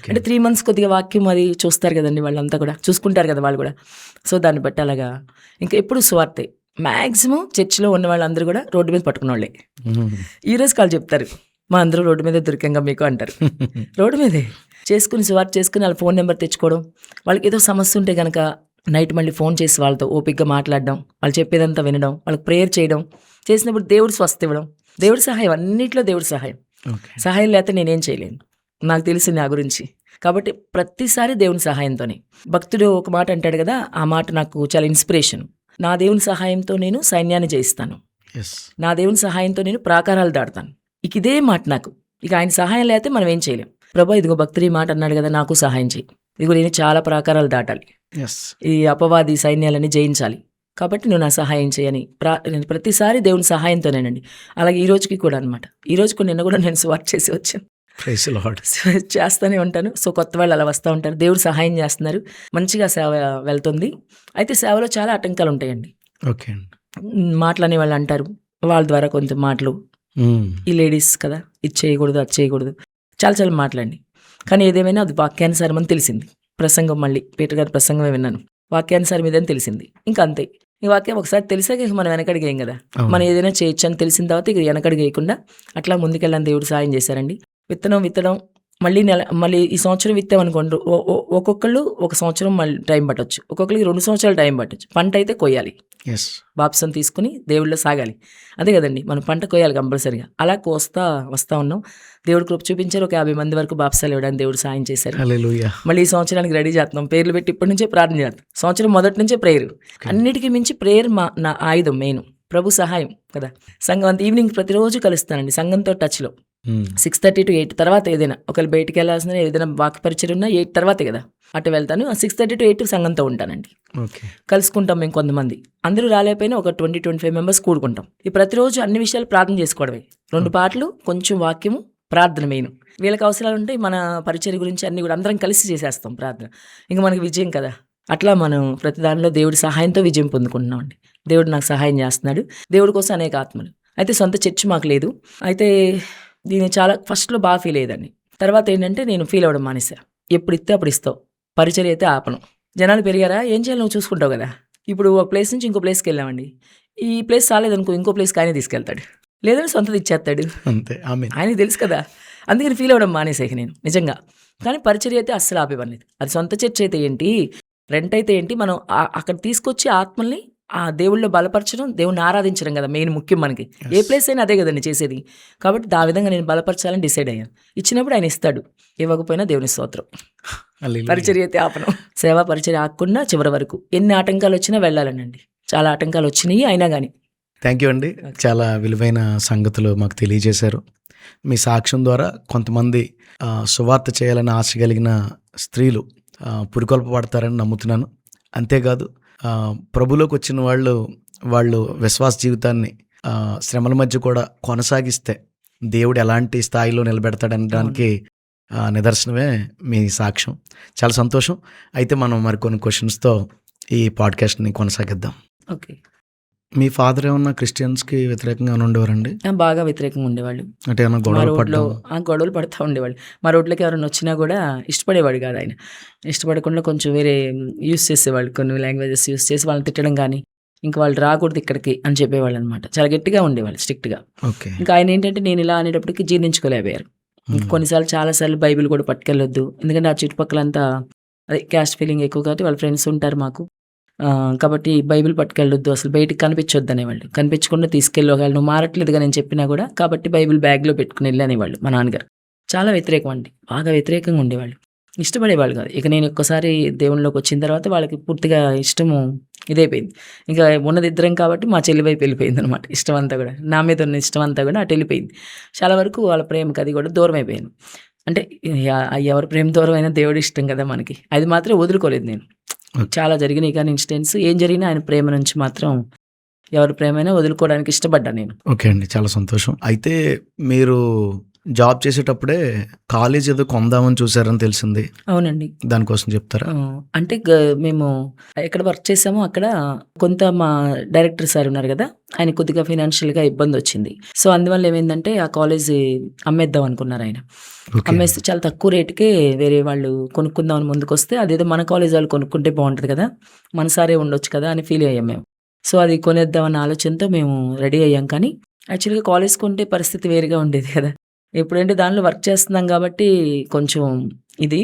అంటే 3 months కొద్దిగా వాక్యం అది చూస్తారు కదండి, వాళ్ళంతా కూడా చూసుకుంటారు కదా వాళ్ళు కూడా. సో దాన్ని బట్టి అలాగా ఇంకా ఎప్పుడు స్వార్థే, మ్యాక్సిమం చర్చిలో ఉన్న వాళ్ళందరూ కూడా రోడ్డు మీద పట్టుకున్న వాళ్ళే. ఈరోజు వాళ్ళు చెప్తారు, మా అందరూ రోడ్డు మీద దొరికంగా మీకు అంటారు. రోడ్డు మీదే చేసుకుని సువార్త చేసుకుని వాళ్ళ ఫోన్ నెంబర్ తెచ్చుకోవడం, వాళ్ళకి ఏదో సమస్య ఉంటే కనుక నైట్ మళ్ళీ ఫోన్ చేసి వాళ్ళతో ఓపిక్గా మాట్లాడడం, వాళ్ళు చెప్పేదంతా వినడం, వాళ్ళకి ప్రేయర్ చేయడం, చేసినప్పుడు దేవుడు స్వస్థ ఇవ్వడం, దేవుడి సహాయం, అన్నింటిలో దేవుడి సహాయం. సహాయం లేకపోతే నేనేం చేయలేను, నాకు తెలిసింది నా గురించి. కాబట్టి ప్రతిసారి దేవుని సహాయంతోనే. భక్తుడు ఒక మాట అంటాడు కదా, ఆ మాట నాకు చాలా ఇన్స్పిరేషన్. నా దేవుని సహాయంతో నేను సైన్యాన్ని జయిస్తాను, నా దేవుని సహాయంతో నేను ప్రాకారాలు దాడతాను. ఇక ఇదే మాట నాకు. ఇక ఆయన సహాయం లేకపోతే మనం ఏం చేయలేం. ప్రభా ఇదిగో భక్తుడు ఈ మాట అన్నాడు కదా, నాకు సహాయం చేయి, ఇదిగో నేను చాలా ప్రాకారాలు దాటాలి, ఈ అపవాది సైన్యాలని జయించాలి, కాబట్టి నువ్వు నా సహాయం చేయని నేను ప్రతిసారి దేవుని సహాయంతోనేనండి. అలాగే ఈ రోజుకి కూడా అనమాట. ఈ రోజుకు నిన్న కూడా నేను స్వార్ట్ చేసి వచ్చాను, చేస్తూనే ఉంటాను. సో కొత్త వాళ్ళు అలా వస్తూ ఉంటారు, దేవుడు సహాయం చేస్తున్నారు, మంచిగా సేవ వెళ్తుంది. అయితే సేవలో చాలా ఆటంకాలు ఉంటాయండి. ఓకే, మాటలు అనే వాళ్ళు అంటారు, వాళ్ళ ద్వారా కొంచెం మాటలు, ఈ లేడీస్ కదా, ఇది చేయకూడదు అది చేయకూడదు, చాలా చాలా మాట్లాడండి. కానీ ఏదేమైనా అది వాక్యానుసారం అని తెలిసింది. ప్రసంగం మళ్ళీ పీటర్ గారి ప్రసంగమే విన్నాను, వాక్యానుసారం ఇదని తెలిసింది. ఇంకా అంతే. ఈ వాక్యం ఒకసారి తెలిసాక మనం వెనకడికి వేయం కదా, మనం ఏదైనా చేయొచ్చు అని తెలిసిన తర్వాత ఇక వెనకడికి వేయకుండా అట్లా ముందుకెళ్ళని దేవుడు సాయం చేశారండి. విత్తడం మళ్ళీ ఈ సంవత్సరం విత్తామనుకోండి, ఒక్కొక్కళ్ళు ఒక సంవత్సరం మళ్ళీ టైం పట్టవచ్చు, ఒక్కొక్కరికి 2 సంవత్సరాలు టైం పట్టచ్చు. పంట అయితే కొయ్యాలి, బాప్సం తీసుకుని దేవుళ్ళలో సాగాలి, అదే కదండి, మనం పంట కొయ్యాలి కంపల్సరిగా. అలా వస్తా ఉన్నాం. దేవుడు కృప చూపించారు, ఒక 50 మంది వరకు బాప్సాలు ఇవ్వడానికి దేవుడు సాయం చేశారు. మళ్ళీ ఈ సంవత్సరానికి రెడీ చేస్తున్నాం, పేర్లు పెట్టి ఇప్పటి నుంచే ప్రార్థన చేస్తాం. సంవత్సరం మొదటి నుంచే ప్రేయర్, అన్నిటికీ మించి ప్రేయర్ నా ఆయుధం మెయిన్. ప్రభు సహాయం కదా. సంఘం అంత ఈవినింగ్ ప్రతిరోజు కలుస్తానండి, సంఘంతో టచ్లో. 6:30 to 8 తర్వాత ఏదైనా ఒకవేళ బయటికి వెళ్ళాల్సిన ఏదైనా వాక్ పరిచయం ఉన్నా 8 తర్వాతే కదా అటు వెళ్తాను. 6:30 to 8 సంఘంతో ఉంటానండి. కలుసుకుంటాం మేము కొంతమంది, అందరూ రాలేకపోయినా ఒక 20-25 మెంబర్స్ కూడుకుంటాం. ఈ ప్రతిరోజు అన్ని విషయాలు ప్రార్థన చేసుకోవడమే, 2 పాటలు కొంచెం వాక్యము ప్రార్థన మెయిన్. వీళ్ళకి అవసరాలు ఉంటాయి, మన పరిచయం గురించి అన్ని కూడా అందరం కలిసి చేసేస్తాం ప్రార్థన. ఇంకా మనకి విజయం కదా. అట్లా మనం ప్రతి దానిలో దేవుడి సహాయంతో విజయం పొందుకుంటున్నామండి. దేవుడు నాకు సహాయం చేస్తున్నాడు, దేవుడి కోసం అనేక ఆత్మలు. అయితే సొంత చర్చ్ మాకు లేదు. అయితే దీన్ని చాలా ఫస్ట్లో బాగా ఫీల్ అయ్యేదాన్ని. తర్వాత ఏంటంటే నేను ఫీల్ అవ్వడం మానేసా. ఎప్పుడు ఇస్తే అప్పుడు ఇస్తావు, పరిచయం అయితే ఆపను. జనాలు పెరిగారా, ఏం చేయాలి నువ్వు చూసుకుంటావు కదా. ఇప్పుడు ఒక ప్లేస్ నుంచి ఇంకో ప్లేస్కి వెళ్ళామండి, ఈ ప్లేస్ చాలేదనుకో ఇంకో ప్లేస్కి ఆయనే తీసుకెళ్తాడు, లేదంటే సొంతది ఇచ్చేస్తాడు, ఆయనకి తెలుసు కదా. అందుకని ఫీల్ అవ్వడం మానేసాక నేను నిజంగా. కానీ పరిచర్య అయితే అస్సలు ఆపేవన్నది. అది సొంత చర్చ్ అయితే ఏంటి, రెంట్ అయితే ఏంటి, మనం అక్కడ తీసుకొచ్చి ఆత్మల్ని ఆ దేవుళ్ళో బలపరచడం, దేవుణ్ణి ఆరాధించడం కదా మెయిన్ ముఖ్యం మనకి. ఏ ప్లేస్ అయినా అదే కదండి చేసేది. కాబట్టి ఆ విధంగా నేను బలపరచాలని డిసైడ్ అయ్యాను. ఇచ్చినప్పుడు ఆయన ఇస్తాడు, ఇవ్వకపోయినా దేవుని స్తోత్రం. పరిచర్య అయితే ఆపను, సేవా పరిచర్య ఆకుండా చివరి వరకు. ఎన్ని ఆటంకాలు వచ్చినా వెళ్ళాలనండి. చాలా ఆటంకాలు వచ్చినాయి అయినా కానీ. థ్యాంక్ యూ అండి, చాలా విలువైన సంగతులు మాకు తెలియజేశారు. మీ సాక్ష్యం ద్వారా కొంతమంది సువార్త చేయాలని ఆశ కలిగిన స్త్రీలు పురికొల్పబడతారని నమ్ముతున్నాను. అంతేకాదు ప్రభులోకి వచ్చిన వాళ్ళు విశ్వాస జీవితాన్ని శ్రమల మధ్య కూడా కొనసాగిస్తే దేవుడు ఎలాంటి స్థాయిలో నిలబెడతాడనడానికి నిదర్శనమే మీ సాక్ష్యం. చాలా సంతోషం. అయితే మనం మరికొన్ని క్వశ్చన్స్తో ఈ పాడ్కాస్ట్ని కొనసాగిద్దాం. ఓకే. మీ ఫాదర్ ఏమన్నా క్రిస్టియన్స్కి వ్యతిరేకంగా ఉండేవారండి? బాగా వ్యతిరేకంగా ఉండేవాళ్ళు. అంటే గొడవలు పడుతూ ఉండేవాళ్ళు. మా రోడ్లోకి ఎవరైనా వచ్చినా కూడా ఇష్టపడేవాడు కాదు ఆయన. ఇష్టపడకుండా కొంచెం వేరే యూస్ చేసేవాళ్ళు, కొన్ని లాంగ్వేజెస్ యూస్ చేసి వాళ్ళని తిట్టడం కానీ, ఇంకా వాళ్ళు రాకూడదు ఇక్కడికి అని చెప్పేవాళ్ళు అనమాట. చాలా గట్టిగా ఉండేవాళ్ళు, స్ట్రిక్ట్గా. ఇంకా ఆయన ఏంటంటే నేను ఇలా అనేటప్పటికి జీర్ణించుకోలేకపోయారు. కొన్నిసార్లు చాలాసార్లు బైబిల్ కూడా పట్టుకెళ్ళొద్దు, ఎందుకంటే ఆ చుట్టుపక్కలంతా అదే క్యాస్ట్ ఫీలింగ్ ఎక్కువ కాబట్టి వాళ్ళ ఫ్రెండ్స్ ఉంటారు మాకు. కాబట్టి బైబిల్ పట్టుకెళ్ళొద్దు, అసలు బయటికి కనిపించొద్దు అనేవాళ్ళు. కనిపించకుండా తీసుకెళ్ళి ఒకవేళ నువ్వు మారట్లేదుగా నేను చెప్పినా కూడా, కాబట్టి బైబిల్ బ్యాగ్లో పెట్టుకుని వెళ్ళి అనేవాళ్ళు మా నాన్నగారు. చాలా వ్యతిరేకం అండి, బాగా వ్యతిరేకంగా ఉండేవాళ్ళు, ఇష్టపడేవాళ్ళు కాదు. ఇక నేను ఒక్కసారి దేవుళ్ళలోకి వచ్చిన తర్వాత వాళ్ళకి పూర్తిగా ఇష్టము ఇదైపోయింది. ఇంకా ఉన్నది ఇద్దరం కాబట్టి మా చెల్లి వైపు వెళ్ళిపోయింది అనమాట. ఇష్టం అంతా కూడా, నా మీద ఉన్న ఇష్టం అంతా కూడా అటు వెళ్ళిపోయింది. చాలా వరకు వాళ్ళ ప్రేమకి అది కూడా దూరం అయిపోయాను. అంటే ఎవరి ప్రేమ దూరం అయినా దేవుడి ఇష్టం కదా మనకి, అది మాత్రం వదులుకోలేదు నేను. చాలా జరిగినాయి కానీ ఇన్సిడెంట్స్, ఏం జరిగినా ఆయన ప్రేమ నుంచి మాత్రం ఎవరి ప్రేమైనా వదులుకోవడానికి ఇష్టపడ్డాను నేను. ఓకే అండి, చాలా సంతోషం. అయితే మీరు జాబ్ చేసేటప్పుడే కాలేజ్ ఏదో కొందామని చూసారని తెలిసింది. అవునండి, దానికోసం చెప్తారా? అంటే మేము ఎక్కడ వర్క్ చేసామో అక్కడ కొంత మా డైరెక్టర్ సార్ ఉన్నారు కదా, ఆయన కొద్దిగా ఫైనాన్షియల్గా ఇబ్బంది వచ్చింది. సో అందువల్ల ఏమైందంటే ఆ కాలేజ్ అమ్మేద్దాం అనుకున్నారు ఆయన. అమ్మేస్తే చాలా తక్కువ రేటుకే వేరే వాళ్ళు కొనుక్కుందామని ముందుకు వస్తే, అదేదో మన కాలేజ్ వాళ్ళు కొనుక్కుంటే బాగుంటుంది కదా, మన సారే ఉండొచ్చు కదా అని ఫీల్ అయ్యాం మేము. సో అది కొనేద్దామన్న ఆలోచనతో మేము రెడీ అయ్యాం. కానీ యాక్చువల్‌గా కాలేజ్ కొంటే పరిస్థితి వేరుగా ఉండేది కదా! ఇప్పుడంటే దానిలో వర్క్ చేస్తున్నాం కాబట్టి కొంచెం ఇది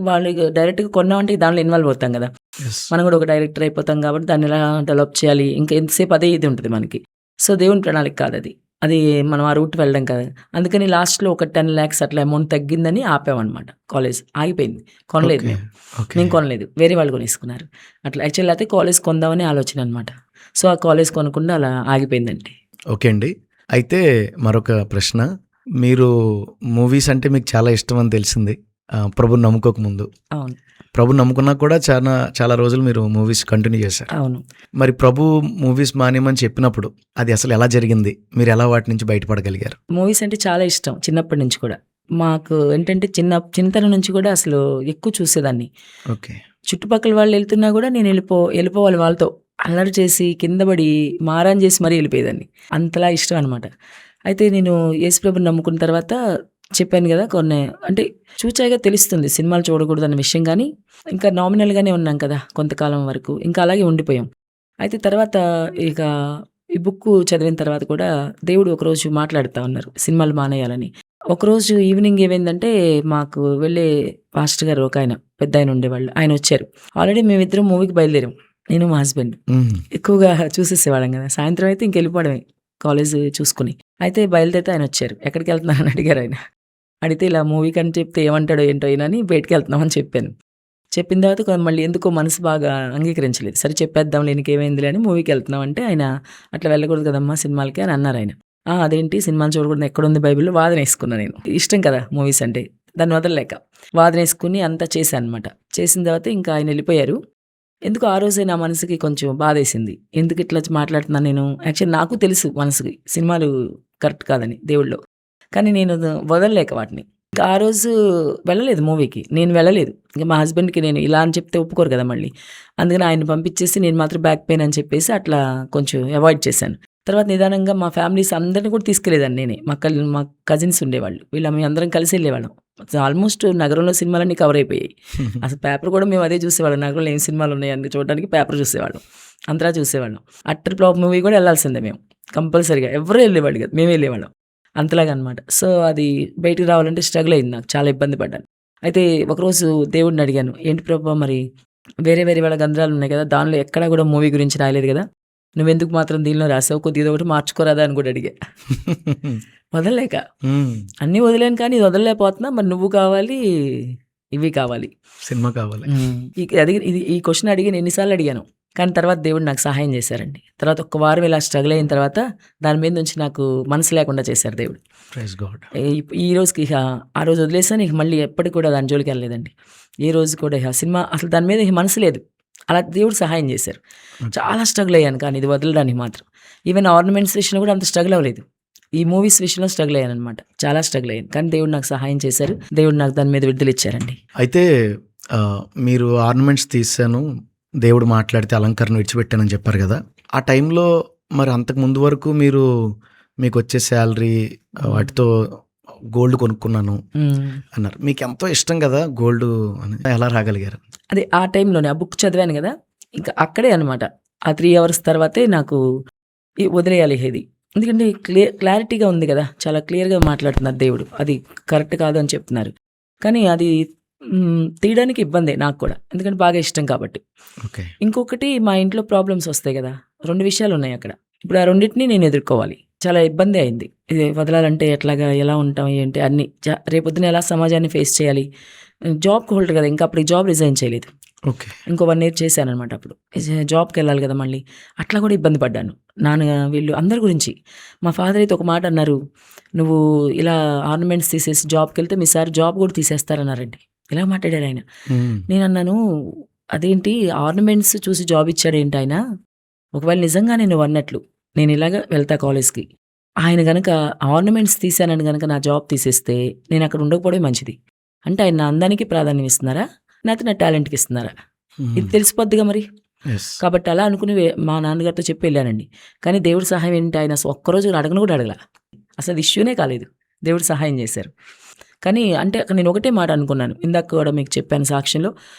వాళ్ళు డైరెక్ట్‌గా కొన్నామంటే దానిలో ఇన్వాల్వ్ అవుతాం కదా! యెస్. మనం కూడా ఒక డైరెక్టర్ అయిపోతాం కాబట్టి దాన్ని ఎలా డెవలప్ చేయాలి, ఇంకా ఎంతసేపు అదే ఇది ఉంటుంది మనకి. సో దేవుని ప్రణాళిక కాదది. అది మనం ఆ రూట్ వెళ్ళడం కాదు. అందుకని లాస్ట్‌లో ఒక 10,00,000 అట్లా అమౌంట్ తగ్గిందని ఆపామనమాట. కాలేజ్ ఆగిపోయింది. కొనలేదు ఓకే. మేము. ఓకే. నేను కొనలేదు. వేరే వాళ్ళు కొనేసుకున్నారు. అట్లా యాక్చువల్లీ అయితే కాలేజ్ కొందామని ఆలోచన అనమాట. సో ఆ కాలేజ్ కొనకుండా అలా ఆగిపోయిందండి. ఓకే అండి. అయితే మరొక ప్రశ్న. మీరు మూవీస్ అంటే మీకు చాలా ఇష్టం అని తెలిసింది. ప్రభుని నమ్ముకోకముందు. అవును. ప్రభుని నమ్ముకున్నాక కూడా చాలా రోజులు మీరు మూవీస్ కంటిన్యూ చేశారు. అవును. మరి ప్రభు మూవీస్ మానేయమని చెప్పినప్పుడు అది అసలు ఎలా జరిగింది? మీరు ఎలా వాటి నుంచి బయటపడగలిగారు? మూవీస్ అంటే చాలా ఇష్టం చిన్నప్పటి నుంచి కూడా. మాకు ఏంటంటే చిన్నతనం నుంచి కూడా అసలు ఎక్కువ చూసేదాన్ని. ఓకే. చుట్టుపక్కల వాళ్ళు వెళ్తున్నా కూడా నేను వెళ్ళిపోవాలి వాళ్ళతో. అల్లరి చేసి, కింద పడి, మారాన్ చేసి మరీ వెళ్ళిపోయేదాన్ని. అంతలా ఇష్టం అనమాట. అయితే నేను యేసుప్రభుని నమ్ముకున్న తర్వాత చెప్పాను కదా! కొన్ని అంటే చూచాయిగా తెలుస్తుంది సినిమాలు చూడకూడదన్న విషయం గానీ, ఇంకా నామినల్‌గానే ఉన్నాం కదా! కొంతకాలం వరకు. ఇంకా అలాగే ఉండిపోయాం. అయితే తర్వాత ఇక ఈ బుక్కు చదివిన తర్వాత కూడా దేవుడు ఒకరోజు మాట్లాడుతా ఉన్నారు సినిమాలు మానేయాలని. ఒకరోజు ఈవినింగ్ ఏమైందంటే మాకు వెళ్ళే పాస్టర్ గారు ఒకాయన పెద్దాయన ఉండేవాళ్ళు. ఆయనొచ్చారు. ఆల్రెడీ మేమిద్దరం మూవీకి బయలుదేరాం. నేను మా హస్బెండ్. హ్మ్. ఎక్కువగా చూసేసేవాళ్ళం కదా! సాయంత్రం అయితే ఇంకెళ్ళిపోవడమే కాలేజ్ చూసుకొని. అయితే బయలుదేరితే ఆయనొచ్చారు. ఎక్కడికెళ్తున్నారని అడిగారాయన. అడిగితే ఇలా మూవీకని చెప్తే ఏమంటాడో ఏంటో ఈయన అని బయటికెళ్తున్నామని చెప్పాను. చెప్పిన తర్వాత మళ్ళీ ఎందుకో మనసు బాగా అంగీకరించలేదు. సరే చెప్పేద్దాంలే నీకేమైందిలే అని మూవీకెళ్తున్నాం అంటే ఆయన అట్లా వెళ్ళకూడదు కదమ్మా సినిమాలకి అని అన్నారాయన. అదేంటి సినిమాలు చూడకూడదు ఎక్కడుంది బైబిల్‌లో వాదనేసుకున్నా నేను. ఇష్టం కదా మూవీస్ అంటే. దాన్ని వదలలేక. వాదనేసుకొని అంతా చేశాననమాట. చేసిన తర్వాత ఇంకా ఆయన వెళ్ళిపోయారు. ఎందుకో ఆ రోజే నా మనసుకి కొంచెం బాధేసింది. ఎందుకు ఇట్లా మాట్లాడుతున్నాను నేను? యాక్చువల్లీ నాకు తెలుసు మనసుకి సినిమాలు కరెక్ట్ కాదని దేవుళ్ళో. కానీ నేను వదలలేక వాటిని. ఇంకా ఆ రోజు వెళ్ళలేదు మూవీకి. నేను వెళ్ళలేదు. ఇంక మా హస్బెండ్‌కి నేను ఇలా అని చెప్తే ఒప్పుకోరు కదా మళ్ళీ. అందుకని ఆయన్ని పంపించేసి నేను మాత్రం బ్యాక్ పెయిన్ అని చెప్పేసి అట్లా కొంచెం అవాయిడ్ చేశాను. తర్వాత నిదానంగా మా ఫ్యామిలీస్ అందరిని కూడా తీసుకెళ్ళేదాన్ని నేనే. మా కజిన్స్ ఉండేవాళ్ళు. మేమందరం కలిసి వెళ్ళేవాళ్ళం. ఆల్మోస్ట్ నగరంలో సినిమాలన్నీ కవర్ అయిపోయాయి. అసలు పేపర్ కూడా మేము అదే చూసేవాళ్ళం. నగరంలో ఏం సినిమాలు ఉన్నాయని చూడడానికి పేపర్ చూసేవాళ్ళం. అంతలా చూసేవాళ్ళం. అట్టర్ ఫ్లాప్ మూవీ కూడా వెళ్ళాల్సిందే మేము. కంపల్సరీగా ఎవరు వెళ్ళేవాళ్ళు కాదు. మేమే వెళ్ళేవాళ్ళం. అంతలాగా అనమాట. సో అది బయటికి రావాలంటే స్ట్రగుల్ అయింది నాకు. చాలా ఇబ్బంది పడ్డాను. అయితే ఒకరోజు దేవుడిని అడిగాను. ఏంటి ప్రభా మరి వేరే వేరే వాళ్ళ గ్రంథాలు ఉన్నాయి కదా! దానిలో ఎక్కడా కూడా మూవీ గురించి రాయలేదు కదా! నువ్వెందుకు మాత్రం దీనిలో రాసావు? కొద్దిగా ఇదొకటి మార్చుకోరాదా అని కూడా అడిగా. వదలలేక. హ్మ్. అన్నీ వదిలాను కానీ ఇది వదలలేకపోతున్నా. మరి నువ్వు కావాలి, ఇవి కావాలి. సినిమా కావాలి. ఈ క్వెషన్ అడిగి ఎన్నిసార్లు అడిగాను. కానీ తర్వాత దేవుడు నాకు సహాయం చేశారండి. తర్వాత ఒక్క వారం ఇలా స్ట్రగుల్ అయిన తర్వాత దాని మీద నుంచి నాకు మనసు లేకుండా చేశారు దేవుడు. Praise God. ఈ రోజుకి ఇక ఆ రోజు వదిలేసాను. ఇక మళ్ళీ ఎప్పటికి కూడా దాని జోలికి వెళ్ళలేదండి. ఏ రోజు కూడా ఇక సినిమా అసలు దాని మీద ఇక మనసు లేదు. అలా దేవుడు సహాయం చేశారు. చాలా స్ట్రగుల్ అయ్యాను కానీ ఇది వదలడానికి మాత్రం. ఈవెన్ ఆర్నమెంట్స్ విషయంలో కూడా అంత స్ట్రగుల్ అవ్వలేదు. ఈ మూవీస్ విషయంలో స్ట్రగుల్ అయ్యాను అనమాట. చాలా స్ట్రగుల్ అయ్యాను. కానీ దేవుడు నాకు సహాయం చేశారు. దేవుడు నాకు దాని మీద విడుదల ఇచ్చారండి. అయితే మీరు ఆర్నమెంట్స్ తీసాను, దేవుడు మాట్లాడితే అలంకరణ విడిచిపెట్టానని చెప్పారు కదా! ఆ టైంలో మరి అంతకు ముందు వరకు మీకు వచ్చే శాలరీ వాటితో గోల్డ్ కొనుక్కున్నాను అన్నారు. మీకు ఎంతో ఇష్టం కదా గోల్డ్ అని ఎలా రాగలిగారు? అదే ఆ టైంలోనే ఆ బుక్ చదివాను కదా! ఇంకా అక్కడే అనమాట. ఆ 3 అవర్స్ తర్వాతే నాకు వదిలేయాలి ఇది. ఎందుకంటే క్లారిటీగా ఉంది కదా! చాలా క్లియర్‌గా మాట్లాడుతున్నారు దేవుడు. అది కరెక్ట్ కాదు అని చెప్తున్నారు. కానీ అది తీయడానికి ఇబ్బందే నాకు కూడా. ఎందుకంటే బాగా ఇష్టం కాబట్టి. ఓకే. ఇంకొకటి మా ఇంట్లో ప్రాబ్లమ్స్ వస్తాయి కదా! 2 విషయాలు ఉన్నాయి అక్కడ. ఇప్పుడు ఆ రెండిటిని నేను ఎదుర్కోవాలి. చాలా ఇబ్బంది అయింది. ఇది వదలాలంటే ఎట్లాగా, ఎలా ఉంటాం, ఏంటి అన్నీ రేపొద్దున ఎలా సమాజాన్ని ఫేస్ చేయాలి. జాబ్‌కి హోల్డర్ కదా! ఇంకా అప్పుడు ఈ జాబ్ రిజైన్ చేయలేదు. ఓకే. ఇంకో 1 ఇయర్ చేశాననమాట అప్పుడు. జాబ్‌కి వెళ్ళాలి కదా మళ్ళీ. అట్లా కూడా ఇబ్బంది పడ్డాను. వీళ్ళు అందరి గురించి. మా ఫాదర్ అయితే ఒక మాట అన్నారు. నువ్వు ఇలా ఆర్నమెంట్స్ తీసేసి జాబ్‌కి వెళ్తే మీ సార్ జాబ్ కూడా తీసేస్తారన్నారండి. ఇలా మాట్లాడారు ఆయన. నేనన్నాను అదేంటి ఆర్నమెంట్స్ చూసి జాబ్ ఇచ్చాడేంటి ఆయన? ఒకవేళ నిజంగానే నువ్వు అన్నట్లు నేను ఇలాగ వెళ్తా కాలేజ్‌కి. ఆయన గనక ఆర్నమెంట్స్ తీశానని గనక నా జాబ్ తీసేస్తే నేను అక్కడ ఉండకపోవడమే మంచిది. అంటే ఆయన నా అందానికి ప్రాధాన్యం ఇస్తున్నారా? లేకపోతే నా టాలెంట్‌కి ఇస్తున్నారా? ఇది తెలిసిపోద్దిగా మరి. కాబట్టి అలా అనుకుని మా నాన్నగారితో చెప్పి వెళ్ళానండి. కానీ దేవుడి సహాయం ఏంటి, ఆయన ఒక్కరోజు అడగను కూడా అడగల. అసలు ఇష్యూనే కాలేదు. దేవుడు సహాయం చేశారు. కానీ అంటే నేను ఒకటే మాట అనుకున్నాను. ఇందాక కూడా మీకు చెప్పాను సాక్ష్యంలో.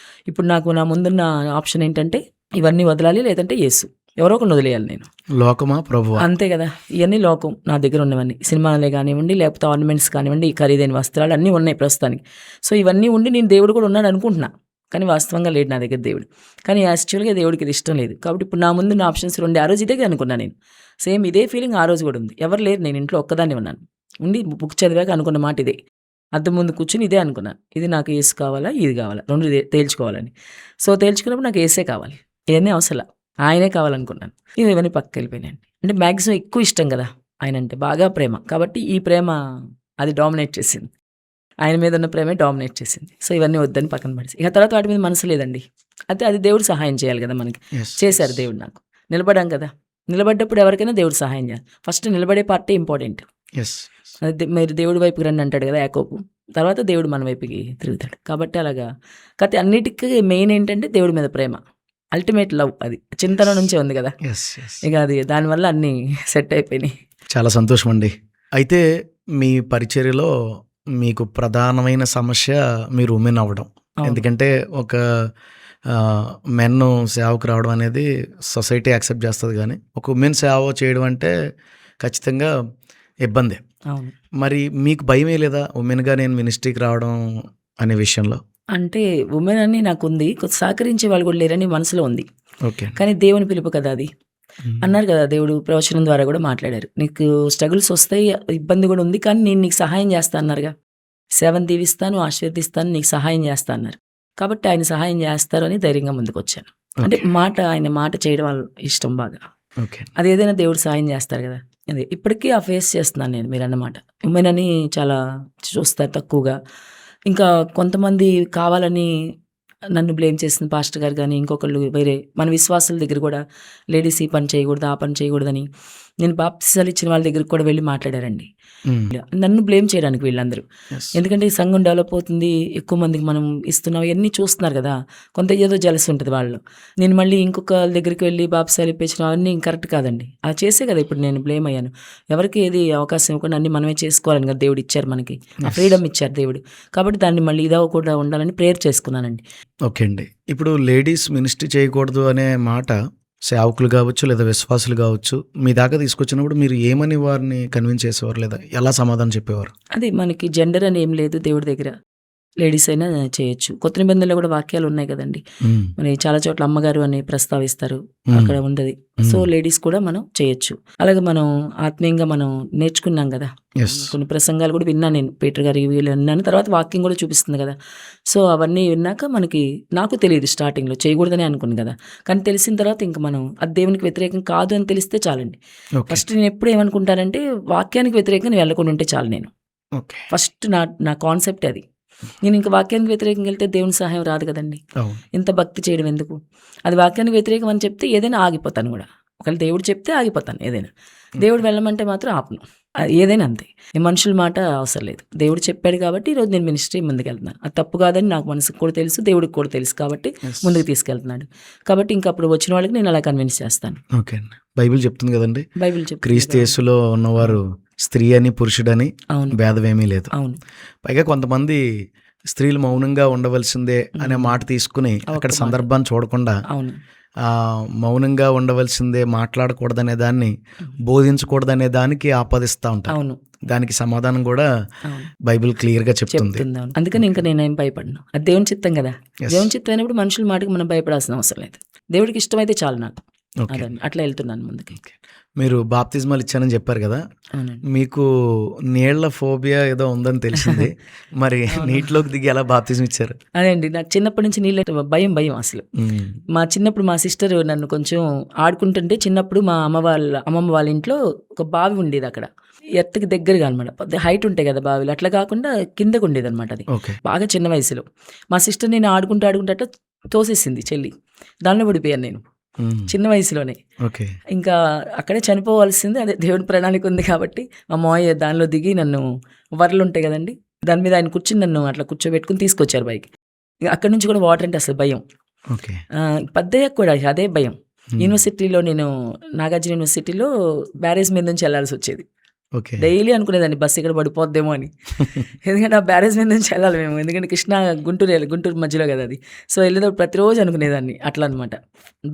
ఇప్పుడు నాకు నా ముందున్న ఆప్షన్ ఏంటంటే ఇవన్నీ వదలాలి, లేదంటే యేసు. ఎవరో ఒకరిని వదిలేయాలి నేను. లోకమా ప్రభువా? అంతే కదా, ఇవన్నీ లోకం నా దగ్గర ఉన్నవన్నీ, సినిమాలే కానివ్వండి, లేకపోతే ఆర్నమెంట్స్ కానివ్వండి, ఈ ఖరీదైన వస్త్రాలు అన్నీ ఉన్నాయి ప్రస్తుతానికి. సో ఇవన్నీ ఉండి నేను దేవుడు కూడా ఉన్నాడు అనుకుంటున్నా, కానీ వాస్తవంగా లేడు నా దగ్గర దేవుడు. కానీ యాక్చువల్గా దేవుడికి ఇది ఇష్టం లేదు. కాబట్టి ఇప్పుడు నా ముందు నా ఆప్షన్స్ ఉండే ఆ రోజు ఇదే అనుకున్నా నేను. సేమ్ ఇదే ఫీలింగ్ ఆ రోజు కూడా ఉంది. ఎవరు లేరు, నేను ఇంట్లో ఒక్కదాన్ని ఉన్నాను. ఉండి బుక్ చదివాక అనుకున్న మాట ఇదే. అద్దం ముందు కూర్చుని ఇదే అనుకున్నాను, ఇది నాకు ఏసు కావాలా ఇది కావాలా, రెండు తేల్చుకోవాలని. సో తేల్చుకున్నప్పుడు నాకు ఏసే కావాలి, ఇవన్నీ అవసరం, ఆయనే కావాలనుకున్నాను. ఇవన్నీ పక్కకి వెళ్ళిపోయినాయండి. అంటే మ్యాక్సిమం ఎక్కువ ఇష్టం కదా ఆయన అంటే, బాగా ప్రేమ. కాబట్టి ఈ ప్రేమ అది డామినేట్ చేసింది, ఆయన మీద ఉన్న ప్రేమే డామినేట్ చేసింది. సో ఇవన్నీ వద్దని పక్కన పడేసి ఇక తర్వాత వాటి మీద మనసు లేదండి. అయితే అది దేవుడు సహాయం చేయాలి కదా మనకి. చేశారు దేవుడు, నాకు నిలబడాం కదా, నిలబడ్డప్పుడు ఎవరికైనా దేవుడు సహాయం చేయాలి. ఫస్ట్ నిలబడే పార్టీ ఇంపార్టెంట్. మీరు దేవుడి వైపుకి రండి అంటాడు కదా యాకోబు, తర్వాత దేవుడు మన వైపుకి తిరుగుతాడు. కాబట్టి అలాగా కాకపోతే అన్నిటికీ మెయిన్ ఏంటంటే దేవుడి మీద ప్రేమ, అల్టిమేట్ లవ్. అది చింతన నుంచే ఉంది కదా, ఇక అది దానివల్ల అన్నీ సెట్ అయిపోయినాయి. చాలా సంతోషం అండి. అయితే మీ పరిచర్యలో మీకు ప్రధానమైన సమస్య మీరు ఉమెన్ అవ్వడం. ఎందుకంటే ఒక మెన్ సేవకు రావడం అనేది సొసైటీ యాక్సెప్ట్ చేస్తుంది, కానీ ఒక ఉమెన్ సేవ చేయడం అంటే ఖచ్చితంగా ఇబ్బంది. మరి మీకు భయమే లేదా ఉమెన్గా నేను మినిస్ట్రీకి రావడం అనే విషయంలో? అంటే ఉమెన్ అని నాకు ఉంది, సహకరించే వాళ్ళు కూడా లేరని మనసులో ఉంది. ఓకే, కానీ దేవుని పిలుపు కదా అది. అన్నారు కదా దేవుడు ప్రవచనం ద్వారా కూడా మాట్లాడారు, నీకు స్ట్రగుల్స్ వస్తాయి, ఇబ్బంది కూడా ఉంది, కానీ నేను నీకు సహాయం చేస్తా అన్నారుగా. సేవను దీవిస్తాను, ఆశీర్దిస్తాను, నీకు సహాయం చేస్తా అన్నారు. కాబట్టి ఆయన సహాయం చేస్తారు అని ధైర్యంగా ముందుకు వచ్చాను. అంటే ఆయన మాట చేయడం వాళ్ళ ఇష్టం బాగా. అది ఏదైనా దేవుడు సహాయం చేస్తారు కదా. అదే ఇప్పటికీ ఆ ఫేస్ చేస్తున్నాను నేను. మీరు అన్నమాట ఉమెన్ అని చాలా చూస్తారు తక్కువగా. ఇంకా కొంతమంది కావాలని నన్ను బ్లేమ్ చేసిన పాస్టర్ గారు కానీ ఇంకొకళ్ళు వేరే మన విశ్వాసుల దగ్గర కూడా లేడీస్ ఈ పని చేయకూడదు, ఆ పని చేయకూడదని నేను బాప్తిసాలు ఇచ్చిన వాళ్ళ దగ్గరికి కూడా వెళ్ళి మాట్లాడారండి, నన్ను బ్లేమ్ చేయడానికి వీళ్ళందరూ. ఎందుకంటే ఈ సంఘం డెవలప్ అవుతుంది, ఎక్కువ మందికి మనం ఇస్తున్నాం, ఇవన్నీ చూస్తున్నారు కదా, కొంత ఏదో జలసి ఉంటుంది వాళ్ళు. నేను మళ్ళీ ఇంకొక దగ్గరికి వెళ్ళి బాప్తిసాలు ఇప్పించడం అవన్నీ కరెక్ట్ కాదండి. అలా చేసే కదా ఇప్పుడు నేను బ్లేమ్ అయ్యాను. ఎవరికి ఏది అవకాశం ఇవ్వకుండా అన్ని మనమే చేసుకోవాలని కదా దేవుడు ఇచ్చారు మనకి, ఆ ఫ్రీడమ్ ఇచ్చారు దేవుడు. కాబట్టి దాన్ని మళ్ళీ ఇదవ్వకుండా ఉండాలని ప్రేయర్ చేసుకున్నానండి. ఓకే అండి, ఇప్పుడు లేడీస్ మినిస్ట్రీ చేయకూడదు అనే మాట సేవకులు కావచ్చు లేదా విశ్వాసులు కావచ్చు మీ దాకా తీసుకొచ్చినప్పుడు మీరు ఏమని వారిని కన్విన్స్ చేసేవారు, లేదా ఎలా సమాధానం చెప్పేవారు? అది మనకి జెండర్ అని ఏం లేదు దేవుడి దగ్గర, లేడీస్ అయినా చేయొచ్చు. కొత్త నిబంధనలో కూడా వాక్యాలు ఉన్నాయి కదండి, మరి చాలా చోట్ల అమ్మగారు అని ప్రస్తావిస్తారు, అక్కడ ఉండదు. సో లేడీస్ కూడా మనం చేయొచ్చు. అలాగే మనం ఆత్మీయంగా మనం నేర్చుకున్నాం కదా, కొన్ని ప్రసంగాలు కూడా విన్నాను నేను, పీటర్ గారి వీళ్ళు విన్నాను, తర్వాత వాక్యం కూడా చూపిస్తుంది కదా. సో అవన్నీ విన్నాక నాకు తెలియదు స్టార్టింగ్లో చేయకూడదని అనుకున్నాను కదా, కానీ తెలిసిన తర్వాత ఇంకా మనం అది దేవునికి వ్యతిరేకం కాదు అని తెలిస్తే చాలండి. ఫస్ట్ నేను ఎప్పుడు ఏమనుకుంటానంటే వాక్యానికి వ్యతిరేకంగా వెళ్ళకుండా ఉంటే చాలు. నేను ఫస్ట్ నా కాన్సెప్ట్ అది. నేను ఇంకా వాక్యానికి వ్యతిరేకంగా వెళ్తే దేవుని సహాయం రాదు కదండి. ఇంత భక్తి చేయడం ఎందుకు? అది వాక్యానికి వ్యతిరేకం అని చెప్తే ఏదైనా ఆగిపోతాను కూడా. ఒకవేళ దేవుడు చెప్తే ఆగిపోతాను, ఏదైనా దేవుడు వెళ్ళమంటే మాత్రం ఆపను, ఏదైనా అంతే. మనుషుల మాట అవసరం లేదు, దేవుడు చెప్పాడు కాబట్టి ఈరోజు నేను మినిస్ట్రీ ముందుకు వెళ్తున్నాను. అది తప్పు కాదని నాకు మనసుకు కూడా తెలుసు, దేవుడికి కూడా తెలుసు, కాబట్టి ముందుకు తీసుకెళ్తున్నాడు. కాబట్టి ఇంకా అప్పుడు వచ్చిన వాళ్ళకి నేను అలా కన్విన్స్ చేస్తాను. ఓకే, బైబిల్ చెప్తుంది కదండి, బైబిల్ చెప్తుంది క్రీస్తు యేసులో ఉన్నవారు స్త్రీ అని పురుషుడని భేదమేమీ లేదు. అవును, పైగా కొంతమంది స్త్రీలు మౌనంగా ఉండవలసిందే అనే మాట తీసుకుని అక్కడ సందర్భాన్ని చూడకుండా మౌనంగా ఉండవలసిందే, మాట్లాడకూడదనే దాన్ని బోధించకూడదనే దానికి ఆపాదిస్తూ ఉంటారు. దానికి సమాధానం కూడా బైబిల్ క్లియర్ గా చెప్తుంది. అందుకని ఇంకా నేనేం భయపడను, అది దేవుని చిత్తం కదా. దేవుని చిత్తం అయినప్పుడు మనుషుల మాటకి మనం భయపడాల్సిన అవసరం లేదు, దేవుడికి ఇష్టమైతే చాలు నాకు. అట్లా వెళ్తున్నాను ముందుకి. మీరు బాప్తిజమాలు ఇచ్చానని చెప్పారు కదా, మీకు నీళ్ల ఫోబియా ఏదో ఉందని తెలిసింది. మరి నీటిలోకి దిగి ఎలా బాప్తిజం ఇచ్చారు? అదే అండి, నాకు చిన్నప్పటి నుంచి నీళ్ళ భయం అసలు. మా చిన్నప్పుడు మా సిస్టర్ నన్ను కొంచెం ఆడుకుంటుంటే, చిన్నప్పుడు మా అమ్మమ్మ వాళ్ళ ఇంట్లో ఒక బావి ఉండేది అక్కడ, ఎత్తుకి దగ్గరగా అనమాట, హైట్ ఉంటాయి కదా బావిలు, అట్లా కాకుండా కిందకు ఉండేది అనమాట. అది బాగా చిన్న వయసులో మా సిస్టర్ నేను ఆడుకుంటూ అట్లా తోసేసింది చెల్లి, దానిలో పడిపోయాను నేను చిన్న వయసులోనే. ఇంకా అక్కడే చనిపోవాల్సింది, అదే దేవుడి ప్రణాళిక ఉంది కాబట్టి మా మావయ్య దానిలో దిగి నన్ను, వరలు ఉంటాయి కదండి దాని మీద ఆయన కూర్చుని నన్ను అట్లా కూర్చోబెట్టుకుని తీసుకొచ్చారు పైకి. అక్కడి నుంచి కూడా వాటర్ అంటే అసలు భయం, పెద్దయ్యాక కూడా అదే భయం. యూనివర్సిటీలో నేను నాగార్జున యూనివర్సిటీలో బ్యారేజ్ మీద నుంచి వెళ్లాల్సి వచ్చేది, ఓకే. డైలీ అనుకునేదాన్ని బస్సు ఇక్కడ పడిపోద్దేమో అని. ఎందుకంటే ఆ బ్యారేజ్ మీద నుంచి వెళ్ళాలి మేము. ఎందుకంటే గుంటూరు మధ్యలో కదా అది. సో వెళ్ళేటప్పుడు ప్రతిరోజు అనుకునేదాన్ని అట్లా అనమాట.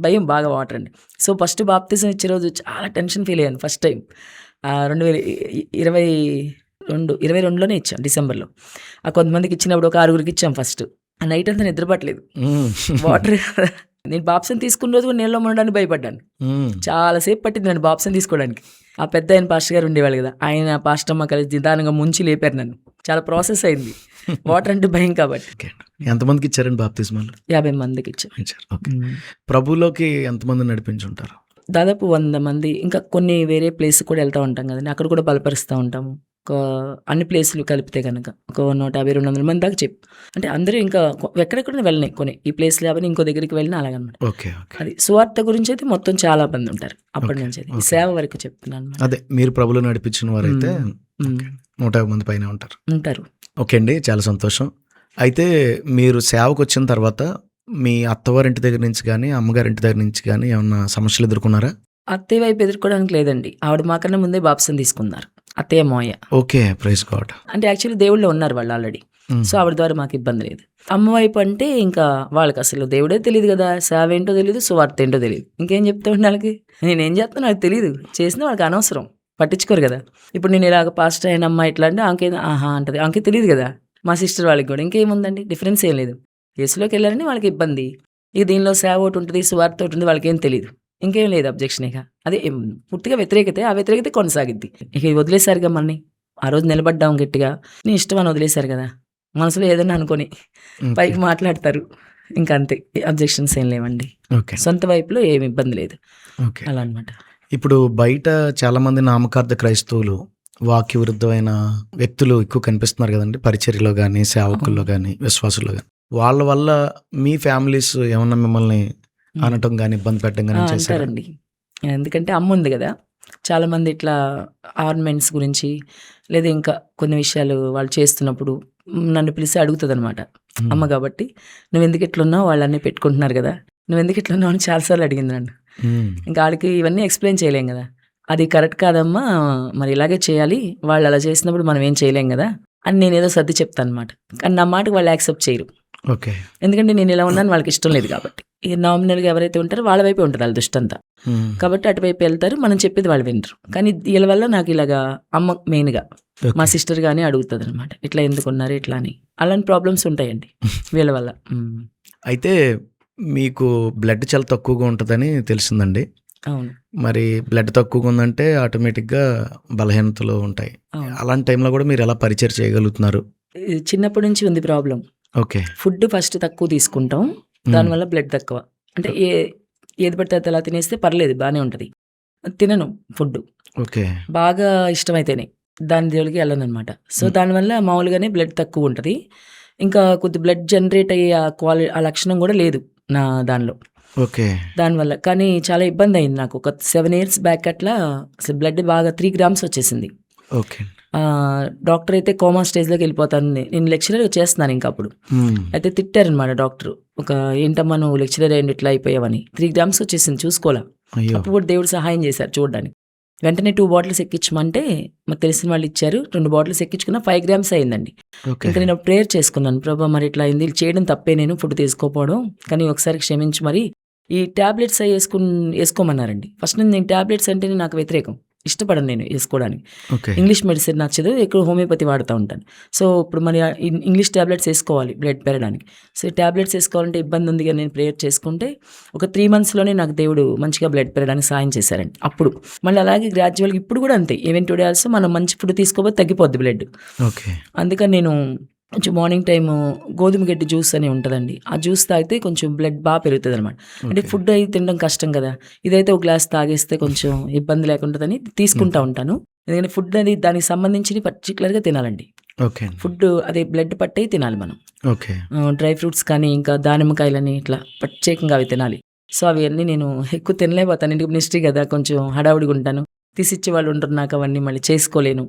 భయం బాగా వాటర్ అండి. సో ఫస్ట్ బాప్తిజం ఇచ్చే రోజు చాలా టెన్షన్ ఫీల్ అయ్యాను ఫస్ట్ టైం. 2022లోనే ఇచ్చాం డిసెంబర్లో. కొంతమందికి ఇచ్చినప్పుడు ఒక 6గురికి ఇచ్చాం ఫస్ట్. ఆ నైట్ అంతా నిద్రపట్టలేదు. వాటర్ నేను బాప్సం తీసుకున్న రోజు కూడా నీళ్ళలో ఉండడానికి భయపడ్డాను. చాలాసేపు పట్టింది నన్ను బాప్సం తీసుకోవడానికి. ఆ పెద్ద ఆయన పాస్టర్ గారు ఉండేవాళ్ళు కదా, ఆయన పాస్టమ్మ కలిసి నిదానంగా ముంచి లేపారు నన్ను. చాలా ప్రాసెస్ అయింది వాటర్ అంటే భయం కాబట్టి. ఎంతమందికి ఇచ్చారండి బాప్తిస్మాలు? 50 మందికి ఇచ్చాం. ప్రభులోకి ఎంతమంది నడిపించుంటారు? దాదాపు 100 మంది. ఇంకా కొన్ని వేరే ప్లేస్ కూడా వెళ్తూ ఉంటాం కదండి, అక్కడ కూడా బలపరుస్తూ ఉంటాము. అన్ని ప్లేసులు కలిపితే కనుక ఒక 150-200 మంది దాకా అంటే అందరూ ఇంకా ఎక్కడెక్కడ వెళ్ళినాయి కొన్ని ఈ ప్లేస్లు అవన్నీ ఇంకో దగ్గరికి వెళ్ళినా అలాగనమాట. అది సువార్త గురించి అయితే మొత్తం చాలా మంది ఉంటారు అప్పటి నుంచి. అది ఈ సేవ వరకు చెప్తున్నాను. అదే మీరు ప్రభులో నడిపించిన వారైతే 150 మంది పైన ఉంటారు. ఓకే అండి, చాలా సంతోషం. అయితే మీరు సేవకు వచ్చిన తర్వాత మీ అత్తవారింటి దగ్గర నుంచి కానీ అమ్మగారింటి దగ్గర నుంచి కానీ ఏమన్నా సమస్యలు ఎదుర్కొన్నారా? అత్తయ్య వైపు ఎదుర్కోవడానికి లేదండి. ఆవిడ మాకన్నా ముందే బాప్సం తీసుకున్నారు, అత్తయ్య మోయ. Okay, praise god. అంటే యాక్చువల్లీ దేవుళ్ళో ఉన్నారు వాళ్ళు ఆల్రెడీ. సో ఆవిడ ద్వారా మాకు ఇబ్బంది లేదు. అమ్మ వైపు అంటే ఇంకా వాళ్ళకి అసలు దేవుడే తెలియదు కదా, సేవ ఏంటో తెలియదు, సువార్త ఏంటో తెలియదు. ఇంకేం చెప్తా ఉండి వాళ్ళకి నేనేం చేస్తాను నాకు తెలియదు, చేసినా వాళ్ళకి అనవసరం, పట్టించుకోరు కదా. ఇప్పుడు నేను ఇలాగ పాస్టర్ అయిన అమ్మ ఇట్లా అంటే ఆమెకే అంటది, ఆమెకి తెలియదు కదా. మా సిస్టర్ వాళ్ళకి కూడా ఇంకేముందండి, డిఫరెన్స్ ఏం లేదు. యేసులోకి వెళ్ళారని వాళ్ళకి ఇబ్బంది. ఇక దీనిలో సేవ ఒకటి ఉంటుంది, సువార్త ఒకటి ఉంటుంది, వాళ్ళకి ఏం తెలియదు. ఇంకేం లేదు అబ్జెక్షన్. ఇక అదే పూర్తిగా వ్యతిరేకత, ఆ వ్యతిరేకత కొనసాగిద్ది. ఇక వదిలేశారుగా మనని, ఆ రోజు నిలబడ్డాం గట్టిగా, నీ ఇష్టం అని వదిలేశారు కదా. మనసులో ఏదన్నా అనుకొని పైకి మాట్లాడతారు, ఇంకా అంతే. అబ్జెక్షన్స్ ఏం లేవండి. సొంత వైపులో ఏమి ఇబ్బంది లేదు. అలా అనమాట. ఇప్పుడు బయట చాలా మంది నామకార్థ క్రైస్తవులు వాక్య విరుద్ధమైన వ్యక్తులు ఎక్కువ కనిపిస్తున్నారు కదండి, పరిచర్యలో కానీ సేవకుల్లో కానీ విశ్వాసుల్లో కానీ. వాళ్ళ వల్ల మీ ఫ్యామిలీస్ ఏమన్నా మిమ్మల్ని అనటం కానీ ఇబ్బంది పెట్టడం కానీ చేస్తారండి? ఎందుకంటే అమ్మ ఉంది కదా, చాలామంది ఇట్లా ఆర్నమెంట్స్ గురించి లేదా ఇంకా కొన్ని విషయాలు వాళ్ళు చేస్తున్నప్పుడు నన్ను పిలిచి అడుగుతుంది అనమాట. అమ్మ కాబట్టి నువ్వు ఎందుకు ఇట్లున్నావు, వాళ్ళు అన్నీ పెట్టుకుంటున్నారు కదా, నువ్వు ఎందుకు ఇట్లున్నావు అని చాలాసార్లు అడిగింది నన్ను. ఇంకా వాళ్ళకి ఇవన్నీ ఎక్స్ప్లెయిన్ చేయలేం కదా, అది కరెక్ట్ కాదమ్మా, మరి ఇలాగే చేయాలి, వాళ్ళు అలా చేసినప్పుడు మనం ఏం చేయలేం కదా అని నేను ఏదో సర్ది చెప్తాను అనమాట. కానీ నా మాటకు వాళ్ళు యాక్సెప్ట్ చేయరు. ఎందుకంటే నేను ఇలా ఉన్నాను వాళ్ళకి ఇష్టం లేదు కాబట్టి. నామినల్గా ఎవరైతే ఉంటారో వాళ్ళ వైపే ఉంటుంది వాళ్ళ దృష్టి అంతా. కాబట్టి అటువైపు వెళ్తారు, మనం చెప్పేది వాళ్ళు వినరు. కానీ వీళ్ళ వల్ల నాకు ఇలాగా అమ్మ మెయిన్గా మా సిస్టర్ కానీ అడుగుతుంది అనమాట, ఇట్లా ఎందుకున్నారు ఇట్లా అని. అలాంటి ప్రాబ్లమ్స్ ఉంటాయండి వీళ్ళ వల్ల. అయితే మీకు బ్లడ్ చాలా తక్కువగా ఉంటుందని తెలిసిందండి. అవును. మరి బ్లడ్ తక్కువగా ఉందంటే ఆటోమేటిక్గా బలహీనతలు ఉంటాయి. అలాంటి టైంలో కూడా మీరు ఎలా పరిచయం చేయగలుగుతున్నారు? చిన్నప్పటి నుంచి ఉంది ప్రాబ్లం. ఓకే. ఫుడ్ ఫస్ట్ తక్కువ తీసుకుంటాం, దానివల్ల బ్లడ్ తక్కువ. అంటే ఏది పడితే అలా తినేస్తే పర్లేదు, బాగానే ఉంటుంది. తినను ఫుడ్, ఓకే, బాగా ఇష్టమైతేనే దాని జోలికి వెళ్ళను అనమాట. సో దానివల్ల మామూలుగానే బ్లడ్ తక్కువ ఉంటుంది. ఇంకా కొద్ది బ్లడ్ జనరేట్ అయ్యే ఆ లక్షణం కూడా లేదు నా దానిలో. ఓకే. దానివల్ల కానీ చాలా ఇబ్బంది అయింది నాకు. ఒక 7 years బ్యాక్ అట్లా అసలు బ్లడ్ బాగా 3 grams వచ్చేసింది. ఓకే. డాక్టర్ అయితే కోమా స్టేజ్లోకి వెళ్ళిపోతాను, నేను లెక్చరర్ చేస్తున్నాను ఇంకా అప్పుడు. అయితే తిట్టారనమాట డాక్టర్, ఏంటమ్మా నువ్వు లెక్చరర్ అయ్యండి ఇట్లా అయిపోయావని. 3 grams వచ్చేసింది, చూసుకోలే. అప్పుడు కూడా దేవుడు సహాయం చేశారు చూడడానికి. వెంటనే 2 bottles ఎక్కించమంటే మాకు తెలిసిన వాళ్ళు ఇచ్చారు. 2 bottles ఎక్కించుకున్న 5 grams అయిందండి. ఇంకా నేను ప్రేయర్ చేసుకున్నాను, ప్రభా మరి ఇట్లా అయింది, చేయడం తప్పే నేను ఫుడ్ తీసుకోపోవడం, కానీ ఒకసారి క్షమించి మరి ఈ ట్యాబ్లెట్స్ వేసుకోమన్నారండి. ఫస్ట్ నేను ట్యాబ్లెట్స్ అంటేనే నాకు వ్యతిరేకం, ఇష్టపడను నేను వేసుకోవడానికి. ఇంగ్లీష్ మెడిసిన్ నచ్చదు, ఎక్కువ హోమియోపతి వాడుతూ ఉంటాను. సో ఇప్పుడు మరి ఇంగ్లీష్ ట్యాబ్లెట్స్ వేసుకోవాలి బ్లడ్ పెరగడానికి. సో ట్యాబ్లెట్స్ వేసుకోవాలంటే ఇబ్బంది ఉంది కానీ నేను ప్రేయర్ చేసుకుంటే ఒక 3 monthsలోనే నాకు దేవుడు మంచిగా బ్లడ్ పెరగడానికి సాయం చేశారండి. అప్పుడు మళ్ళీ అలాగే గ్రాడ్యువల్గా ఇప్పుడు కూడా అంతే, ఈవెన్ టుడే ఆల్సో మనం మంచి ఫుడ్ తీసుకోకపోతే తగ్గిపోద్ది బ్లడ్. అందుకని నేను కొంచెం మార్నింగ్ టైం గోధుమ గడ్డి జ్యూస్ అని ఉంటుందండి, ఆ జ్యూస్ తాగితే కొంచెం బ్లడ్ బాగా పెరుగుతుంది అనమాట. అంటే ఫుడ్ అయితే తినడం కష్టం కదా, ఇదైతే ఒక గ్లాస్ తాగేస్తే కొంచెం ఇబ్బంది లేకుంటుందని తీసుకుంటా ఉంటాను. ఎందుకంటే ఫుడ్ అది దానికి సంబంధించి పర్టికులర్గా తినాలండి. ఫుడ్ అదే బ్లడ్ పట్టే తినాలి మనం. డ్రై ఫ్రూట్స్ కానీ ఇంకా దానిమ్మకాయలని ఇట్లా ప్రత్యేకంగా అవి తినాలి. సో అవి అన్నీ నేను ఎక్కువ తినలేకపోతాను, ఇంటికి మినిస్ట్రీ కదా, కొంచెం హడావుడిగా ఉంటాను, తీసిచ్చే వాళ్ళు ఉంటారు, నాకు అవన్నీ మళ్ళీ చేసుకోలేను.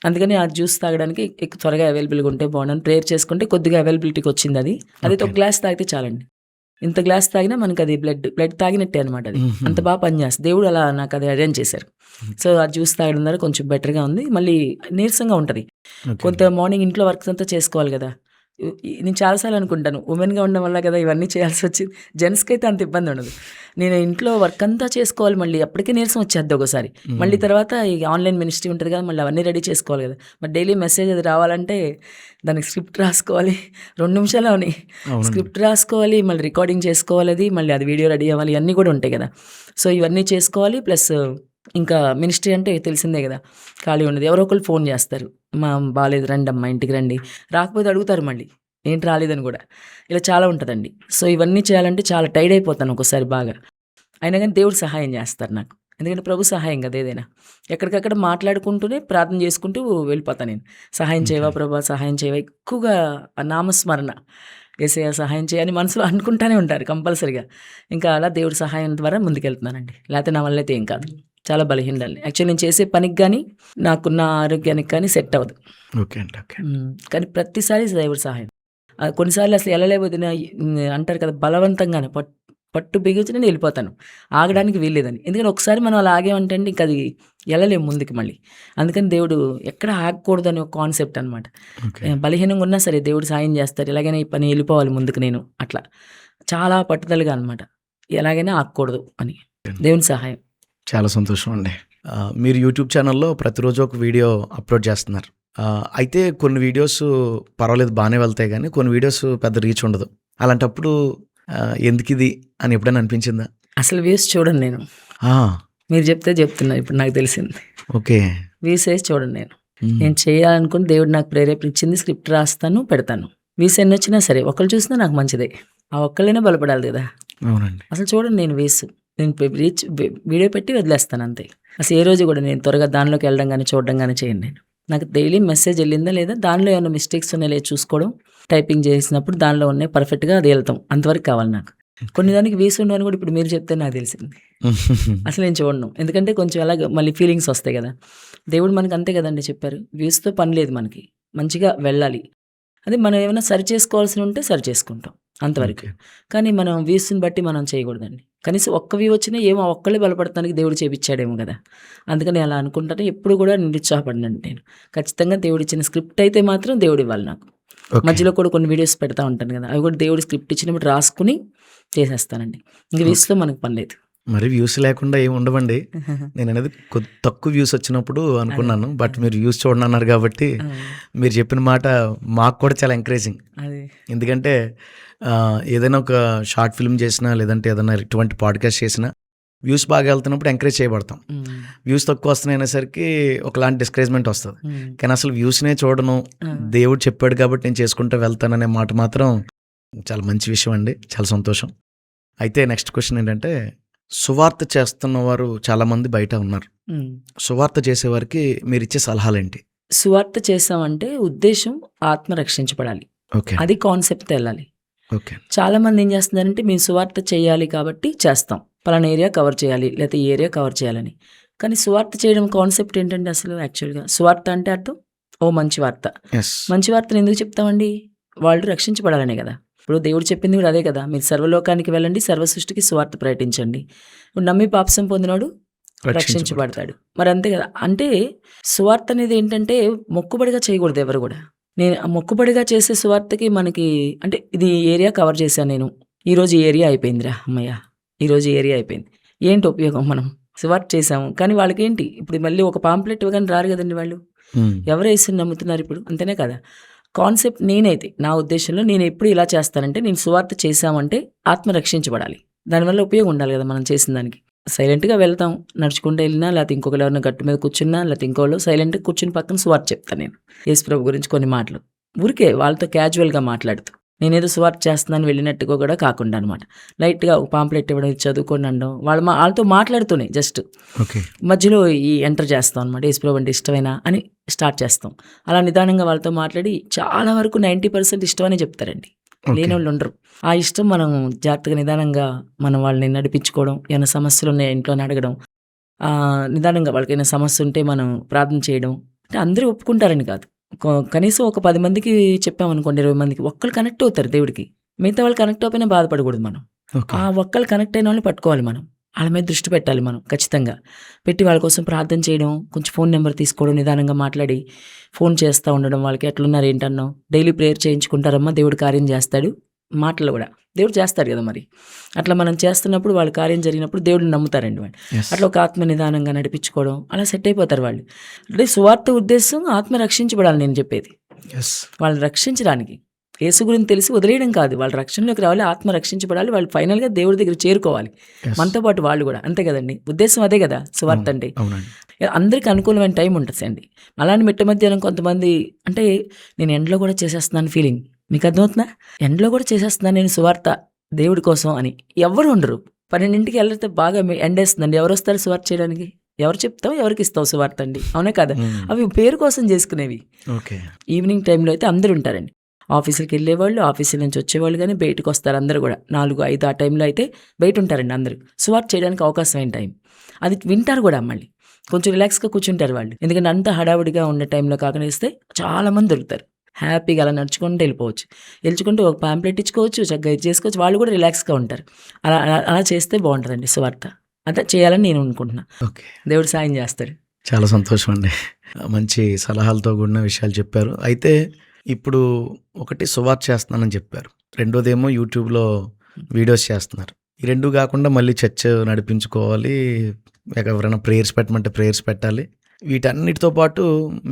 అందుకని ఆ జ్యూస్ తాగడానికి ఎక్కువ త్వరగా అవైలబుల్గా ఉంటే బాగుండని ప్రేయర్ చేసుకుంటే కొద్దిగా అవైలబిలిటీకి వచ్చింది. అది ఒక గ్లాస్ తాగితే చాలండి. ఇంత గ్లాస్ తాగినా మనకి అది బ్లడ్ తాగినట్టే అనమాట. అది అంత బాగా పనిచేస్తుంది. దేవుడు అలా నాకు అది అరేంజ్ చేశారు. సో ఆ జ్యూస్ తాగడం ద్వారా కొంచెం బెటర్గా ఉంది. మళ్ళీ నీరసంగా ఉంటుంది. కొంత మార్నింగ్ ఇంట్లో వర్క్స్ అంతా చేసుకోవాలి కదా. నేను చాలాసార్లు అనుకుంటాను, ఉమెన్గా ఉండడం వల్ల కదా ఇవన్నీ చేయాల్సి వచ్చింది. జెంట్స్కి అయితే అంత ఇబ్బంది ఉండదు. నేను ఇంట్లో వర్క్ అంతా చేసుకోవాలి, మళ్ళీ అప్పటికే నీరసం వచ్చేద్ది ఒకసారి. మళ్ళీ తర్వాత ఈ ఆన్లైన్ మినిస్ట్రీ ఉంటుంది కదా, మళ్ళీ అవన్నీ రెడీ చేసుకోవాలి కదా. మరి డైలీ మెసేజ్ అది రావాలంటే దానికి స్క్రిప్ట్ రాసుకోవాలి. 2 నిమిషాలు అని స్క్రిప్ట్ రాసుకోవాలి, మళ్ళీ రికార్డింగ్ చేసుకోవాలి, అది మళ్ళీ అది వీడియో రెడీ అవ్వాలి, ఇవన్నీ కూడా ఉంటాయి కదా. సో ఇవన్నీ చేసుకోవాలి. ప్లస్ ఇంకా మినిస్ట్రీ అంటే తెలిసిందే కదా, ఖాళీ ఉండదు. ఎవరో ఒకరు ఫోన్ చేస్తారు, మా బాగాలేదు రండి అమ్మా ఇంటికి రండి, రాకపోతే అడుగుతారు మళ్ళీ ఏంటి రాలేదని కూడా. ఇలా చాలా ఉంటుందండి. సో ఇవన్నీ చేయాలంటే చాలా టైర్డ్ అయిపోతాను ఒకసారి బాగా. అయినా కానీ దేవుడు సహాయం చేస్తారు నాకు, ఎందుకంటే ప్రభు సహాయం కదా ఏదైనా. ఎక్కడికక్కడ మాట్లాడుకుంటూనే ప్రార్థన చేసుకుంటూ వెళ్ళిపోతాను నేను. సహాయం చేయవా ప్రభా, సహాయం చేయవా. ఎక్కువగా ఆ నామస్మరణ, యేసయ్య సహాయం చేయని మనసులో అనుకుంటానే ఉంటారు కంపల్సరిగా. ఇంకా అలా దేవుడి సహాయం ద్వారా ముందుకెళ్తున్నానండి. లేకపోతే నా వల్ల అయితే ఏం కాదు, చాలా బలహీనడాలి. యాక్చువల్లీ నేను చేసే పనికి కానీ నాకున్న ఆరోగ్యానికి కానీ సెట్ అవ్వదు. ఓకే అండి. ఓకే. కానీ ప్రతిసారి దేవుడి సహాయం. కొన్నిసార్లు అసలు వెళ్ళలేకపోతే అంటారు కదా, బలవంతంగానే పట్టు బిగించి నేను వెళ్ళిపోతాను, ఆగడానికి వీల్లేదని. ఎందుకంటే ఒకసారి మనం అలా ఆగేమంటే ఇంకా అది వెళ్ళలేము ముందుకు మళ్ళీ. అందుకని దేవుడు ఎక్కడ ఆగకూడదు అనే ఒక కాన్సెప్ట్ అనమాట. బలహీనంగా ఉన్నా సరే దేవుడు సాయం చేస్తారు, ఎలాగైనా ఈ పని వెళ్ళిపోవాలి ముందుకు నేను, అట్లా చాలా పట్టుదలగా అనమాట, ఎలాగైనా ఆగకూడదు అని దేవుని సహాయం. చాలా సంతోషం అండి. మీరు యూట్యూబ్ ఛానల్లో ప్రతిరోజు ఒక వీడియో అప్లోడ్ చేస్తున్నారు. అయితే కొన్ని వీడియోస్ పర్వాలేదు బాగానే వెళ్తాయి, కానీ కొన్ని వీడియోస్ పెద్ద రీచ్ ఉండదు. అలాంటప్పుడు ఎందుకు ఇది అని ఎప్పుడైనా అనిపించిందా? అసలు వ్యూస్ చూడండి నేను. మీరు చెప్తే చెప్తున్నా, ఇప్పుడు నాకు తెలిసింది. ఓకే. వ్యూస్ వేసి చూడండి. నేను చేయాలనుకుని దేవుడు నాకు ప్రేరేపించింది, స్క్రిప్ట్ రాస్తాను, పెడతాను. వ్యూస్ ఎన్ని వచ్చినా సరే, ఒకళ్ళు చూసినా నాకు మంచిదే. ఆ ఒక్కళ్ళైనా బలపడాలి కదా. అవునండి. అసలు చూడండి, నేను వ్యూస్ నేను రీచ్ వీడియో పెట్టి వదిలేస్తాను అంతే. అసలు ఏ రోజు కూడా నేను త్వరగా దానిలోకి వెళ్ళడం కానీ చూడడం కానీ చేయను. నేను నాకు డైలీ మెసేజ్ వెళ్ళిందా లేదా, దానిలో ఏమైనా మిస్టేక్స్ ఉన్నాయో లేదు చూసుకోవడం, టైపింగ్ చేసినప్పుడు దానిలో ఉన్నాయి పర్ఫెక్ట్గా అది వెళ్తాం, అంతవరకు కావాలి నాకు. కొన్ని దానికి వీసు ఉండవని కూడా ఇప్పుడు మీరు చెప్తే నాకు తెలిసింది. అసలు నేను చూడను, ఎందుకంటే కొంచెం అలాగ మళ్ళీ ఫీలింగ్స్ వస్తాయి కదా. దేవుడు మనకు అంతే కదండి చెప్పారు, వ్యూస్తో పని లేదు మనకి, మంచిగా వెళ్ళాలి. అదే మనం ఏమైనా సరి చేసుకోవాల్సి ఉంటే సరి చేసుకుంటాం అంతవరకు. కానీ మనం వ్యూస్ని బట్టి మనం చేయకూడదండి. కనీసం ఒక్క వ్యూ వచ్చినా ఏమో ఒక్కళ్ళే బలపడటానికి దేవుడు చేపించాడేమో కదా. అందుకని అలా అనుకుంటానే ఎప్పుడు కూడా నిరుత్సాహపడినండి నేను. ఖచ్చితంగా దేవుడు ఇచ్చిన స్క్రిప్ట్ అయితే మాత్రం దేవుడు ఇవ్వాలి నాకు. మధ్యలో కూడా కొన్ని వీడియోస్ పెడతా ఉంటాను కదా, అవి కూడా దేవుడు స్క్రిప్ట్ ఇచ్చినప్పుడు రాసుకుని చేసేస్తానండి. ఇంక వ్యూస్లో మనకు పని లేదు. మరి వ్యూస్ లేకుండా ఏమి ఉండవండి. నేను అనేది తక్కువ వ్యూస్ వచ్చినప్పుడు అనుకున్నాను, బట్ మీరు వ్యూస్ చూడండి అన్నారు కాబట్టి మీరు చెప్పిన మాట మాకు కూడా చాలా ఎంకరేజింగ్. ఎందుకంటే ఏదైనా ఒక షార్ట్ ఫిల్మ్ చేసినా, లేదంటే ఏదైనా ఇటువంటి పాడ్కాస్ట్ చేసినా వ్యూస్ బాగా వెళ్తున్నప్పుడు ఎంకరేజ్ చేయబడతాం. వ్యూస్ తక్కువ వస్తున్నాయనేసరికి ఒకలాంటి డిస్కరేజ్మెంట్ వస్తుంది. కానీ అసలు వ్యూస్నే చూడను, దేవుడు చెప్పాడు కాబట్టి నేను చేసుకుంటూ వెళ్తాననే మాట మాత్రం చాలా మంచి విషయం అండి. చాలా సంతోషం. అయితే నెక్స్ట్ క్వశ్చన్ ఏంటంటే, సువార్త చేస్తున్న వారు చాలా మంది బయట ఉన్నారు. సువార్త చేసేవారికి మీరు ఇచ్చే సలహాలు ఏంటి? సువార్త చేసామంటే ఉద్దేశం ఆత్మ రక్షించబడాలి, అది కాన్సెప్ట్ వెళ్ళాలి. చాలా మంది ఏం చేస్తున్నారంటే, మేము సువార్త చేయాలి కాబట్టి చేస్తాం, పలానా ఏరియా కవర్ చేయాలి, లేకపోతే ఈ ఏరియా కవర్ చేయాలని. కానీ సువార్త చేయడం కాన్సెప్ట్ ఏంటంటే, అసలు యాక్చువల్గా సువార్త అంటే అర్థం మంచి వార్త. మంచి వార్తను ఎందుకు చెప్తామండి? వాళ్ళు రక్షించబడాలనే కదా. ఇప్పుడు దేవుడు చెప్పింది కూడా అదే కదా, మీరు సర్వలోకానికి వెళ్ళండి, సర్వ సృష్టికి సువార్త ప్రకటించండి. ఇప్పుడు నమ్మి పాపసం పొందినోడు రక్షించబడతాడు. మరి అంతే కదా. అంటే సువార్త అనేది ఏంటంటే మొక్కుబడిగా చేయకూడదు ఎవరు కూడా. నేను మొక్కుబడిగా చేసే సువార్తకి మనకి అంటే, ఇది ఏరియా కవర్ చేశాను నేను, ఈరోజు ఈ ఏరియా అయిపోయిందిరా అమ్మయ్య, ఈరోజు ఏరియా అయిపోయింది, ఏంటి ఉపయోగం? మనం సువార్త చేసాము కానీ వాళ్ళకి ఏంటి? ఇప్పుడు మళ్ళీ ఒక పాంప్లెట్ ఇవ్వగానే రారు కదండి వాళ్ళు. ఎవరు వేసి నమ్ముతున్నారు ఇప్పుడు? అంతేనే కదా కాన్సెప్ట్. నేనైతే నా ఉద్దేశంలో నేను ఎప్పుడు ఇలా చేస్తానంటే, నేను సువార్త చేసామంటే ఆత్మ రక్షించబడాలి, దానివల్ల ఉపయోగం ఉండాలి కదా మనం చేసిన దానికి. సైలెంట్గా వెళ్తాం, నడుచుకుంటూ వెళ్ళినా, లేకపోతే ఇంకొకరు ఎవరైనా గట్టు మీద కూర్చున్నా, లేకపోతే ఇంకోళ్ళు సైలెంట్గా కూర్చుని పక్కన సువార్త చెప్తాను నేను, యేసు ప్రభు గురించి కొన్ని మాటలు ఊరికే వాళ్ళతో క్యాజువల్గా మాట్లాడుతూ. నేనేదో సువార్త చేస్తున్నాను వెళ్ళినట్టుగా కూడా కాకుండా అనమాట, లైట్గా ఒక పాంప్లెట్ ఇవ్వడం, చదువుకొని అనడం, వాళ్ళతో మాట్లాడుతూనే జస్ట్ మధ్యలో ఈ ఎంటర్ చేస్తాం అనమాట. యేసు ప్రభు అంటే ఇష్టమైనా అని స్టార్ట్ చేస్తాం. అలా నిదానంగా వాళ్ళతో మాట్లాడి చాలా వరకు 90% ఇష్టమని చెప్తారండి, లేని వాళ్ళు ఉండరు. ఆ ఇష్టం మనం జాగ్రత్తగా నిదానంగా మనం వాళ్ళని నడిపించుకోవడం, ఏమైనా సమస్యలు ఉన్నాయా ఇంట్లో అడగడం, నిదానంగా వాళ్ళకి ఏమైనా సమస్య ఉంటే మనం ప్రార్థన చేయడం. అంటే అందరూ ఒప్పుకుంటారని కాదు, కనీసం ఒక 10 మందికి చెప్పామనుకోండి, 20 మందికి ఒక్కరు కనెక్ట్ అవుతారు దేవుడికి. మిగతా వాళ్ళు కనెక్ట్ అయిపోయినా బాధపడకూడదు మనం. ఓకే. ఆ ఒక్కళ్ళు కనెక్ట్ అయిన వాళ్ళని పట్టుకోవాలి మనం. వాళ్ళ మీద దృష్టి పెట్టాలి మనం ఖచ్చితంగా. పెట్టి వాళ్ళ కోసం ప్రార్థన చేయడం, కొంచెం ఫోన్ నెంబర్ తీసుకోవడం, నిదానంగా మాట్లాడి ఫోన్ చేస్తూ ఉండడం, వాళ్ళకి ఎట్లున్నారు ఏంటన్నావు, డైలీ ప్రేయర్ చేయించుకుంటారమ్మా, దేవుడు కార్యం చేస్తాడు. మాటలు కూడా దేవుడు చేస్తాడు కదా మరి. అట్లా మనం చేస్తున్నప్పుడు వాళ్ళ కార్యం జరిగినప్పుడు దేవుడిని నమ్ముతారండి వాళ్ళు. Yes. అట్లా ఒక ఆత్మ నిదానంగా నడిపించుకోవడం, అలా సెట్ అయిపోతారు వాళ్ళు. అంటే సువార్త ఉద్దేశం ఆత్మ రక్షించబడాలి నేను చెప్పేది. Yes. వాళ్ళని రక్షించడానికి, యేసు గురించి తెలిసి వదిలేయడం కాదు, వాళ్ళ రక్షణలోకి రావాలి, ఆత్మ రక్షించబడాలి, వాళ్ళు ఫైనల్గా దేవుడి దగ్గర చేరుకోవాలి. Yes. మనతో పాటు వాళ్ళు కూడా అంతే కదండి. ఉద్దేశం అదే కదా సువార్త అంటే. అవునండి. అందరికీ అనుకూలమైన టైం ఉంటుంది అండి. అలానే మిట్ట మధ్యాహ్నం కొంతమంది అంటే నేను ఎండలో కూడా చేసేస్తున్నాను ఫీలింగ్, మీకు అర్థమవుతుందా? ఎండలో కూడా చేసేస్తున్నాను నేను సువార్త దేవుడి కోసం అని ఎవరు ఉండరు. 12ంటికి వెళ్తే బాగా ఎండేస్తుందండి, ఎవరు వస్తారు సువార్త చేయడానికి? ఎవరు చెప్తావు, ఎవరికి ఇస్తావు సువార్త అండి? అవునే కదా. అవి పేరు కోసం చేసుకునేవి. ఓకే. ఈవినింగ్ టైంలో అయితే అందరూ ఉంటారండి. ఆఫీసులకి వెళ్ళేవాళ్ళు, ఆఫీసుల నుంచి వచ్చేవాళ్ళు కానీ బయటకు వస్తారు అందరూ కూడా. 4, 5 ఆ టైంలో అయితే బయట ఉంటారండి అందరూ. సువార్త చేయడానికి అవకాశమైన టైం అది. వింటారు కూడా మళ్ళీ, కొంచెం రిలాక్స్గా కూర్చుంటారు వాళ్ళు. ఎందుకంటే అంత హడావుడిగా ఉన్న టైంలో కాకుండా ఇస్తే చాలామంది దొరుకుతారు. హ్యాపీగా అలా నడుచుకుంటూ వెళ్ళిపోవచ్చు. వెళ్ళుకుంటూ ఒక పాంప్లెట్ ఇచ్చుకోవచ్చు, చక్కగా ఇది చేసుకోవచ్చు. వాళ్ళు కూడా రిలాక్స్గా ఉంటారు. అలా అలా చేస్తే బాగుంటుందండి సువార్త. అదే చేయాలని నేను అనుకుంటున్నా. ఓకే. దేవుడు సాయం చేస్తాడు. చాలా సంతోషం అండి. మంచి సలహాలతో కూడిన విషయాలు చెప్పారు. అయితే ఇప్పుడు ఒకటి సువార్త చేస్తున్నానని చెప్పారు, రెండోదేమో యూట్యూబ్లో వీడియోస్ చేస్తున్నారు. ఈ రెండు కాకుండా మళ్ళీ చర్చ్ నడిపించుకోవాలి, ఎవరైనా ప్రేయర్స్ పెట్టమంటే ప్రేయర్స్ పెట్టాలి. వీటన్నిటితో పాటు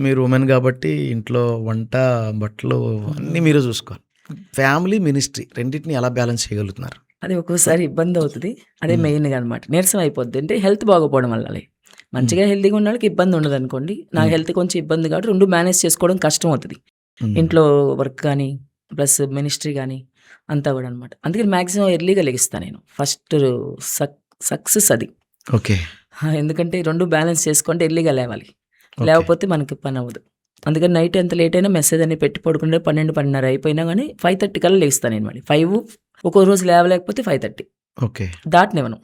మీరు ఉమెన్ కాబట్టి ఇంట్లో వంట, బట్టలు అన్నీ మీరే చూసుకోవాలి. ఫ్యామిలీ, మినిస్ట్రీ రెండింటిని ఎలా బ్యాలెన్స్ చేయగలుగుతున్నారు? అది ఒక్కోసారి ఇబ్బంది అవుతుంది. అదే మెయిన్గా అనమాట. నీరసం అయిపోద్ది. అంటే హెల్త్ బాగోపోవడం వల్ల. మంచిగా హెల్తీగా ఉన్న వాళ్ళకి ఇబ్బంది ఉండదు అనుకోండి. నాకు హెల్త్ కొంచెం ఇబ్బంది కాబట్టి రెండు మేనేజ్ చేసుకోవడం కష్టం అవుతుంది. ఇంట్లో వర్క్ కానీ ప్లస్ మినిస్ట్రీ కానీ అంతా కూడా అనమాట. అందుకని మ్యాక్సిమం ఎర్లీగా లెగిస్తాను నేను. ఫస్ట్ సక్సెస్ అది. ఓకే. ఎందుకంటే రెండు బ్యాలెన్స్ చేసుకుంటే ఎర్లీగా లేవాలి, లేకపోతే మనకి పని అవ్వదు. అందుకని నైట్ ఎంత లేట్ అయినా మెసేజ్ అని పెట్టి పడుకుంటే 12, 12:30 అయిపోయినా కానీ 5:30 కల్లా లేస్తాను నేను. మరి 5 ఒక్కో రోజు లేవలేకపోతే 5:30 ఓకే. దాటనివ్వను.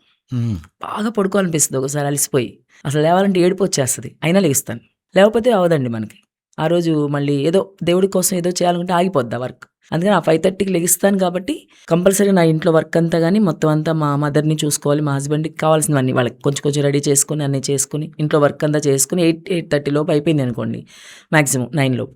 బాగా పడుకోవాలనిపిస్తుంది ఒకసారి అలసిపోయి, అసలు లేవాలంటే ఏడుపు వచ్చేస్తుంది, అయినా లేస్తాను. లేకపోతే అవదండి మనకి. ఆ రోజు మళ్ళీ ఏదో దేవుడి కోసం ఏదో చేయాలంటే ఆగిపోద్ది ఆ వర్క్. అందుకని ఆ 5:30కి లెగిస్తాను కాబట్టి కంపల్సరీ నా ఇంట్లో వర్క్ అంతా కానీ మొత్తం అంతా మా మదర్ని చూసుకోవాలి, మా హస్బెండ్కి కావాల్సినవన్నీ వాళ్ళకి కొంచెం కొంచెం రెడీ చేసుకుని అన్నీ చేసుకుని ఇంట్లో వర్క్ అంతా చేసుకుని 8:30 లోపు అయిపోయింది అనుకోండి, మ్యాక్సిమం 9 లోపు.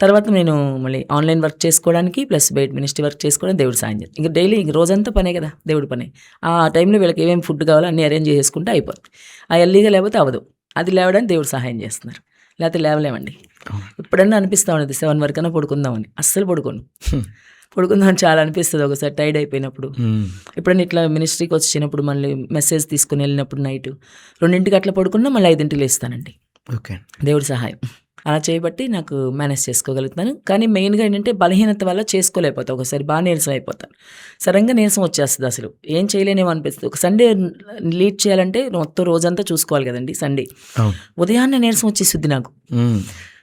తర్వాత నేను మళ్ళీ ఆన్లైన్ వర్క్ చేసుకోవడానికి ప్లస్ బయట మినిస్ట్రీ వర్క్ చేసుకోవడానికి దేవుడు సాయం చేస్తాను. ఇంకా డైలీ రోజంతా పనే కదా, దేవుడి పనే. ఆ టైంలో వీళ్ళకి ఏమేమి ఫుడ్ కావాలో అన్నీ అరేంజ్ చేసుకుంటే అయిపోతుంది. ఆ ఎర్లీగా లేకపోతే అవ్వదు. అది లేవడానికి దేవుడు సహాయం చేస్తున్నారు, లేకపోతే లేవలేమండి. ఎప్పుడన్నా అనిపిస్తూ ఉండదు 7 వరకైనా పడుకుందామని. అస్సలు పడుకుందామని చాలా అనిపిస్తుంది ఒకసారి టైర్డ్ అయిపోయినప్పుడు. ఎప్పుడైనా ఇట్లా మినిస్ట్రీకి వచ్చినప్పుడు మళ్ళీ మెసేజ్ తీసుకుని వెళ్ళినప్పుడు నైట్ 2ంటికి అట్లా పడుకున్నా మళ్ళీ 5ంటికి లేస్తానండి. ఓకే. దేవుడి సహాయం అలా చేయబట్టి నాకు మేనేజ్ చేసుకోగలుగుతాను. కానీ మెయిన్గా ఏంటంటే బలహీనత వల్ల చేసుకోలేకపోతాను. ఒకసారి బాగా నీరసం అయిపోతాను, సడన్గా నీరసం వచ్చేస్తుంది, అసలు ఏం చేయలేనేమో అనిపిస్తుంది. ఒక సండే లీడ్ చేయాలంటే మొత్తం రోజంతా చూసుకోవాలి కదండి. సండే ఉదయాన్నే నీరసం వచ్చేస్తుంది నాకు.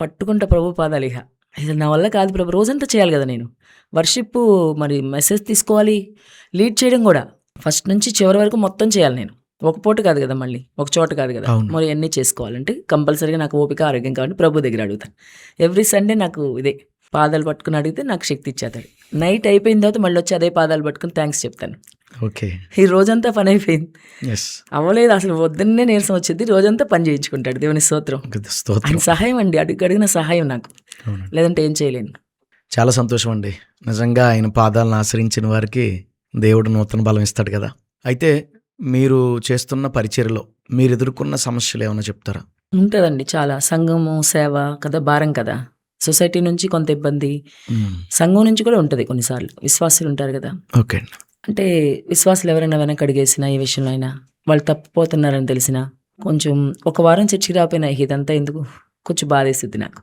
పట్టుకుంటా ప్రభు పాదాలు, ఇక ఇది నా వల్ల కాదు ప్రభు, రోజంతా చేయాలి కదా నేను. వర్షిప్ మరి మెసేజ్ తీసుకోవాలి, లీడ్ చేయడం కూడా ఫస్ట్ నుంచి చివరి వరకు మొత్తం చేయాలి నేను. ఒక పూట కాదు కదా, మళ్ళీ ఒక చోట కాదు కదా, మరి అన్నీ చేసుకోవాలంటే కంపల్సరీగా నాకు ఓపిక, ఆరోగ్యం కాబట్టి ప్రభు దగ్గర అడుగుతాను. ఎవ్రీ సండే నాకు ఇదే పాదాలు పట్టుకుని అడిగితే నాకు శక్తి ఇచ్చేస్తాడు. నైట్ అయిపోయిన తర్వాత మళ్ళీ వచ్చి అదే పాదాలు పట్టుకుని థ్యాంక్స్ చెప్తాను. ఓకే. ఈ రోజంతా పని అయిపోయింది, అవ్వలేదు అసలు, వద్దన్నే నీరసం వచ్చింది, రోజంతా పని చేయించుకుంటాడు. దేవుని స్తోత్రం. ఆయన సహాయం అండి, అడిగిన సహాయం నాకు, లేదంటే ఏం చేయలేను. చాలా సంతోషం అండి. నిజంగా ఆయన పాదాలను ఆశ్రయించిన వారికి దేవుడు నూతన బలం ఇస్తాడు కదా. అయితే మీరు చేస్తున్న పరిచర్యలో మీరు ఎదుర్కొన్న సమస్యలు ఏమైనా చెప్తారా? ఉంటుందండి చాలా. సంఘము సేవ కదా, భారం కదా. సొసైటీ నుంచి కొంత ఇబ్బంది, సంఘం నుంచి కూడా ఉంటుంది కొన్నిసార్లు. విశ్వాసులు ఉంటారు కదా, ఓకే, అంటే విశ్వాసులు ఎవరైనా వెనక అడిగేసినా ఏ విషయంలో అయినా వాళ్ళు తప్పిపోతున్నారని తెలిసినా కొంచెం ఒక వారం చర్చికి రాపోయినా ఇదంతా ఎందుకు కొంచెం బాధేస్తుంది నాకు.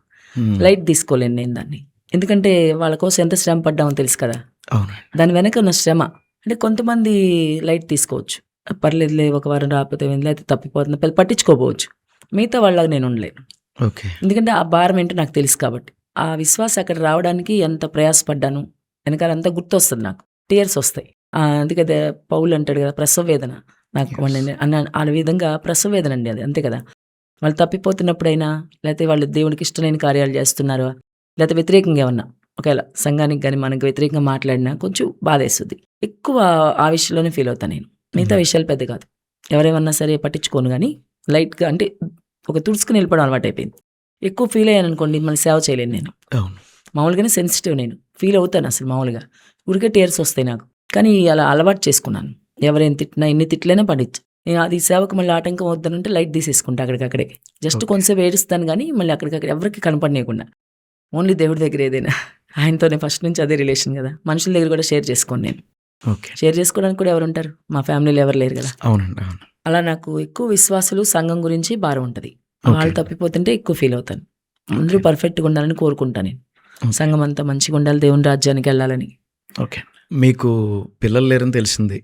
లైట్ తీసుకోలేను నేను దాన్ని, ఎందుకంటే వాళ్ళ కోసం ఎంత శ్రమ పడ్డామో తెలుసు కదా. దాని వెనక ఉన్న శ్రమ అంటే కొంతమంది లైట్ తీసుకోవచ్చు, పర్లేదులే ఒక వారం రాకపోతే అయితే తప్పిపోతుంది, పట్టించుకోపోవచ్చు. మిగతా వాళ్ళగా నేను ఉండలేను, ఎందుకంటే ఆ భారం ఏంటో నాకు తెలుసు కాబట్టి. ఆ విశ్వాసం అక్కడ రావడానికి ఎంత ప్రయాసపడ్డాను వెనకాల అంతా గుర్తొస్తుంది నాకు, టీయర్స్ వస్తాయి. అందుకదే పౌలు అంటాడు కదా, ప్రసవ వేదన నాకు అన్న ఆ విధంగా ప్రసవ వేదన అండి అది, అంతే కదా. వాళ్ళు తప్పిపోతున్నప్పుడైనా, లేకపోతే వాళ్ళు దేవుడికి ఇష్టమైన కార్యాలు చేస్తున్నారా, లేకపోతే వ్యతిరేకంగా ఏమన్నా ఒకవేళ సంఘానికి కానీ మనకు వ్యతిరేకంగా మాట్లాడినా కొంచెం బాధేస్తుంది. ఎక్కువ ఆ విషయంలోనే ఫీల్ అవుతాను నేను. మిగతా విషయాలు పెద్ద కాదు, ఎవరేమన్నా సరే పట్టించుకోను, కానీ లైట్గా అంటే ఒక తుడుచుకుని వెళ్ళిపోవడం అలవాటు అయిపోయింది. ఎక్కువ ఫీల్ అయ్యాను అనుకోండి, మళ్ళీ సేవ చేయలేను నేను. అవును. మామూలుగానే సెన్సిటివ్, నేను ఫీల్ అవుతాను అసలు మామూలుగా, ఊరికే టీయర్స్ వస్తాయి నాకు. కానీ అలా అలవాటు చేసుకున్నాను, ఎవరైనా తిట్టినా ఎన్ని తిట్లైనా పడించు నేను అది సేవకు మళ్ళీ ఆటంకం వద్దనంటే లైట్ తీసేసుకుంటా అక్కడికక్కడే. జస్ట్ కొంచెంసేపు ఏడుస్తాను కానీ మళ్ళీ అక్కడికక్కడ ఎవరికి కనపడనీయకుండా, ఓన్లీ దేవుడి దగ్గర ఏదైనా ఆయనతోనే ఫస్ట్ నుంచి అదే రిలేషన్ కదా. మనుషుల దగ్గర కూడా షేర్ చేసుకోను నేను. ఓకే. షేర్ చేసుకోవడానికి కూడా ఎవరు ఉంటారు, మా ఫ్యామిలీలో ఎవరు లేరు కదా. అవునండి. అవును. అలా నాకు ఎక్కువ విశ్వాసులు సంఘం గురించి భారం ఉంటుంది. ఓకే. వాళ్ళు తప్పిపోతుంటే ఎక్కువ ఫీల్ అవుతాను. అందరూ పర్ఫెక్ట్గా ఉండాలని కోరుకుంటాను నేను. సంఘం అంతా మంచిగా ఉండాలి, దేవుని రాజ్యానికి వెళ్ళాలని. ఓకే. మీకు పిల్లలు లేరని తెలిసింది.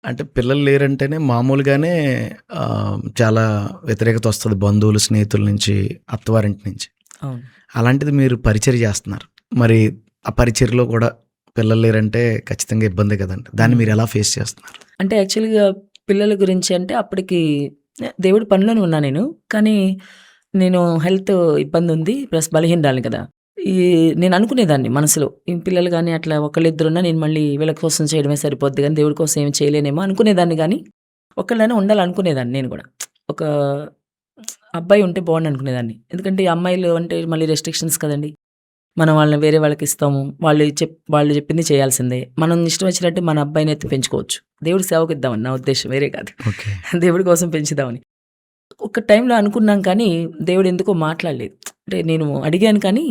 అంటే పిల్లలు లేరంటేనే మామూలుగానే చాలా వ్యతిరేకత వస్తుంది, బంధువులు, స్నేహితుల నుంచి, అత్తవారింటి నుంచి. అవును. అలాంటిది మీరు పరిచర్య చేస్తున్నారు, మరి ఆ పరిచర్యలో కూడా పిల్లలు లేరంటే ఖచ్చితంగా ఇబ్బంది కదండి. దాన్ని మీరు ఎలా ఫేస్ చేస్తున్నారు? అంటే యాక్చువల్గా పిల్లల గురించి అంటే అప్పటికి దేవుడి పనిలోనే ఉన్నా నేను, కానీ నేను హెల్త్ ఇబ్బంది ఉంది, ప్లస్ బలహీనరాలి కదా. నేను అనుకునేదాన్ని మనసులో, ఈ పిల్లలు కానీ అట్లా ఒకళ్ళిద్దరున్నా నేను మళ్ళీ వీళ్ళ కోసం చేయడమే సరిపోద్ది కానీ దేవుడి కోసం ఏమి చేయలేనేమో అనుకునేదాన్ని. కానీ ఒకళ్ళైనా ఉండాలనుకునేదాన్ని నేను కూడా. ఒక అబ్బాయి ఉంటే బాగుండు అనుకునేదాన్ని. ఎందుకంటే ఈ అమ్మాయిలు అంటే మళ్ళీ రెస్ట్రిక్షన్స్ కదండి. మనం వాళ్ళని వేరే వాళ్ళకి ఇస్తాము, వాళ్ళు చెప్పింది చేయాల్సిందే. మనం ఇష్టం వచ్చినట్టు మన అబ్బాయిని ఎత్తి పెంచుకోవచ్చు. దేవుడి సేవకు ఇద్దామని నా ఉద్దేశం, వేరే కాదు. ఓకే. దేవుడి కోసం పెంచుదామని ఒక టైంలో అనుకున్నాం, కానీ దేవుడు ఎందుకో మాట్లాడలేదు. అంటే నేను అడిగాను కానీ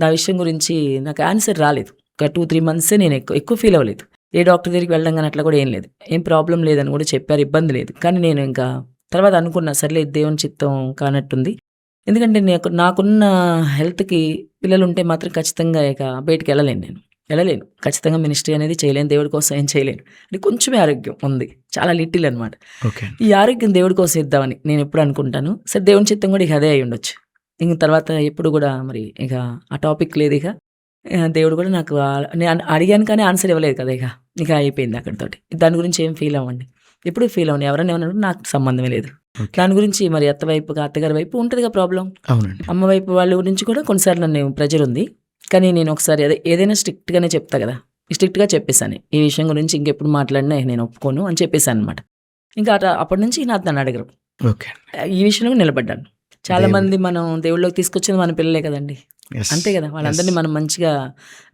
నా విషయం గురించి నాకు ఆన్సర్ రాలేదు. ఒక 2-3 మంత్సే నేను ఎక్కువ ఫీల్ అవ్వలేదు. ఏ డాక్టర్ దగ్గరికి వెళ్ళడం కానీ అట్లా కూడా ఏం లేదు, ఏం ప్రాబ్లం లేదని కూడా చెప్పారు, ఇబ్బంది లేదు. కానీ నేను ఇంకా తర్వాత అనుకున్నా, సర్లే దేవుని చిత్తం కానట్టుంది. ఎందుకంటే నాకున్న హెల్త్కి పిల్లలు ఉంటే మాత్రం ఖచ్చితంగా ఇక బయటికి వెళ్ళలేను. ఖచ్చితంగా మినిస్ట్రీ అనేది చేయలేను, దేవుడి కోసం ఏం చేయలేను. అంటే కొంచెమే ఆరోగ్యం ఉంది, చాలా లిటిల్ అనమాట. ఓకే. ఈ ఆరోగ్యం దేవుడి కోసం ఇద్దామని నేను ఎప్పుడు అనుకుంటాను. సరే దేవుని చిత్తం కూడా ఇక అదే అయి ఉండొచ్చు. ఇంక తర్వాత ఎప్పుడు కూడా మరి ఇక ఆ టాపిక్ లేదు. ఇక దేవుడు కూడా నాకు నేను అడిగాను కానీ ఆన్సర్ ఇవ్వలేదు కదా. ఇక అయిపోయింది అక్కడితోటి. దాని గురించి ఏం ఫీల్ అవ్వండి, ఎప్పుడు ఫీల్ అవ్వండి. ఎవరైనా ఏమన్నా నాకు సంబంధమే లేదు దాని గురించి. మరి అత్తగారి వైపు ఉంటుందిగా ప్రాబ్లం. అవునండి. అమ్మ వైపు వాళ్ళ గురించి కూడా కొన్నిసార్లు నన్ను ప్రెజర్ ఉంది. కానీ నేను ఒకసారి ఏదైనా స్ట్రిక్ట్గానే చెప్తా కదా, స్ట్రిక్ట్గా చెప్పేశాను, ఈ విషయం గురించి ఇంకెప్పుడు మాట్లాడినా నేను ఒప్పుకోను అని చెప్పేశాను అనమాట. ఇంకా అప్పటి నుంచి నన్ను అడగరు. ఓకే. ఈ విషయంలో నిలబడ్డాను. చాలా మంది మనం దేవుళ్ళలోకి తీసుకొచ్చింది మన పిల్లలే కదండి. అంతే కదా, వాళ్ళందరినీ మనం మంచిగా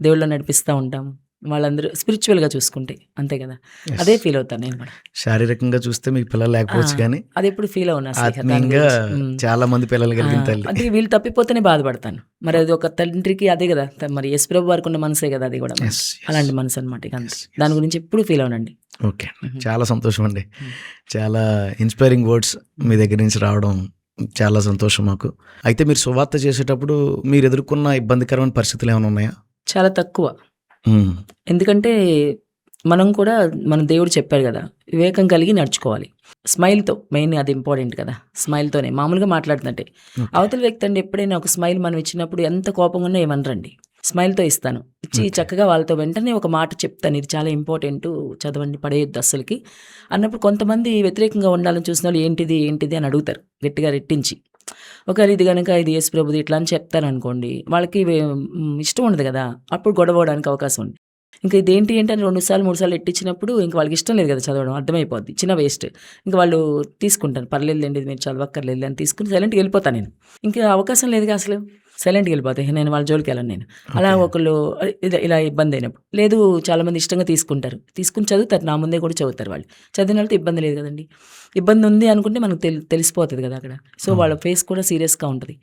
దేవుళ్ళలో నడిపిస్తూ ఉంటాం, వాళ్ళందరూ స్పిరిచువల్గా చూసుకుంటే అంతే కదా. అదే ఫీల్ అవుతాను నేను కూడా. శారీరకంగా చూస్తే మీకు పిల్లలు లేకపోవచ్చు కానీ అది ఎప్పుడు ఫీల్ అవునా, ఆత్మీయంగా చాలా మంది పిల్లలు కలిగిన తల్లి. అంటే వీళ్ళు తప్పిపోతేనే బాధపడతాను. మరి అది ఒక తండ్రికి అదే కదా, మరి యేసుప్రభు వారికి ఉన్న మనసే కదా అది కూడా. అలాంటి మనసు అనమాట. ఇక దాని గురించి ఎప్పుడు ఫీల్ అవునండి. ఓకే. చాలా సంతోషం అండి. చాలా ఇన్స్పైరింగ్ వర్డ్స్ మీ దగ్గర నుంచి రావడం చాలా సంతోషం మాకు. అయితే మీరు సువార్త చేసేటప్పుడు మీరు ఎదుర్కొన్న ఇబ్బందికరమైన పరిస్థితులు ఏమైనా ఉన్నాయా? చాలా తక్కువ. ఎందుకంటే మన దేవుడు చెప్పారు కదా, వివేకం కలిగి నడుచుకోవాలి. స్మైల్తో, మెయిన్ అది ఇంపార్టెంట్ కదా. స్మైల్తోనే మామూలుగా మాట్లాడుతుంటే అవతల వ్యక్తి అండి ఎప్పుడైనా ఒక స్మైల్ మనం ఇచ్చినప్పుడు ఎంత కోపంగా ఉన్నా ఏమనరండి. స్మైల్తో ఇస్తాను, ఇచ్చి చక్కగా వాళ్ళతో వెంటనే ఒక మాట చెప్తాను, ఇది చాలా ఇంపార్టెంట్, చదవండి, పడేయొద్దు అస్సలకి అన్నప్పుడు కొంతమంది వ్యతిరేకంగా ఉండాలని చూసిన వాళ్ళు ఏంటిది అని అడుగుతారు గట్టిగా రెట్టించి. ఒకవేళ ఇది కనుక ఇది యేసుప్రభుది ఇట్లా అని చెప్తారనుకోండి, వాళ్ళకి ఇష్టం ఉండదు కదా, అప్పుడు గొడవడానికి అవకాశం ఉంది. ఇంకా ఇదేంటి అని 2 సార్లు 3 సార్లు ఎట్టించినప్పుడు ఇంకా వాళ్ళకి ఇష్టం లేదు కదా చదవడం, అర్థమైపోద్ది, చిన్న వేస్ట్. ఇంకా వాళ్ళు తీసుకుంటారు, పర్లేదులేండి మీరు చదవక్కర్లేదు అని తీసుకుని సైలెంట్గా వెళ్ళిపోతాను నేను. ఇంకా అవకాశం లేదుగా అసలు, సైలెంట్గా వెళ్ళిపోతాయి. నేను వాళ్ళ జోలికి వెళ్ళను నేను. అలా ఒకళ్ళు ఇలా ఇబ్బంది అయినప్పుడు లేదు, చాలామంది ఇష్టంగా తీసుకుని చదువుతారు, నా ముందే కూడా చదువుతారు. వాళ్ళు చదివిన వాళ్ళతో ఇబ్బంది లేదు కదండి. ఇబ్బంది ఉంది అనుకుంటే మనకు తెలిసిపోతుంది కదా అక్కడ. సో వాళ్ళ ఫేస్ కూడా సీరియస్గా ఉంటుంది.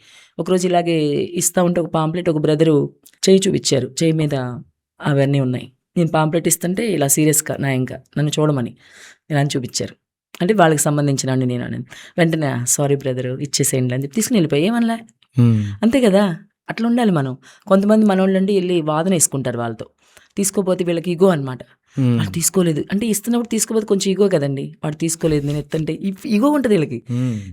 ఒకరోజు ఇలాగే ఇస్తూ ఉంటే ఒక పాంప్లెట్ ఒక బ్రదరు చేయి చూపించారు, చేయి మీద అవన్నీ ఉన్నాయి. నేను పాంప్లెట్ ఇస్తుంటే ఇలా సీరియస్గా నన్ను చూడమని ఇలా అని చూపించారు. అంటే వాళ్ళకి సంబంధించిన అండి నేను వెంటనే సారీ బ్రదరు ఇచ్చేసేయండి అని చెప్పి తీసుకుని వెళ్ళిపోయి ఏమనలే. అంతే కదా, అట్లా ఉండాలి మనం. కొంతమంది మనోళ్ళు అండి వెళ్ళి వాదన వేసుకుంటారు వాళ్ళతో, తీసుకోపోతే వీళ్ళకి ఇగో అనమాట. వాడు తీసుకోలేదు అంటే ఇస్తున్నప్పుడు తీసుకోపోతే కొంచెం ఈగో కదండి, వాడు తీసుకోలేదు నేను ఎత్తంటే ఈగో ఉంటుంది వీళ్ళకి.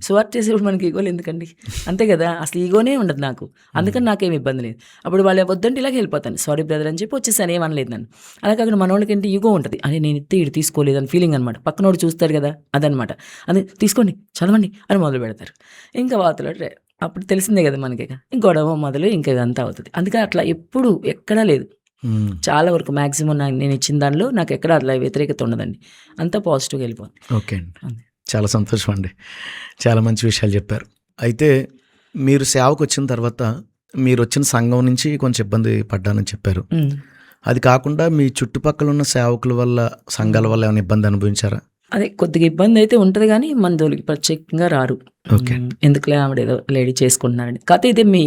స్వార్ట్ చేసేప్పుడు మనకి ఈగోలు ఎందుకండి, అంతే కదా, అసలు ఈగోనే ఉండదు నాకు. అందుకని నాకేం ఇబ్బంది లేదు. అప్పుడు వాళ్ళు వద్దంటే ఇలాగ వెళ్ళిపోతాను, సారీ బ్రదర్ అని చెప్పి వచ్చేసాను, ఏమనలేదు నన్ను. అలా కాకుండా మన వాళ్ళకి ఏంటి ఈగో ఉంటుంది, అని నేను ఇస్తే ఇటు తీసుకోలేదు అని ఫీలింగ్ అనమాట. పక్కనోడు చూస్తాడు కదా, అదనమాట. అది తీసుకోండి చదవండి అని మొదలు పెడతారు. ఇంకా వాతలో అప్పుడు తెలిసిందే కదా మనకి గొడవ మొదలు ఇంకా ఇదంతా అవుతుంది. అందుకని అట్లా ఎప్పుడు ఎక్కడా లేదు. చాలా వరకు మ్యాక్సిమం నేను ఇచ్చిన దానిలో నాకు ఎక్కడ అట్లా వ్యతిరేకత ఉండదండి. అంతా పాజిటివ్గా వెళ్ళిపోతుంది. ఓకే అండి, చాలా సంతోషం అండి, చాలా మంచి విషయాలు చెప్పారు. అయితే మీరు సేవకు వచ్చిన తర్వాత మీరు వచ్చిన సంఘం నుంచి కొంచెం ఇబ్బంది పడ్డానని చెప్పారు. అది కాకుండా మీ చుట్టుపక్కల ఉన్న సేవకుల వల్ల, సంఘాల వల్ల ఏమైనా ఇబ్బంది అనుభవించారా? అదే కొద్దిగా ఇబ్బంది అయితే ఉంటుంది కానీ మన జోలికి ప్రత్యేకంగా రారు. ఓకే. ఎందుకులే ఆవిడ ఏదో లేడీ చేసుకుంటున్నారండి. కాకపోతే ఇదే మీ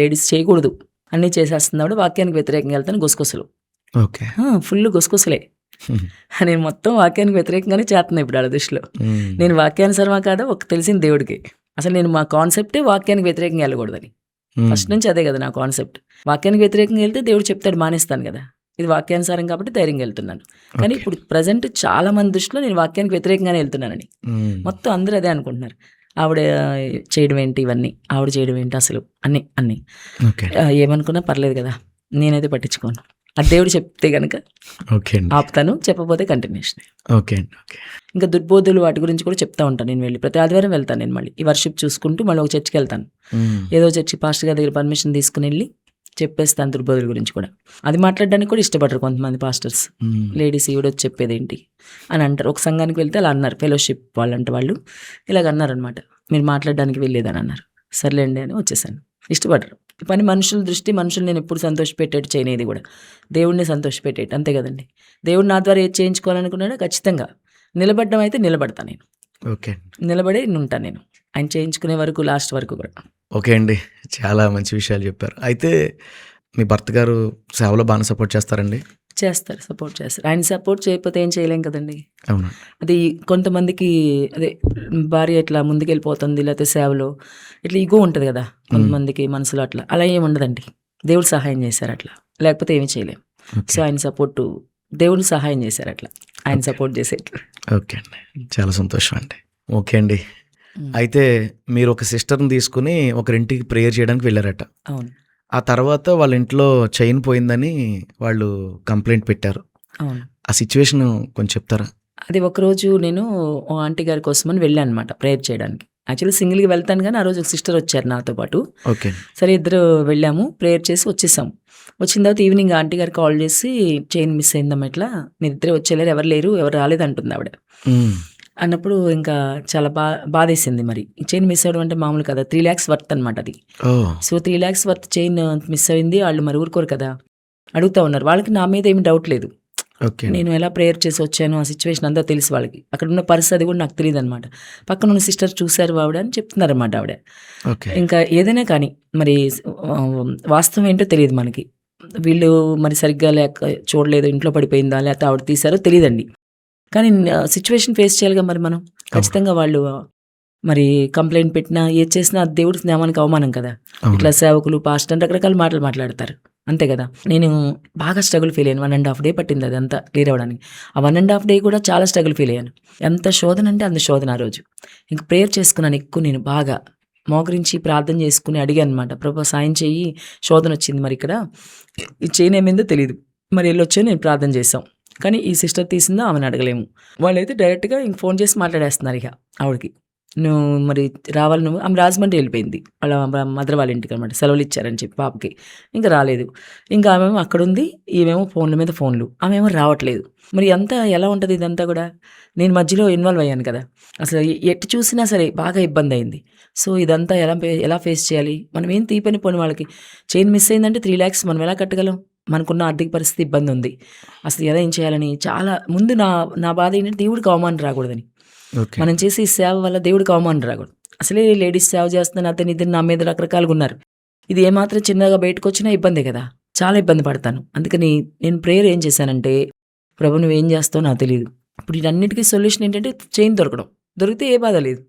లేడీస్ చేయకూడదు అన్నీ చేసేస్తున్నాడు, వాక్యానికి వ్యతిరేకంగా వెళ్తాను గుసగుసలు. ఓకే. ఫుల్ గుసగుసలే. నేను మొత్తం వాక్యానికి వ్యతిరేకంగానే చేస్తున్నాను ఇప్పుడు వాళ్ళ దృష్టిలో. నేను వాక్యానుసరమా కాదా ఒక తెలిసిన దేవుడికి. అసలు నేను మా కాన్సెప్టే వాక్యానికి వ్యతిరేకంగా వెళ్ళకూడదని. ఫస్ట్ నుంచి అదే కదా నా కాన్సెప్ట్. వాక్యానికి వ్యతిరేకంగా వెళ్తే దేవుడు చెప్తాడు మానేస్తాను కదా. ఇది వాక్యానుసారం కాబట్టి ధైర్యంగా వెళ్తున్నాను. కానీ ఇప్పుడు ప్రజెంట్ చాలా మంది దృష్టిలో నేను వాక్యానికి వ్యతిరేకంగానే వెళ్తున్నానని మొత్తం అందరూ అదే అనుకుంటున్నారు. ఆవిడ చేయడం ఏంటి ఇవన్నీ, ఆవిడ చేయడం ఏంటి అసలు అన్నీ ఏమనుకున్నా పర్లేదు కదా, నేనైతే పట్టించుకోను. అది దేవుడు చెప్తే కనుక ఆపుతాను, చెప్పకపోతే కంటిన్యూషన్. ఓకే అండి. ఓకే. ఇంకా దుర్బోధులు వాటి గురించి కూడా చెప్తా ఉంటాను నేను. వెళ్ళి ప్రతి ఆదివారం వెళ్తాను నేను. మళ్ళీ ఈ వర్షిప్ చూసుకుంటూ మళ్ళీ ఒక చర్చికి వెళ్తాను. ఏదో చర్చి పాస్టర్ గారి దగ్గర పర్మిషన్ తీసుకుని వెళ్ళి చెప్పేస్తాను దుర్బోధుల గురించి కూడా. అది మాట్లాడడానికి కూడా ఇష్టపడరు కొంతమంది పాస్టర్స్. లేడీస్ ఈవిడ వచ్చి చెప్పేది ఏంటి అని అంటారు. ఒక సంఘానికి వెళ్తే అలా అన్నారు, ఫెలోషిప్ వాళ్ళంటే వాళ్ళు ఇలాగ అన్నారనమాట, మీరు మాట్లాడడానికి వెళ్ళేదని అన్నారు. సర్లేండి అని వచ్చేసాను. ఇష్టపడరు ఈ పని. మనుషుల దృష్టి, మనుషులు నేను ఎప్పుడు సంతోషపెట్టేట్టు చేయనేది కూడా దేవుడిని సంతోషపెట్టేట్టు, అంతే కదండి. దేవుడు నా ద్వారా ఏది చేయించుకోవాలనుకున్నాడో ఖచ్చితంగా నిలబడ్డం అయితే నిలబడతాను నేను. ఓకే. నిలబడే ఉంటాను నేను ఆయన చేయించుకునే వరకు, లాస్ట్ వరకు కూడా. ఓకే అండి, చాలా మంచి విషయాలు చెప్పారు. అయితే మీ భర్త గారు సేవలో బాగా సపోర్ట్ చేస్తారండి? చేస్తారు, సపోర్ట్ చేస్తారు. ఆయన సపోర్ట్ చేయకపోతే ఏం చేయలేం కదండి. అవును. అది కొంతమందికి అదే భార్య ఇట్లా ముందుకెళ్ళిపోతుంది లేకపోతే సేవలో ఇట్లా ఈగో ఉంటుంది కదా కొంతమందికి మనసులో, అలా ఏమి ఉండదండి. దేవుడు సహాయం చేశారు అట్లా, లేకపోతే ఏమి చేయలేం. సో ఆయన సపోర్టు, దేవుడు సహాయం చేశారు అట్లా, ఆయన సపోర్ట్ చేసేట్లు. ఓకే అండి, చాలా సంతోషం అండి. ఓకే అండి, అయితే మీరు ఒక సిస్టర్ని తీసుకుని ఒకరింటికి ప్రేయర్ చేయడానికి వెళ్ళారట. అవును. ఆ తర్వాత వాళ్ళ ఇంట్లో చైన్ పోయిందని వాళ్ళు కంప్లైంట్ పెట్టారు. అవును. ఆ సిచ్యువేషన్ కొంచెం చెప్తారా? అది ఒకరోజు నేను ఆంటీ గారి కోసమని వెళ్ళాను అనమాట ప్రేయర్ చేయడానికి. యాక్చువల్లీ సింగిల్గా వెళ్తాను కానీ ఆ రోజు ఒక సిస్టర్ వచ్చారు నాతో పాటు. ఓకే. సరే ఇద్దరు వెళ్ళాము, ప్రేయర్ చేసి వచ్చేసాము. వచ్చిన తర్వాత ఈవినింగ్ ఆంటీ గారు కాల్ చేసి చైన్ మిస్ అయిందమ్మా, ఇట్లా మీరు ఇద్దరే వచ్చేలేరు, ఎవరు లేరు, ఎవరు రాలేదు అంటుంది ఆవిడ. అన్నప్పుడు ఇంకా చాలా బాధేసింది. మరి చైన్ మిస్ అవ్వడం అంటే మామూలు కదా, 3 lakhs వర్త్ అనమాట అది. So 3 lakhs worth chain miss అయింది. వాళ్ళు మరి ఊరుకోరు కదా, అడుగుతా ఉన్నారు. వాళ్ళకి నా మీద ఏమి డౌట్ లేదు. నేను ఎలా ప్రేయర్ చేసి వచ్చాను, ఆ సిచ్యువేషన్ అంతా తెలుసు వాళ్ళకి. అక్కడ ఉన్న పరిస్థితి కూడా నాకు తెలియదు అనమాట. పక్కన ఉన్న సిస్టర్ చూశారు ఆవిడ అని చెప్తున్నారు అనమాట ఆవిడ. ఇంకా ఏదైనా కానీ మరి వాస్తవం ఏంటో తెలియదు మనకి. వీళ్ళు మరి సరిగ్గా లేక చూడలేదు, ఇంట్లో పడిపోయిందా లేకపోతే ఆవిడ తీశారో తెలియదండి. కానీ సిచ్యువేషన్ ఫేస్ చేయాలిగా మరి మనం. ఖచ్చితంగా వాళ్ళు మరి కంప్లైంట్ పెట్టినా ఏది చేసినా దేవుడి నామానికి అవమానం కదా. ఇట్లా సేవకులు పాస్టర్ రకరకాల మాటలు మాట్లాడతారు, అంతే కదా. నేను బాగా స్ట్రగుల్ ఫీల్ అయ్యాను. 1.5 day పట్టింది అది అంతా క్లియర్ అవ్వడానికి. ఆ 1.5 day కూడా చాలా స్ట్రగుల్ ఫీల్ అయ్యాను. ఎంత శోధన అంటే అంత శోధన. ఆ రోజు ఇంక ప్రేయర్ చేసుకున్నాను ఎక్కువ. నేను బాగా మోకరించి ప్రార్థన చేసుకుని అడిగాను అనమాట, ప్రభు సాయం చెయ్యి, శోధన వచ్చింది, మరి ఇక్కడ ఈ చైన్ ఏమైందో తెలియదు, మరి వెళ్ళొచ్చో నేను ప్రార్థన చేసాం. కానీ ఈ సిస్టర్ తీసిందో ఆమెను అడగలేము. వాళ్ళైతే డైరెక్ట్గా ఇంక ఫోన్ చేసి మాట్లాడేస్తున్నారు ఇక ఆవిడకి, నువ్వు మరి రావాలి, నువ్వు. ఆమె రాజమండ్రి వెళ్ళిపోయింది వాళ్ళ మదర్ వాళ్ళ ఇంటికి అనమాట, సెలవులు ఇచ్చారని చెప్పి పాపకి. ఇంకా రాలేదు. ఇంకా ఆమెమో అక్కడ ఉంది, ఈమెమో ఫోన్ల మీద ఫోన్లు, ఆమెమో రావట్లేదు. మరి అంతా ఎలా ఉంటుంది ఇదంతా కూడా. నేను మధ్యలో ఇన్వాల్వ్ అయ్యాను కదా, అసలు ఎటు చూసినా సరే బాగా ఇబ్బంది అయింది. సో ఇదంతా ఎలా ఫేస్ చేయాలి, మనం ఏం తీపని పోని వాళ్ళకి చైన్ మిస్ అయిందంటే 3 lakhs మనం ఎలా కట్టగలం, మనకున్న ఆర్థిక పరిస్థితి ఇబ్బంది ఉంది. అసలు ఎలా ఏం చేయాలని చాలా ముందు నా బాధ ఏంటంటే దేవుడికి అవమానం రాకూడదని. మనం చేసే ఈ సేవ వల్ల దేవుడికి అవమానం రాకూడదు. అసలే లేడీస్ సేవ చేస్తున్నాను, అతని ఇద్దరు నా మీద రకరకాలుగా ఉన్నారు. ఇది ఏమాత్రం చిన్నగా బయటకు వచ్చినా ఇబ్బందే కదా, చాలా ఇబ్బంది పడతాను. అందుకని నేను ప్రేయర్ ఏం చేశానంటే, ప్రభు నువ్వేం చేస్తావో నాకు తెలియదు. ఇప్పుడు వీటన్నిటికీ సొల్యూషన్ ఏంటంటే చైన్ దొరకడం. దొరికితే ఏ బాధ లేదు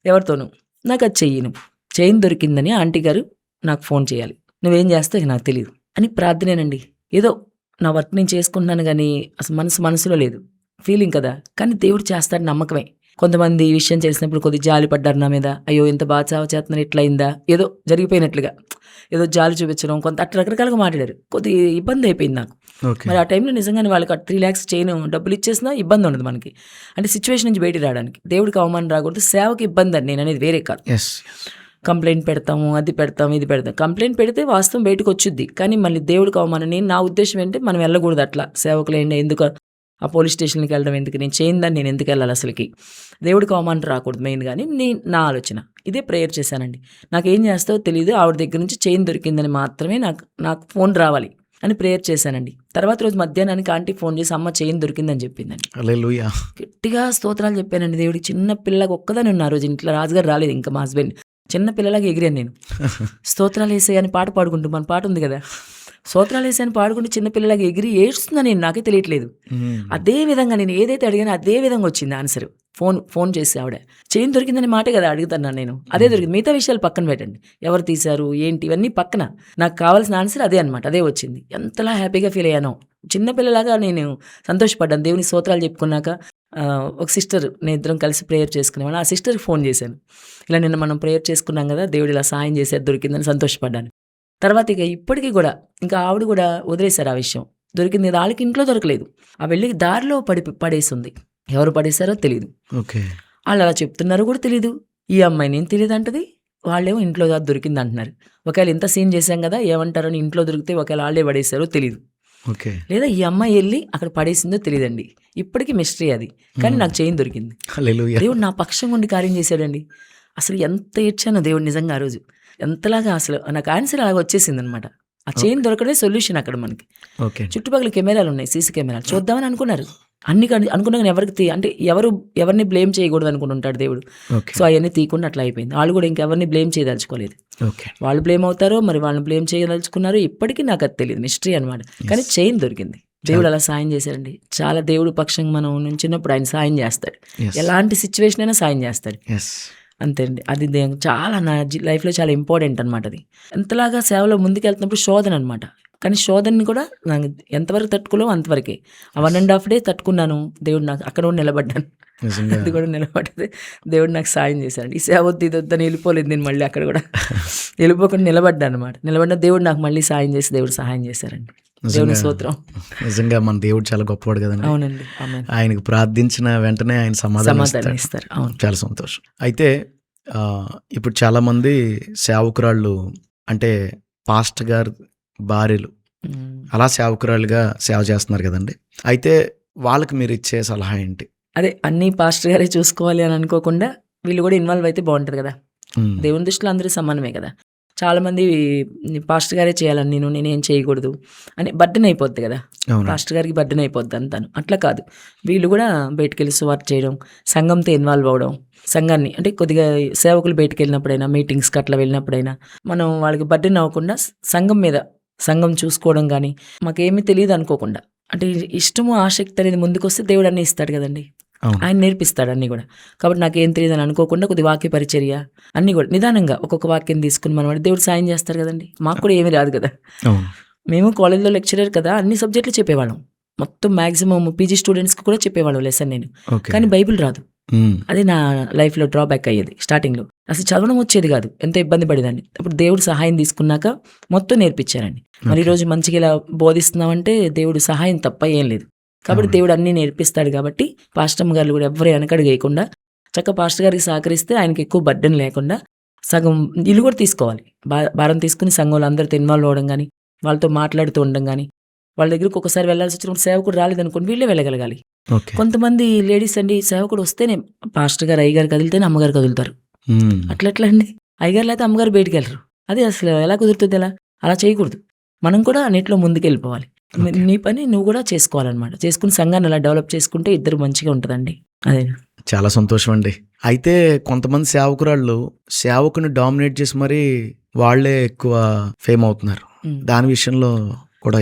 ఎవరితోనూ, నాకు అది చెయ్యి. నువ్వు చైన్ దొరికిందని ఆంటీ గారు నాకు ఫోన్ చేయాలి, నువ్వేం చేస్తావు నాకు తెలియదు అని ప్రార్థనేనండి. ఏదో నా వర్క్ నేను చేసుకుంటున్నాను కానీ అసలు మనసులో లేదు, ఫీలింగ్ కదా. కానీ దేవుడు చేస్తాడు నమ్మకమే. కొంతమంది ఈ విషయం చేసినప్పుడు కొద్ది జాలి పడ్డారు నా మీద, అయ్యో ఎంత బాగా చావ చేస్తున్నారు, ఇట్లా అయిందా, ఏదో జరిగిపోయినట్లుగా ఏదో జాలి చూపించడం, కొంత అట్లా రకరకాలుగా మాట్లాడారు. కొద్ది ఇబ్బంది అయిపోయింది నాకు. మరి ఆ టైంలో నిజంగానే వాళ్ళకి 3 lakhs చైన్ డబ్బులు ఇచ్చేసినా ఇబ్బంది ఉండదు మనకి. అంటే సిచ్యువేషన్ నుంచి బయటికి రావడానికి దేవుడికి అవమానం రాకూడదు, సేవకి ఇబ్బంది అని నేను అనేది వేరే కాదు. కంప్లైంట్ పెడతాము, అది పెడతాము, ఇది పెడతాం. కంప్లైంట్ పెడితే వాస్తవం బయటకు వచ్చుద్ది. కానీ మళ్ళీ దేవుడికి అవమానం. నా ఉద్దేశం ఏంటంటే మనం వెళ్ళకూడదు అట్లా. సేవకులైనా ఎందుకు ఆ పోలీస్ స్టేషన్కి వెళ్ళడం ఎందుకు, నేను చేయని దాన్ని నేను ఎందుకు వెళ్ళాలి అసలుకి, దేవుడికి అవమానం రాకూడదు మెయిన్. కానీ నా ఆలోచన ఇదే, ప్రేయర్ చేశానండి. నాకేం చేస్తావో తెలియదు, ఆవిడ దగ్గర నుంచి చైన్ దొరికిందని మాత్రమే నాకు ఫోన్ రావాలి అని ప్రేయర్ చేశానండి. తర్వాత రోజు మధ్యాహ్నానికి ఆంటీ ఫోన్ చేసి అమ్మ చైన్ దొరికిందని చెప్పిందండి. హల్లెలూయా. గట్టిగా స్తోత్రాలు చెప్పానండి దేవుడికి. చిన్న పిల్లగా ఒక్కదాని ఉన్న రోజు ఇంట్లో, రాజుగారు రాలేదు ఇంకా, మా హస్బెండ్. చిన్న పిల్లలాగా ఎగిరాను నేను. స్తోత్రాలు వేసాయని పాట పాడుకుంటూ, మన పాట ఉంది కదా, స్తోత్రాలు వేసాయని పాడుకుంటూ చిన్న పిల్లలాగా ఎగిరి ఏడుస్తున్నా నేను, నాకే తెలియట్లేదు. అదే విధంగా నేను ఏదైతే అడిగానో అదే విధంగా వచ్చింది ఆన్సర్. ఫోన్ చేసి ఆవిడ చైన్ దొరికిందని మాటే కదా అడుగుతున్నాను నేను, అదే దొరికింది. మిగతా విషయాలు పక్కన పెట్టండి, ఎవరు తీశారు ఏంటి ఇవన్నీ పక్కన, నాకు కావాల్సిన ఆన్సర్ అదే అనమాట. అదే వచ్చింది. ఎంతలా హ్యాపీగా ఫీల్ అయ్యానో, చిన్నపిల్లలాగా నేను సంతోషపడ్డాను. దేవుని స్తోత్రాలు చెప్పుకున్నాక ఒక సిస్టర్, నేను ఇద్దరం కలిసి ప్రేయర్ చేసుకునేవాళ్ళం. ఆ సిస్టర్కి ఫోన్ చేశాను, ఇలా నిన్న మనం ప్రేయర్ చేసుకున్నాం కదా, దేవుడు ఇలా సాయం చేసేది దొరికిందని సంతోషపడ్డాను. తర్వాత ఇప్పటికీ కూడా ఇంకా ఆవిడ కూడా వదిలేశారు ఆ విషయం. దొరికింది వాళ్ళకి ఇంట్లో దొరకలేదు, ఆ వెళ్ళి దారిలో పడేసింది. ఎవరు పడేశారో తెలియదు. ఓకే. వాళ్ళు అలా చెప్తున్నారు కూడా తెలీదు. ఈ అమ్మాయి నేను తెలియదు అంటది, వాళ్ళేమో ఇంట్లో దొరికింది అంటున్నారు. ఒకవేళ ఇంత సీన్ చేశాం కదా, ఏమంటారని ఇంట్లో దొరికితే ఒకవేళ వాళ్ళే పడేశారో తెలియదు. ఓకే. లేదా ఈ అమ్మాయి వెళ్ళి అక్కడ పడేసిందో తెలియదండి. ఇప్పటికీ మిస్టరీ అది. కానీ నాకు చైన్ దొరికింది. హల్లెలూయా. దేవుడు నా పక్షం ఉండి కార్యం చేశాడండి. అసలు ఎంత ఏడ్చానో దేవుడు నిజంగా ఆ రోజు. ఎంతలాగా అసలు నాకు ఆన్సర్ అలాగ వచ్చేసింది అనమాట. ఆ చైన్ దొరకడే సొల్యూషన్ అక్కడ మనకి. ఓకే. చుట్టుపక్కల కెమెరాలు ఉన్నాయి, సీసీ కెమెరాలు, చూద్దామని అనుకున్నారు. అన్ని అనుకున్నా కానీ అంటే ఎవరిని బ్లేమ్ చేయకూడదు అనుకుంటుంటాడు దేవుడు. ఓకే. సో అవన్నీ తీయకుండా అట్లా అయిపోయింది. వాళ్ళు కూడా ఇంకెవరిని బ్లేమ్ చేయదలుచుకోలేదు. ఓకే. వాళ్ళు బ్లేమ్ అవుతారో మరి, వాళ్ళని బ్లేమ్ చేయదలుచుకున్నారో ఇప్పటికీ నాకు అది తెలియదు, మిస్టరీ అనమాట. కానీ చైన్ దొరికింది. దేవుడు అలా సాయం చేశాడండి. చాలా దేవుడు పక్షంగా మనం నుంచినప్పుడు ఆయన సాయం చేస్తాడు. ఎలాంటి సిచ్యువేషన్ అయినా సాయం చేస్తాడు. అంతే అండి. అది చాలా నా లైఫ్లో చాలా ఇంపార్టెంట్ అనమాట. అది ఎంతలాగా సేవలో ముందుకెళ్తున్నప్పుడు శోధన అనమాట. కానీ శోధనని కూడా నాకు ఎంతవరకు తట్టుకోలో అంతవరకే. 1.5 day తట్టుకున్నాను. దేవుడు నాకు అక్కడ కూడా నిలబడ్డాను. అది కూడా నిలబడ్డది దేవుడు నాకు సాయం చేశాడు. ఈ సేవ వద్దు ఇది వద్దని వెళ్ళిపోలేదు నేను, మళ్ళీ అక్కడ కూడా వెళ్ళిపోకుండా నిలబడ్డాను అనమాట. నిలబడ్డ దేవుడు నాకు మళ్ళీ సాయం చేసి దేవుడు సహాయం చేశారండి. దేవుని స్తోత్రం. నిజంగా మన దేవుడు చాలా గొప్పవాడు కదండి. అవునండి. ఆయనకు ప్రార్థించిన వెంటనే ఆయన సమాధానం ఇస్తారు. అవును, చాలా సంతోషం. అయితే ఇప్పుడు చాలా మంది సేవకురాళ్ళు అంటే పాస్టర్ గారు భార్యలు అలా సేవకురాలుగా సేవ చేస్తున్నారు కదండి. అయితే వాళ్ళకి మీరు ఇచ్చే సలహా ఏంటి? అదే అన్ని పాస్టర్ గారే చూసుకోవాలి అని అనుకోకుండా వీళ్ళు కూడా ఇన్వాల్వ్ అయితే బాగుంటుంది కదా. దేవుని దృష్టిలో అందరూ సమానమే కదా. చాలామంది పాస్టర్ గారే చేయాలని నేనేం చేయకూడదు అని బర్డెన్ అయిపోద్ది కదా. పాస్టర్ గారికి బర్డెన్ అయిపోద్ది అంతాను. అట్లా కాదు, వీళ్ళు కూడా బయటకు వెళ్ళి సువార్త చేయడం, సంఘంతో ఇన్వాల్వ్ అవ్వడం, సంఘాన్ని అంటే కొద్దిగా సేవకులు బయటకు వెళ్ళినప్పుడైనా, మీటింగ్స్కి అట్లా వెళ్ళినప్పుడైనా మనం వాళ్ళకి బర్డెన్ అవ్వకుండా సంఘం చూసుకోవడం. కానీ మాకేమీ తెలియదు అనుకోకుండా, అంటే ఇష్టము ఆసక్తి అనేది ముందుకు వస్తే దేవుడు అన్నీ ఇస్తాడు కదండి. ఆయన నేర్పిస్తాడు అన్నీ కూడా. కాబట్టి నాకేం తెలియదు అని అనుకోకుండా కొద్ది వాక్య పరిచర్య అన్నీ కూడా నిదానంగా ఒక్కొక్క వాక్యం తీసుకుని మనం దేవుడు సాయం చేస్తారు కదండి. మాకు కూడా ఏమీ రాదు కదా. మేము కాలేజ్లో లెక్చరర్ కదా, అన్ని సబ్జెక్టులు చెప్పేవాళ్ళం. మొత్తం మ్యాక్సిమం పీజీ స్టూడెంట్స్కి కూడా చెప్పేవాళ్ళం లెసన్ నేను. కానీ బైబిల్ రాదు. అది నా లైఫ్లో డ్రాబ్యాక్ అయ్యేది. స్టార్టింగ్లో అసలు చదవడం వచ్చేది కాదు, ఎంతో ఇబ్బంది పడేదాన్ని. అప్పుడు దేవుడు సహాయం తీసుకున్నాక మొత్తం నేర్పించారండి. మరి ఈరోజు మంచిగా ఇలా బోధిస్తున్నామంటే దేవుడు సహాయం తప్ప ఏం లేదు. కాబట్టి దేవుడు అన్నీ నేర్పిస్తాడు. కాబట్టి పాస్టర్ గారు కూడా ఎవరు వెనకడుగు వేయకుండా చక్క పాస్టర్ గారికి సహకరిస్తే ఆయనకి ఎక్కువ బర్డెన్ లేకుండా సగం ఇల్లు కూడా తీసుకోవాలి, భారం తీసుకుని సంఘంలో అందరితో ఇన్వాల్వ్ అవ్వడం కానీ, వాళ్ళతో మాట్లాడుతూ ఉండడం కానీ, వాళ్ళ దగ్గరికి ఒకసారి వెళ్ళాల్సి వచ్చినప్పుడు సేవకుడు రాలేదనుకోండి వీళ్ళే వెళ్ళగలగాలి. కొంతమంది లేడీస్ అండి సేవకుడు వస్తేనే పాస్టర్ గారు అయ్యగారు కదిలితేనే అమ్మగారు కదులుతారు. అట్లా అండి, అయ్యగారు అయితే అమ్మగారు బయటికి వెళ్ళరు. అది అసలు ఎలా కుదురుతుంది? అలా చేయకూడదు. మనం కూడా అన్నిట్లో ముందుకు వెళ్ళిపోవాలి. నీ పని నువ్వు కూడా చేసుకోవాలన్నమాట. చేసుకుని సంఘాన్ని అలా డెవలప్ చేసుకుంటే ఇద్దరు మంచిగా ఉంటుందండి. అదే చాలా సంతోషం అండి. అయితే కొంతమంది సేవకురాళ్ళు సేవకుని డామినేట్ చేసి మరి వాళ్ళే ఎక్కువ ఫేమ్ అవుతున్నారు. దాని విషయంలో కూడా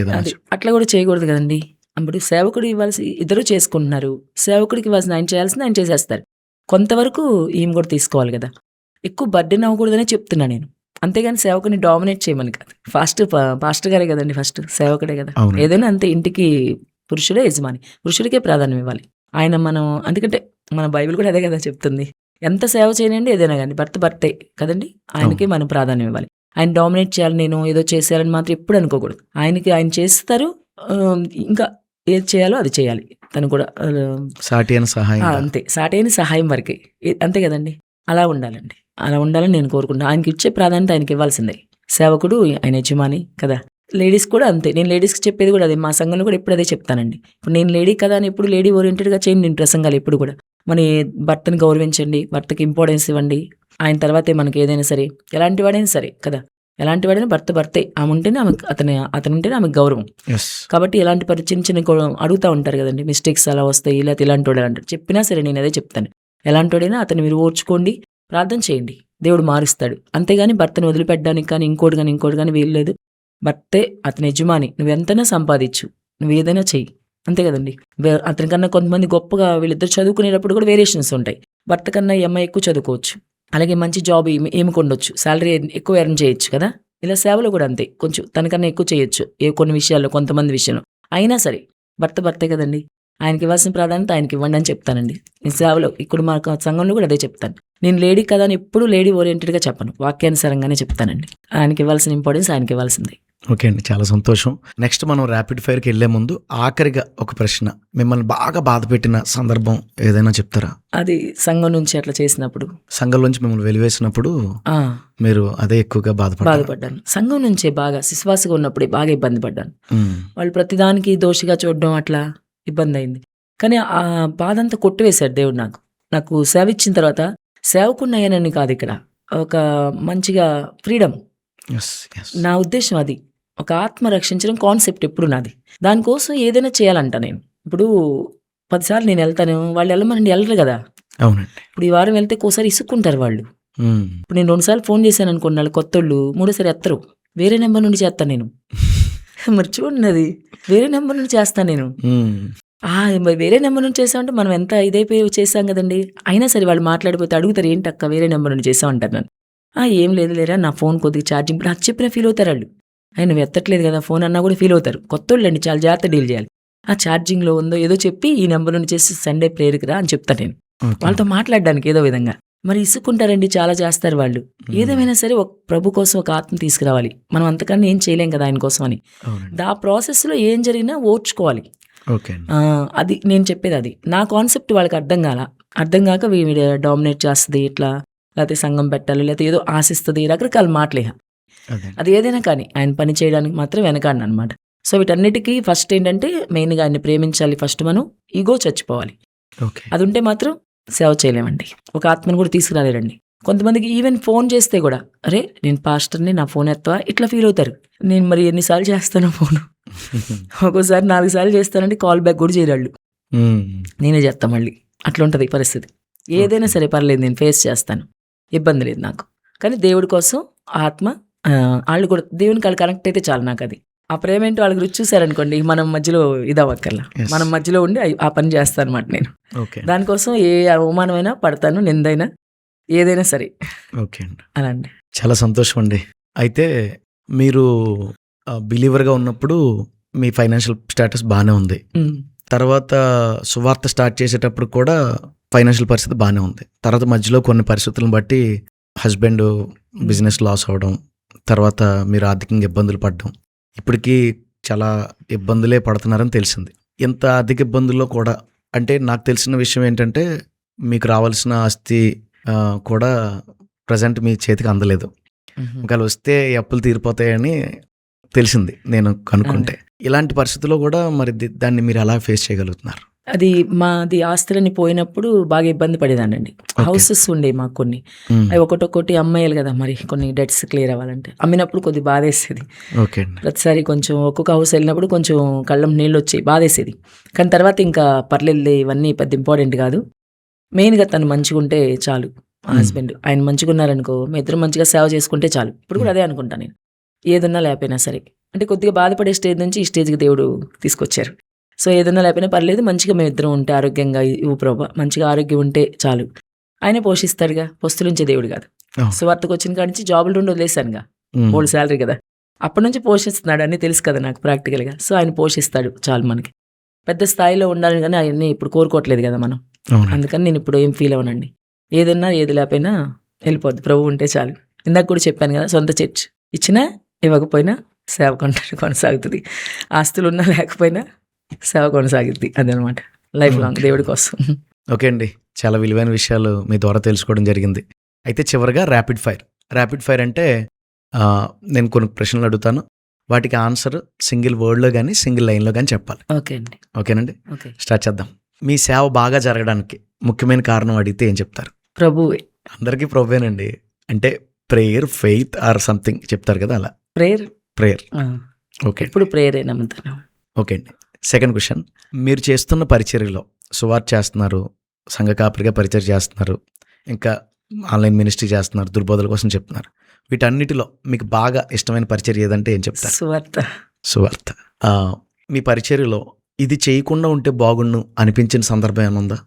అట్లా కూడా చేయకూడదు కదండి. అప్పుడు సేవకుడు ఇవ్వాల్సి ఇద్దరు చేసుకుంటున్నారు. సేవకుడికి ఇవ్వాల్సిన ఆయన చేయాల్సింది ఆయన చేసేస్తారు. కొంతవరకు ఈమె కూడా తీసుకోవాలి కదా. ఎక్కువ బర్డెన్ అవ్వకూడదనే చెప్తున్నా నేను. అంతేగాని సేవకుని డామినేట్ చేయమని కాదు. పాస్టర్ గారే కదండి, ఫస్ట్ సేవకుడే కదా. ఏదైనా అంతే, ఇంటికి పురుషుడే యజమాని, పురుషుడికే ప్రాధాన్యం ఇవ్వాలి. ఆయన అందుకంటే మన బైబిల్ కూడా అదే కదా చెప్తుంది. ఎంత సేవ చేయనండి ఏదైనా కానీ భర్తే కదండి, ఆయనకి మనం ప్రాధాన్యం ఇవ్వాలి. ఆయన డామినేట్ చేయాలి, నేను ఏదో చేసేయాలని మాత్రం ఎప్పుడు అనుకోకూడదు. ఆయన చేస్తారు, ఇంకా ఏది చేయాలో అది చేయాలి. తను కూడా సాటి అయిన సహాయం, అంతే, సాటి అయిన సహాయం వరకే, అంతే కదండి. అలా ఉండాలండి. అలా ఉండాలని నేను కోరుకుంటాను. ఆయనకి ఇచ్చే ప్రాధాన్యత ఆయనకి ఇవ్వాల్సిందే. సేవకుడు ఆయన యజమాని కదా! లేడీస్ కూడా అంతే. నేను లేడీస్‌కి చెప్పేది కూడా అదే. మా సంఘంలో కూడా ఎప్పుడు అదే చెప్తానండి. ఇప్పుడు నేను లేడీ కదా అని ఎప్పుడు లేడీ ఓరియెంటెడ్‌గా చేయను నేను ప్రసంగాలు ఎప్పుడు కూడా. మన భర్తని గౌరవించండి, భర్తకి ఇంపార్టెన్స్ ఇవ్వండి. ఆయన తర్వాతే మనకి ఏదైనా సరే, ఎలాంటి వాడైనా సరే కదా! ఎలాంటి వాడైనా భర్తే. ఆమె ఉంటేనే అతను ఉంటేనే ఆమెకు గౌరవం. యెస్. కాబట్టి ఇలాంటి చిన్న చిన్న అడుగుతా ఉంటారు కదండి. మిస్టేక్స్ అలా వస్తాయి, లేకపోతే ఇలాంటి వాడు అంటారు. చెప్పినా సరే నేను అదే చెప్తాను. ఎలాంటోడైనా అతను మీరు ఓర్చుకోండి, ప్రార్థన చేయండి, దేవుడు మారుస్తాడు. అంతేగాని భర్తను వదిలిపెట్టడానికి కానీ ఇంకోటి కానీ వీల్లేదు. భర్తే అతని యజమాని. నువ్వెంతైనా సంపాదించు, నువ్వు ఏదైనా చెయ్యి, అంతే కదండి. అతనికన్నా కొంతమంది గొప్పగా వీళ్ళిద్దరు చదువుకునేటప్పుడు కూడా వేరియేషన్స్ ఉంటాయి. భర్త కన్నా ఈ అమ్మాయి ఎక్కువ చదువుకోవచ్చు, అలాగే మంచి జాబ్ ఏమి కొండొచ్చు, శాలరీ ఎక్కువ ఎర్న్ చేయొచ్చు కదా. ఇలా సేవలో కూడా అంతే, కొంచెం తనకన్నా ఎక్కువ చేయొచ్చు కొన్ని విషయాల్లో, కొంతమంది విషయంలో. అయినా సరే భర్తే కదండి. ఆయనకి ఇవ్వాల్సిన ప్రాధాన్యత ఆయనకి ఇవ్వండి అని చెప్తానండి. ఈ సేవలో ఇక్కడ మా సంఘంలో కూడా అదే చెప్తాను. నేను లేడీ కదా అని ఎప్పుడు లేడీ ఓరియంటెడ్గా చెప్పను, వాక్యానుసారంగానే చెప్తానండి. ఆయనకి ఇవ్వాల్సిన ఇంపార్టెన్స్ ఆయనకి ఇవ్వాల్సిందే. ఓకే అండి, చాలా సంతోషం. నెక్స్ట్ మనం ర్యాపిడ్ ఫైర్కి వెళ్లే ముందు ఆఖరిగా ఒక ప్రశ్న, మిమ్మల్ని బాగా బాధ పెట్టిన సందర్భం ఏదైనా చెప్తారా? అది సంఘం నుంచి అట్లా చేసినప్పుడు, సంఘంలోంచి మిమ్మల్ని వెలివేసినప్పుడు మీరు అదే ఎక్కువగా బాధపడ్డాను. సంఘం నుంచే బాగా శిశ్వాసగా ఉన్నప్పుడే బాగా ఇబ్బంది పడ్డాను. వాళ్ళు ప్రతిదానికి దోషిగా చూడడం అట్లా ఇబ్బంది అయింది. కానీ ఆ బాధ అంతా కొట్టివేశాడు దేవుడు. నాకు సేవ ఇచ్చిన తర్వాత సేవకుడిని అయ్యానని కాదు, ఇక్కడ ఒక మంచిగా ఫ్రీడమ్. నా ఉద్దేశం అది. ఒక ఆత్మ రక్షించడం కాన్సెప్ట్ ఎప్పుడు నాది. దానికోసం ఏదైనా చేయాలంట నేను. ఇప్పుడు 10 సార్లు నేను వెళ్తాను, వాళ్ళు వెళ్ళమనండి, వెళ్ళరు కదా. అవునండి. ఇప్పుడు ఈ వారం వెళ్తే ఒకసారి ఇసుక్కుంటారు వాళ్ళు. ఇప్పుడు నేను 2 సార్లు ఫోన్ చేశాను అనుకోండి, వాళ్ళు కొత్తోళ్ళు, 3సారి ఎత్తరు, వేరే నెంబర్ నుండి చేస్తాను నేను. మరి చూడండి, అది వేరే నెంబర్ నుండి చేస్తాను నేను. మరి వేరే నెంబర్ నుంచి చేసామంటే మనం ఎంత ఇదైపోయి చేసాం కదండి. అయినా సరే వాళ్ళు మాట్లాడిపోతే అడుగుతారు, ఏంటి అక్క వేరే నెంబర్ నుండి చేసామంటారు నన్ను. ఏం లేదు లేరా, నా ఫోన్ కొద్దిగా ఛార్జింగ్, నాకు చెప్పినా ఫీల్ అవుతారు వాళ్ళు. నువ్వు ఎత్తట్లేదు కదా ఫోన్ అన్నా కూడా ఫీల్ అవుతారు. కొత్తోళ్ళు అండి, చాలా జాగ్రత్త డీల్ చేయాలి. ఛార్జింగ్లో ఉందో ఏదో చెప్పి ఈ నెంబర్ నుండి చేసి సండే ప్రేయర్కి రా అని చెప్తాను నేను, వాళ్ళతో మాట్లాడడానికి ఏదో విధంగా. మరి ఇసుక్కుంటారండి, చాలా చేస్తారు వాళ్ళు. ఏదేమైనా సరే ఒక ప్రభు కోసం ఒక ఆత్మ తీసుకురావాలి. మనం అంతకన్నా ఏం చేయలేం కదా ఆయన కోసం అని. ఆ ప్రాసెస్లో ఏం జరిగినా ఓర్చుకోవాలి. అది నేను చెప్పేది. అది నా కాన్సెప్ట్ వాళ్ళకి అర్థం కాక వీడి డామినేట్ చేస్తుంది, ఇట్లా లేకపోతే సంఘం పెట్టాలి, లేకపోతే ఏదో ఆశిస్తుంది, రకరకాల మాటలే. అది ఏదైనా కానీ ఆయన పని చేయడానికి మాత్రం వెనకాడిన అనమాట. సో వీటన్నిటికీ ఫస్ట్ ఏంటంటే మెయిన్గా ఆయన్ని ప్రేమించాలి. ఫస్ట్ మనం ఈగో చచ్చిపోవాలి. అది ఉంటే మాత్రం సేవ చేయలేమండి. ఒక ఆత్మను కూడా తీసుకురాలేరండి. కొంతమందికి ఈవెన్ ఫోన్ చేస్తే కూడా, అరే నేను పాస్టర్ని, నా ఫోన్ ఎత్తవా, ఇట్లా ఫీల్ అవుతారు. నేను మరి ఎన్నిసార్లు చేస్తాను ఫోను, ఒక్కోసారి 4 సార్లు చేస్తానంటే కాల్ బ్యాక్ కూడా చేయరాళ్ళు, నేనే చేస్తాను మళ్ళీ. అట్లా ఉంటుంది పరిస్థితి. ఏదైనా సరే పర్లేదు, నేను ఫేస్ చేస్తాను, ఇబ్బంది లేదు నాకు. కానీ దేవుడి కోసం ఆత్మ, వాళ్ళు కూడా దేవునికి వాళ్ళు కనెక్ట్ అయితే చాలు నాకు. అది ఆ ప్రేమ ఏంటో వాళ్ళకి రుచి చూసారనుకోండి, మనం మధ్యలో ఇదవ్వక్కర్లా, మనం మధ్యలో ఉండి ఆ పని చేస్తాను అనమాట నేను. దానికోసం ఏ అవమానమైనా పడతాను, నిందైనా ఏదైనా సరే. ఓకే అండి, అలా అండి. చాలా సంతోషం అండి. అయితే మీరు బిలీవర్గా ఉన్నప్పుడు మీ ఫైనాన్షియల్ స్టేటస్ బాగానే ఉంది. తర్వాత సువార్త స్టార్ట్ చేసేటప్పుడు కూడా ఫైనాన్షియల్ పరిస్థితి బాగానే ఉంది. తర్వాత మధ్యలో కొన్ని పరిస్థితులను బట్టి హస్బెండ్ బిజినెస్ లాస్ అవడం, తర్వాత మీరు ఆర్థికంగా ఇబ్బందులు పడడం, ఇప్పటికీ చాలా ఇబ్బందులే పడుతున్నారని తెలిసింది. ఇంత ఆర్థిక ఇబ్బందుల్లో కూడా, అంటే నాకు తెలిసిన విషయం ఏంటంటే మీకు రావాల్సిన ఆస్తి కూడా ప్రజెంట్ మీ చేతికి అందలేదు. ఒకవేళ వస్తే అప్పులు తీరిపోతాయని తెలిసింది నేను కనుక్కుంటే. ఇలాంటి పరిస్థితుల్లో కూడా మరి దాన్ని మీరు ఎలా ఫేస్ చేయగలుగుతున్నారు? అది మాది ఆస్తులని పోయినప్పుడు బాగా ఇబ్బంది పడేదానండి. హౌసెస్ ఉండే మాకు కొన్ని, అవి ఒకటొక్కటి అమ్మాయిలు కదా, మరి కొన్ని డెట్స్ క్లియర్ అవ్వాలంటే అమ్మినప్పుడు కొద్ది బాధేసేది. ప్రతిసారి కొంచెం ఒక్కొక్క హౌస్ వెళ్ళినప్పుడు కొంచెం కళ్ళం నీళ్ళు వచ్చాయి, బాధేసేది. కానీ తర్వాత ఇంకా పర్లేదు, ఇవన్నీ పెద్ద ఇంపార్టెంట్ కాదు, మెయిన్గా తను మంచిగా ఉంటే చాలు. హస్బెండ్ ఆయన మంచిగా ఉన్నారనుకో, మీ ఇద్దరు మంచిగా సేవ చేసుకుంటే చాలు. ఇప్పుడు కూడా అదే అనుకుంటా నేను, ఏదన్నా లేకపోయినా సరే. అంటే కొద్దిగా బాధపడే స్టేజ్ నుంచి ఈ స్టేజ్కి దేవుడు తీసుకొచ్చారు. సో ఏదన్నా లేకపోయినా పర్లేదు, మంచిగా మేము ఇద్దరం ఉంటే ఆరోగ్యంగా, ఇవ్వు ప్రభా, మంచిగా ఆరోగ్యం ఉంటే చాలు. ఆయన పోషిస్తాడుగా, పొస్తులుంచే దేవుడు కాదు. సువార్తకు వచ్చిన కాడి నుంచి జాబులు 2 వదిలేశానుగా, 3 శాలరీ కదా, అప్పటి నుంచి పోషిస్తున్నాడు అని తెలుసు కదా నాకు ప్రాక్టికల్గా. సో ఆయన పోషిస్తాడు చాలు. మనకి పెద్ద స్థాయిలో ఉండాలి కానీ అవన్నీ ఇప్పుడు కోరుకోవట్లేదు కదా మనం. అందుకని నేను ఇప్పుడు ఏం ఫీల్ అవ్వనండి. ఏదన్నా ఏది లేకపోయినా వెళ్ళిపోద్ది, ప్రభు ఉంటే చాలు. ఇందాక కూడా చెప్పాను కదా, సొంత చర్చ్ ఇచ్చినా ఇవ్వకపోయినా సేవ కొనసాగుతుంది. ఆస్తులు ఉన్నా లేకపోయినా సేవ కొనసాగుద్ది. అదనమాట లైఫ్ లాంగ్ దేవుడి కోసం. ఓకే అండి, చాలా విలువైన విషయాలు మీ ద్వారా తెలుసుకోవడం జరిగింది. అయితే చివరిగా ర్యాపిడ్ ఫైర్ అంటే నేను కొన్ని ప్రశ్నలు అడుగుతాను, వాటికి ఆన్సర్ సింగిల్ వర్డ్లో కానీ సింగిల్ లైన్లో కానీ చెప్పాలి. ఓకే అండి. ఓకేనండి? ఓకే. స్టార్ట్ చేద్దాం. మీ సేవ బాగా జరగడానికి ముఖ్యమైన కారణం అడిగితే ఏం చెప్తారు? ప్రభువే. అందరికీ ప్రభువేనండి. అంటే ప్రేయర్, ఫెయిత్ ఆర్ సంథింగ్ చెప్తారు కదా, అలా ప్రేయర్. ఓకే, ఇప్పుడు ప్రేయరే నమ్ముతాను. ఓకే అండి. సెకండ్ క్వశ్చన్, మీరు చేస్తున్న పరిచర్యలో సువార్త చేస్తున్నారు, సంఘ కాపరిగా పరిచర్య చేస్తున్నారు, ఇంకా ఆన్లైన్ మినిస్ట్రీ చేస్తున్నారు, దుర్బోధల కోసం చెప్తున్నారు. వీటన్నిటిలో మీకు బాగా ఇష్టమైన పరిచర్య ఏదంటే ఏం చెప్తారు? సువార్త. మీ పరిచర్యలో ఇది చేయకుండా ఉంటే బాగుండు అనిపించిన సందర్భం ఏముందా?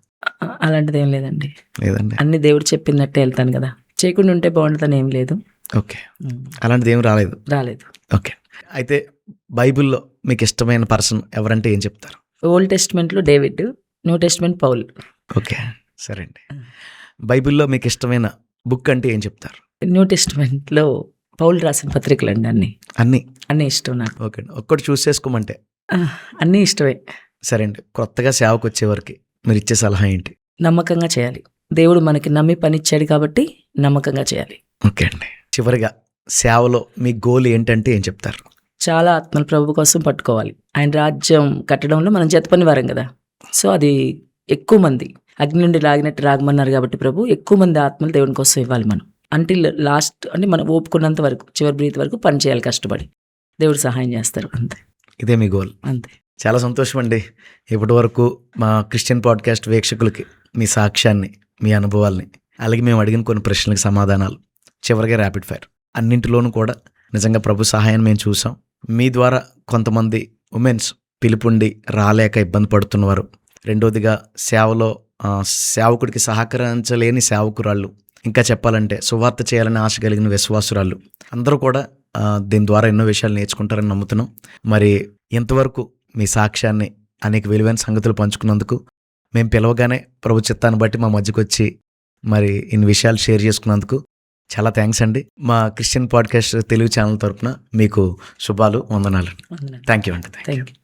అలాంటిది ఏం లేదండి. లేదండి, అన్ని దేవుడు చెప్పినట్టే వెళ్తాను కదా, చేయకుండా ఉంటే బాగుంటుందని ఏం లేదు. ఓకే, అలాంటిది ఏం రాలేదు. ఓకే, అయితే బైబిల్లో మీకు ఇష్టమైన పర్సన్ ఎవరంటే ఏం చెప్తారు? ఓల్డ్ టెస్ట్మెంట్లో David, new testament Paul. Okay, సరే అండి. బైబిల్లో మీకు ఇష్టమైన బుక్ అంటే ఏం చెప్తారు? న్యూ టెస్ట్మెంట్లో పౌల్ రాసిన పత్రికలు అండి. అన్నీ ఇష్టం నాకు. ఓకే అండి, ఒక్కటి చూస్ చేసుకోమంటే? అన్నీ ఇష్టమే. సరే అండి, కొత్తగా సేవకు వచ్చేవారికి మీరు ఇచ్చే సలహా ఏంటి? నమ్మకంగా చేయాలి. దేవుడు మనకి నమ్మి పని ఇచ్చాడు కాబట్టి నమ్మకంగా చేయాలి. ఓకే అండి, చివరిగా సేవలో మీ గోల్ ఏంటంటే ఏం చెప్తారు? చాలా ఆత్మల ప్రభు కోసం పట్టుకోవాలి. ఆయన రాజ్యం కట్టడంలో మనం జతపని వారం కదా, సో అది ఎక్కువ మంది అగ్ని నుండి లాగినట్టు రాగమన్నారు కాబట్టి ప్రభు ఎక్కువ మంది ఆత్మలు దేవుని కోసం ఇవ్వాలి. మనం అంటిల్ లాస్ట్ అంటే మనం ఓపుకున్నంత వరకు, చివరి బ్రీత్ వరకు పని చేయాలి కష్టపడి. దేవుడు సహాయం చేస్తారు, అంతే. ఇదే మీ గోల్? అంతే. చాలా సంతోషం అండి. ఇప్పటి వరకు మా క్రిస్టియన్ పాడ్కాస్ట్ వీక్షకులకి మీ సాక్ష్యాన్ని, మీ అనుభవాల్ని, అలాగే మేము అడిగిన కొన్ని ప్రశ్నలకు సమాధానాలు, చివరిగా ర్యాపిడ్ ఫైర్, అన్నింటిలోనూ కూడా నిజంగా ప్రభు సహాయాన్ని మేము చూసాం. మీ ద్వారా కొంతమంది ఉమెన్స్ పిలుపుండి రాలేక ఇబ్బంది పడుతున్నవారు, రెండోదిగా సేవలో సేవకుడికి సహకరించలేని సేవకురాళ్ళు, ఇంకా చెప్పాలంటే సువార్త చేయాలని ఆశ కలిగిన విశ్వాసురాళ్ళు అందరూ కూడా దీని ద్వారా ఎన్నో విషయాలు నేర్చుకుంటారని నమ్ముతున్నాం. మరి ఇంతవరకు మీ సాక్ష్యాన్ని, అనేక విలువైన సంగతులు పంచుకున్నందుకు, మేము పిలవగానే ప్రభు చిత్తాన్ని బట్టి మా మధ్యకు వచ్చి మరి ఇన్ని విషయాలు షేర్ చేసుకున్నందుకు చాలా థ్యాంక్స్ అండి. మా క్రిస్టియన్ పాడ్కాస్ట్ తెలుగు ఛానల్ తరపున మీకు శుభాలు, వందనాలు. థ్యాంక్ యూ అండి. Thank you.